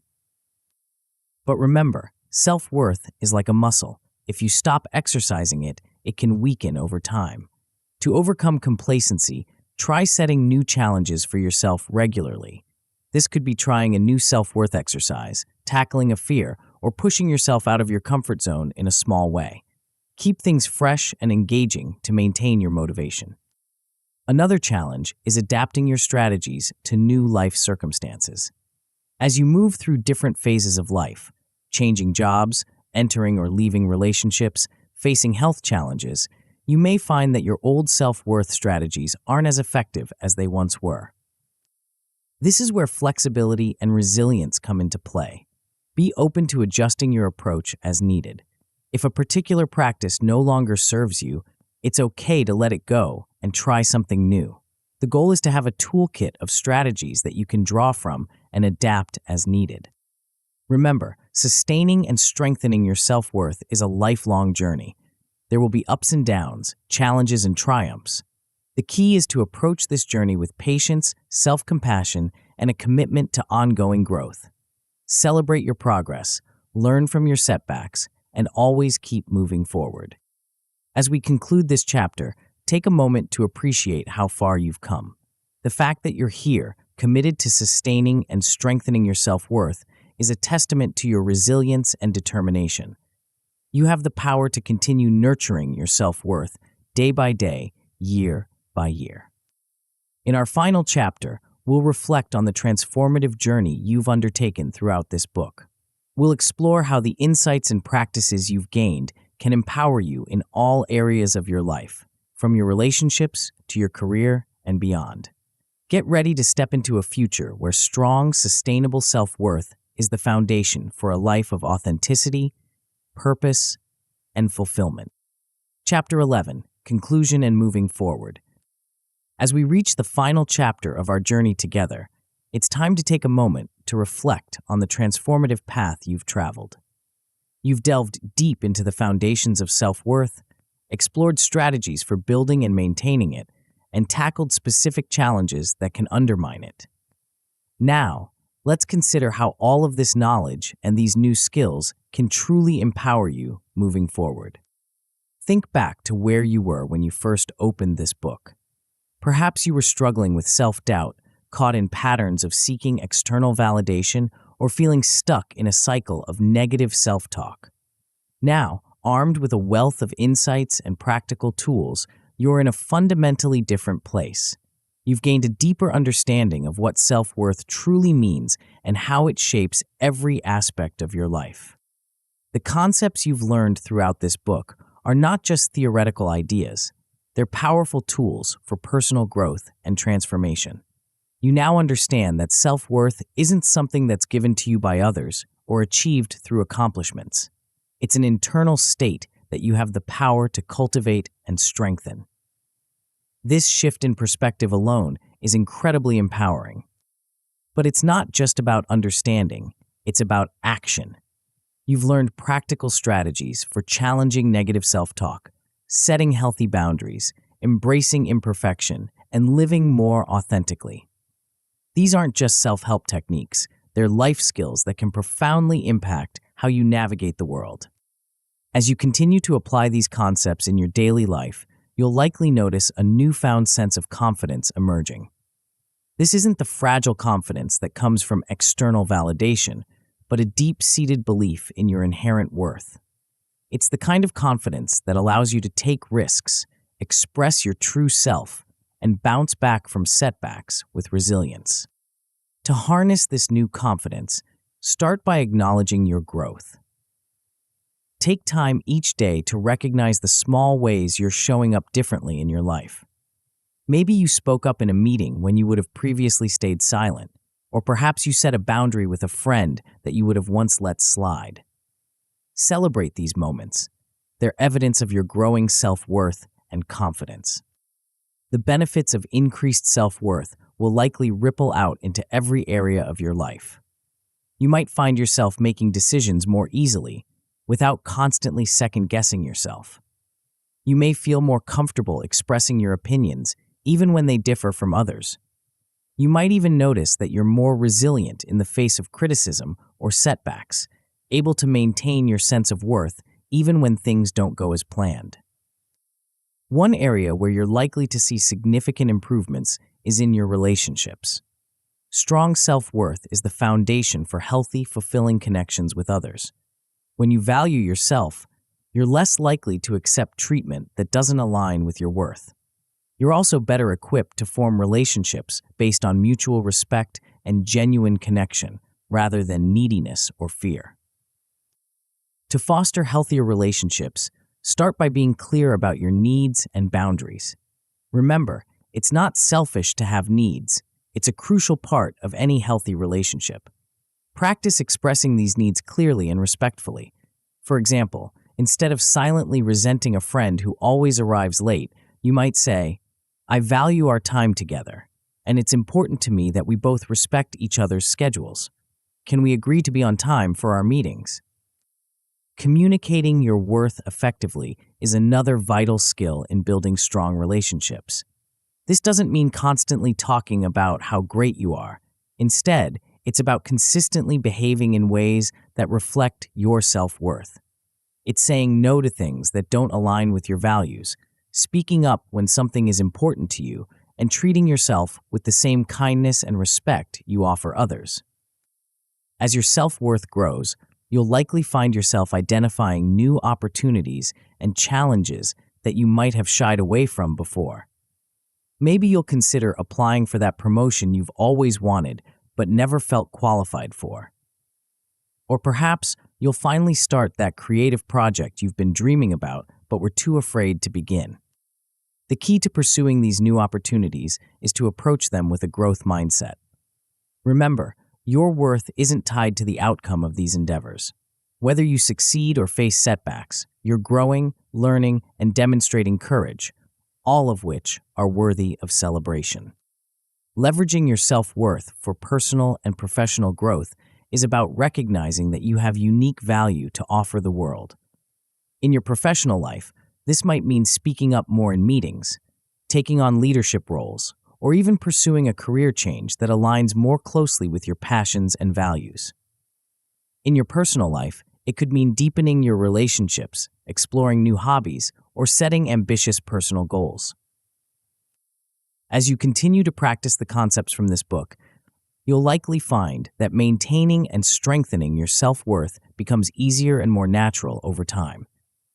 But remember, self-worth is like a muscle. If you stop exercising it, it can weaken over time. To overcome complacency, try setting new challenges for yourself regularly. This could be trying a new self-worth exercise, tackling a fear, or pushing yourself out of your comfort zone in a small way. Keep things fresh and engaging to maintain your motivation. Another challenge is adapting your strategies to new life circumstances. As you move through different phases of life, changing jobs, entering or leaving relationships, facing health challenges, you may find that your old self-worth strategies aren't as effective as they once were. This is where flexibility and resilience come into play. Be open to adjusting your approach as needed. If a particular practice no longer serves you, it's okay to let it go and try something new. The goal is to have a toolkit of strategies that you can draw from and adapt as needed. Remember, sustaining and strengthening your self-worth is a lifelong journey. There will be ups and downs, challenges and triumphs. The key is to approach this journey with patience, self-compassion, and a commitment to ongoing growth. Celebrate your progress, learn from your setbacks, and always keep moving forward. As we conclude this chapter, take a moment to appreciate how far you've come. The fact that you're here, committed to sustaining and strengthening your self-worth, is a testament to your resilience and determination. You have the power to continue nurturing your self-worth day by day, year by year. In our final chapter, we'll reflect on the transformative journey you've undertaken throughout this book. We'll explore how the insights and practices you've gained can empower you in all areas of your life, from your relationships to your career and beyond. Get ready to step into a future where strong, sustainable self-worth is the foundation for a life of authenticity, purpose, and fulfillment. Chapter 11, Conclusion and Moving Forward. As we reach the final chapter of our journey together, it's time to take a moment to reflect on the transformative path you've traveled. You've delved deep into the foundations of self-worth, explored strategies for building and maintaining it, and tackled specific challenges that can undermine it. Now, let's consider how all of this knowledge and these new skills can truly empower you moving forward. Think back to where you were when you first opened this book. Perhaps you were struggling with self-doubt, caught in patterns of seeking external validation, or feeling stuck in a cycle of negative self-talk. Now, armed with a wealth of insights and practical tools, you're in a fundamentally different place. You've gained a deeper understanding of what self-worth truly means and how it shapes every aspect of your life. The concepts you've learned throughout this book are not just theoretical ideas. They're powerful tools for personal growth and transformation. You now understand that self-worth isn't something that's given to you by others or achieved through accomplishments. It's an internal state that you have the power to cultivate and strengthen. This shift in perspective alone is incredibly empowering. But it's not just about understanding, it's about action. You've learned practical strategies for challenging negative self-talk, setting healthy boundaries, embracing imperfection, and living more authentically. These aren't just self-help techniques, they're life skills that can profoundly impact how you navigate the world. As you continue to apply these concepts in your daily life, you'll likely notice a newfound sense of confidence emerging. This isn't the fragile confidence that comes from external validation, but a deep-seated belief in your inherent worth. It's the kind of confidence that allows you to take risks, express your true self, and bounce back from setbacks with resilience. To harness this new confidence, start by acknowledging your growth. Take time each day to recognize the small ways you're showing up differently in your life. Maybe you spoke up in a meeting when you would have previously stayed silent, or perhaps you set a boundary with a friend that you would have once let slide. Celebrate these moments. They're evidence of your growing self-worth and confidence. The benefits of increased self-worth will likely ripple out into every area of your life. You might find yourself making decisions more easily, without constantly second-guessing yourself. You may feel more comfortable expressing your opinions, even when they differ from others. You might even notice that you're more resilient in the face of criticism or setbacks, able to maintain your sense of worth even when things don't go as planned. One area where you're likely to see significant improvements is in your relationships. Strong self-worth is the foundation for healthy, fulfilling connections with others. When you value yourself, you're less likely to accept treatment that doesn't align with your worth. You're also better equipped to form relationships based on mutual respect and genuine connection, rather than neediness or fear. To foster healthier relationships, start by being clear about your needs and boundaries. Remember, it's not selfish to have needs. It's a crucial part of any healthy relationship. Practice expressing these needs clearly and respectfully. For example, instead of silently resenting a friend who always arrives late, you might say, "I value our time together, and it's important to me that we both respect each other's schedules. Can we agree to be on time for our meetings?" Communicating your worth effectively is another vital skill in building strong relationships. This doesn't mean constantly talking about how great you are. Instead, it's about consistently behaving in ways that reflect your self-worth. It's saying no to things that don't align with your values, speaking up when something is important to you, and treating yourself with the same kindness and respect you offer others. As your self-worth grows, you'll likely find yourself identifying new opportunities and challenges that you might have shied away from before. Maybe you'll consider applying for that promotion you've always wanted but never felt qualified for. Or perhaps you'll finally start that creative project you've been dreaming about but were too afraid to begin. The key to pursuing these new opportunities is to approach them with a growth mindset. Remember, your worth isn't tied to the outcome of these endeavors. Whether you succeed or face setbacks, you're growing, learning, and demonstrating courage, all of which are worthy of celebration. Leveraging your self-worth for personal and professional growth is about recognizing that you have unique value to offer the world. In your professional life, this might mean speaking up more in meetings, taking on leadership roles, or even pursuing a career change that aligns more closely with your passions and values. In your personal life, it could mean deepening your relationships, exploring new hobbies, or setting ambitious personal goals. As you continue to practice the concepts from this book, you'll likely find that maintaining and strengthening your self-worth becomes easier and more natural over time.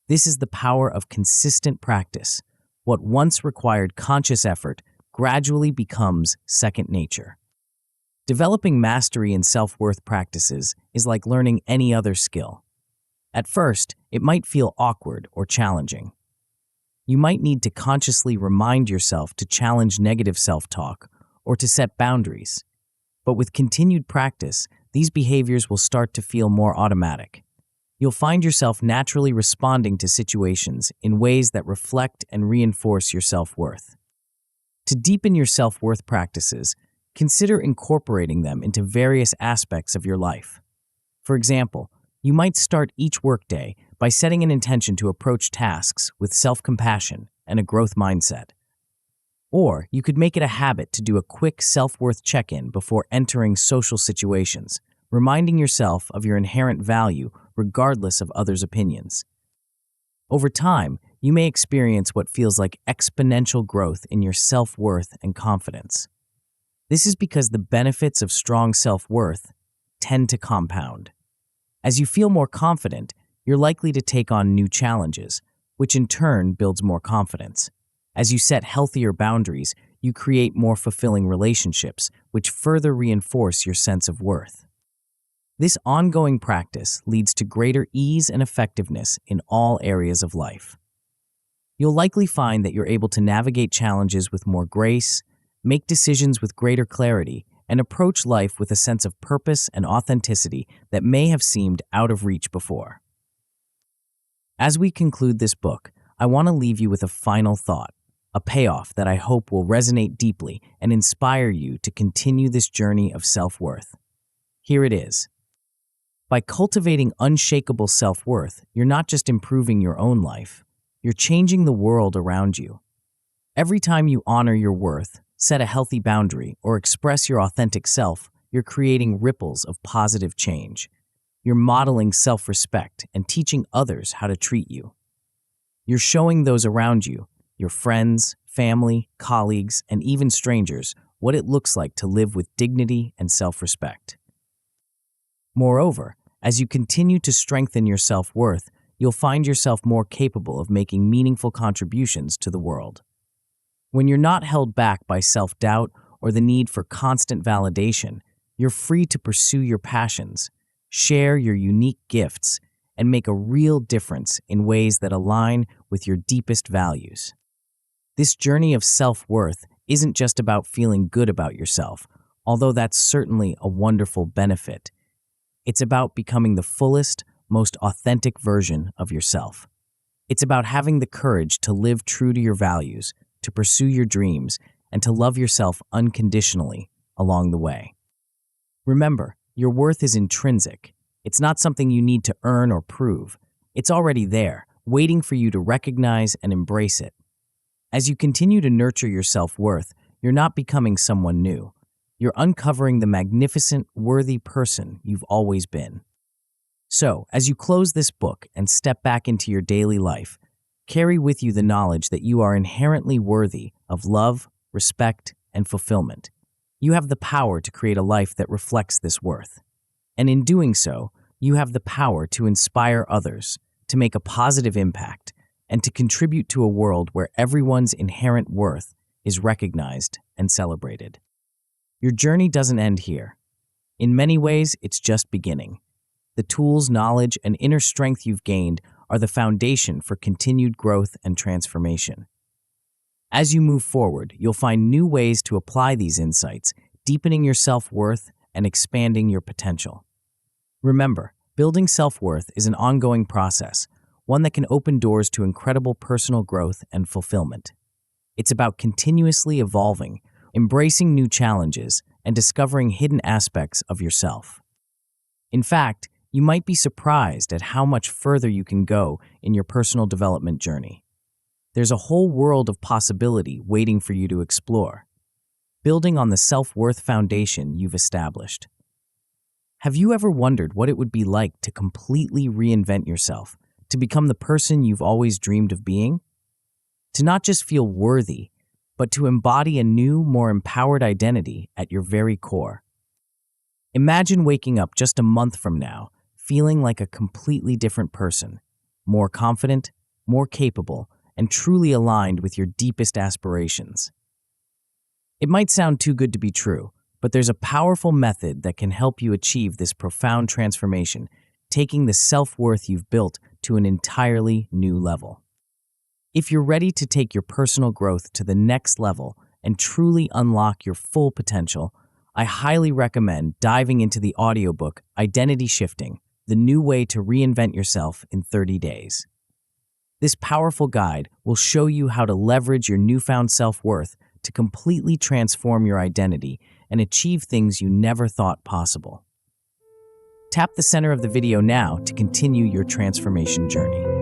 This is the power of consistent practice. What once required conscious effort gradually becomes second nature. Developing mastery in self-worth practices is like learning any other skill. At first, it might feel awkward or challenging. You might need to consciously remind yourself to challenge negative self-talk or to set boundaries. But with continued practice, these behaviors will start to feel more automatic. You'll find yourself naturally responding to situations in ways that reflect and reinforce your self-worth. To deepen your self-worth practices, consider incorporating them into various aspects of your life. For example, you might start each workday by setting an intention to approach tasks with self-compassion and a growth mindset. Or you could make it a habit to do a quick self-worth check-in before entering social situations, reminding yourself of your inherent value regardless of others' opinions. Over time, you may experience what feels like exponential growth in your self-worth and confidence. This is because the benefits of strong self-worth tend to compound. As you feel more confident, you're likely to take on new challenges, which in turn builds more confidence. As you set healthier boundaries, you create more fulfilling relationships, which further reinforce your sense of worth. This ongoing practice leads to greater ease and effectiveness in all areas of life. You'll likely find that you're able to navigate challenges with more grace, make decisions with greater clarity, and approach life with a sense of purpose and authenticity that may have seemed out of reach before. As we conclude this book, I want to leave you with a final thought, a payoff that I hope will resonate deeply and inspire you to continue this journey of self-worth. Here it is. By cultivating unshakable self-worth, you're not just improving your own life, you're changing the world around you. Every time you honor your worth, set a healthy boundary, or express your authentic self, you're creating ripples of positive change. You're modeling self-respect and teaching others how to treat you. You're showing those around you, your friends, family, colleagues, and even strangers, what it looks like to live with dignity and self-respect. Moreover, as you continue to strengthen your self-worth, you'll find yourself more capable of making meaningful contributions to the world. When you're not held back by self-doubt or the need for constant validation, you're free to pursue your passions, share your unique gifts, and make a real difference in ways that align with your deepest values. This journey of self-worth isn't just about feeling good about yourself, although that's certainly a wonderful benefit. It's about becoming the fullest, most authentic version of yourself. It's about having the courage to live true to your values, to pursue your dreams, and to love yourself unconditionally along the way. Remember, your worth is intrinsic. It's not something you need to earn or prove. It's already there, waiting for you to recognize and embrace it. As you continue to nurture your self-worth, you're not becoming someone new. You're uncovering the magnificent, worthy person you've always been. So, as you close this book and step back into your daily life, carry with you the knowledge that you are inherently worthy of love, respect, and fulfillment. You have the power to create a life that reflects this worth. And in doing so, you have the power to inspire others, to make a positive impact, and to contribute to a world where everyone's inherent worth is recognized and celebrated. Your journey doesn't end here. In many ways, it's just beginning. The tools, knowledge, and inner strength you've gained are the foundation for continued growth and transformation. As you move forward, you'll find new ways to apply these insights, deepening your self-worth and expanding your potential. Remember, building self-worth is an ongoing process, one that can open doors to incredible personal growth and fulfillment. It's about continuously evolving, embracing new challenges, and discovering hidden aspects of yourself. In fact, you might be surprised at how much further you can go in your personal development journey. There's a whole world of possibility waiting for you to explore, building on the self-worth foundation you've established. Have you ever wondered what it would be like to completely reinvent yourself, to become the person you've always dreamed of being? To not just feel worthy, but to embody a new, more empowered identity at your very core. Imagine waking up just a month from now, feeling like a completely different person, more confident, more capable, and truly aligned with your deepest aspirations. It might sound too good to be true, but there's a powerful method that can help you achieve this profound transformation, taking the self-worth you've built to an entirely new level. If you're ready to take your personal growth to the next level and truly unlock your full potential, I highly recommend diving into the audiobook Identity Shifting, the new way to reinvent yourself in 30 days. This powerful guide will show you how to leverage your newfound self-worth to completely transform your identity and achieve things you never thought possible. Tap the center of the video now to continue your transformation journey.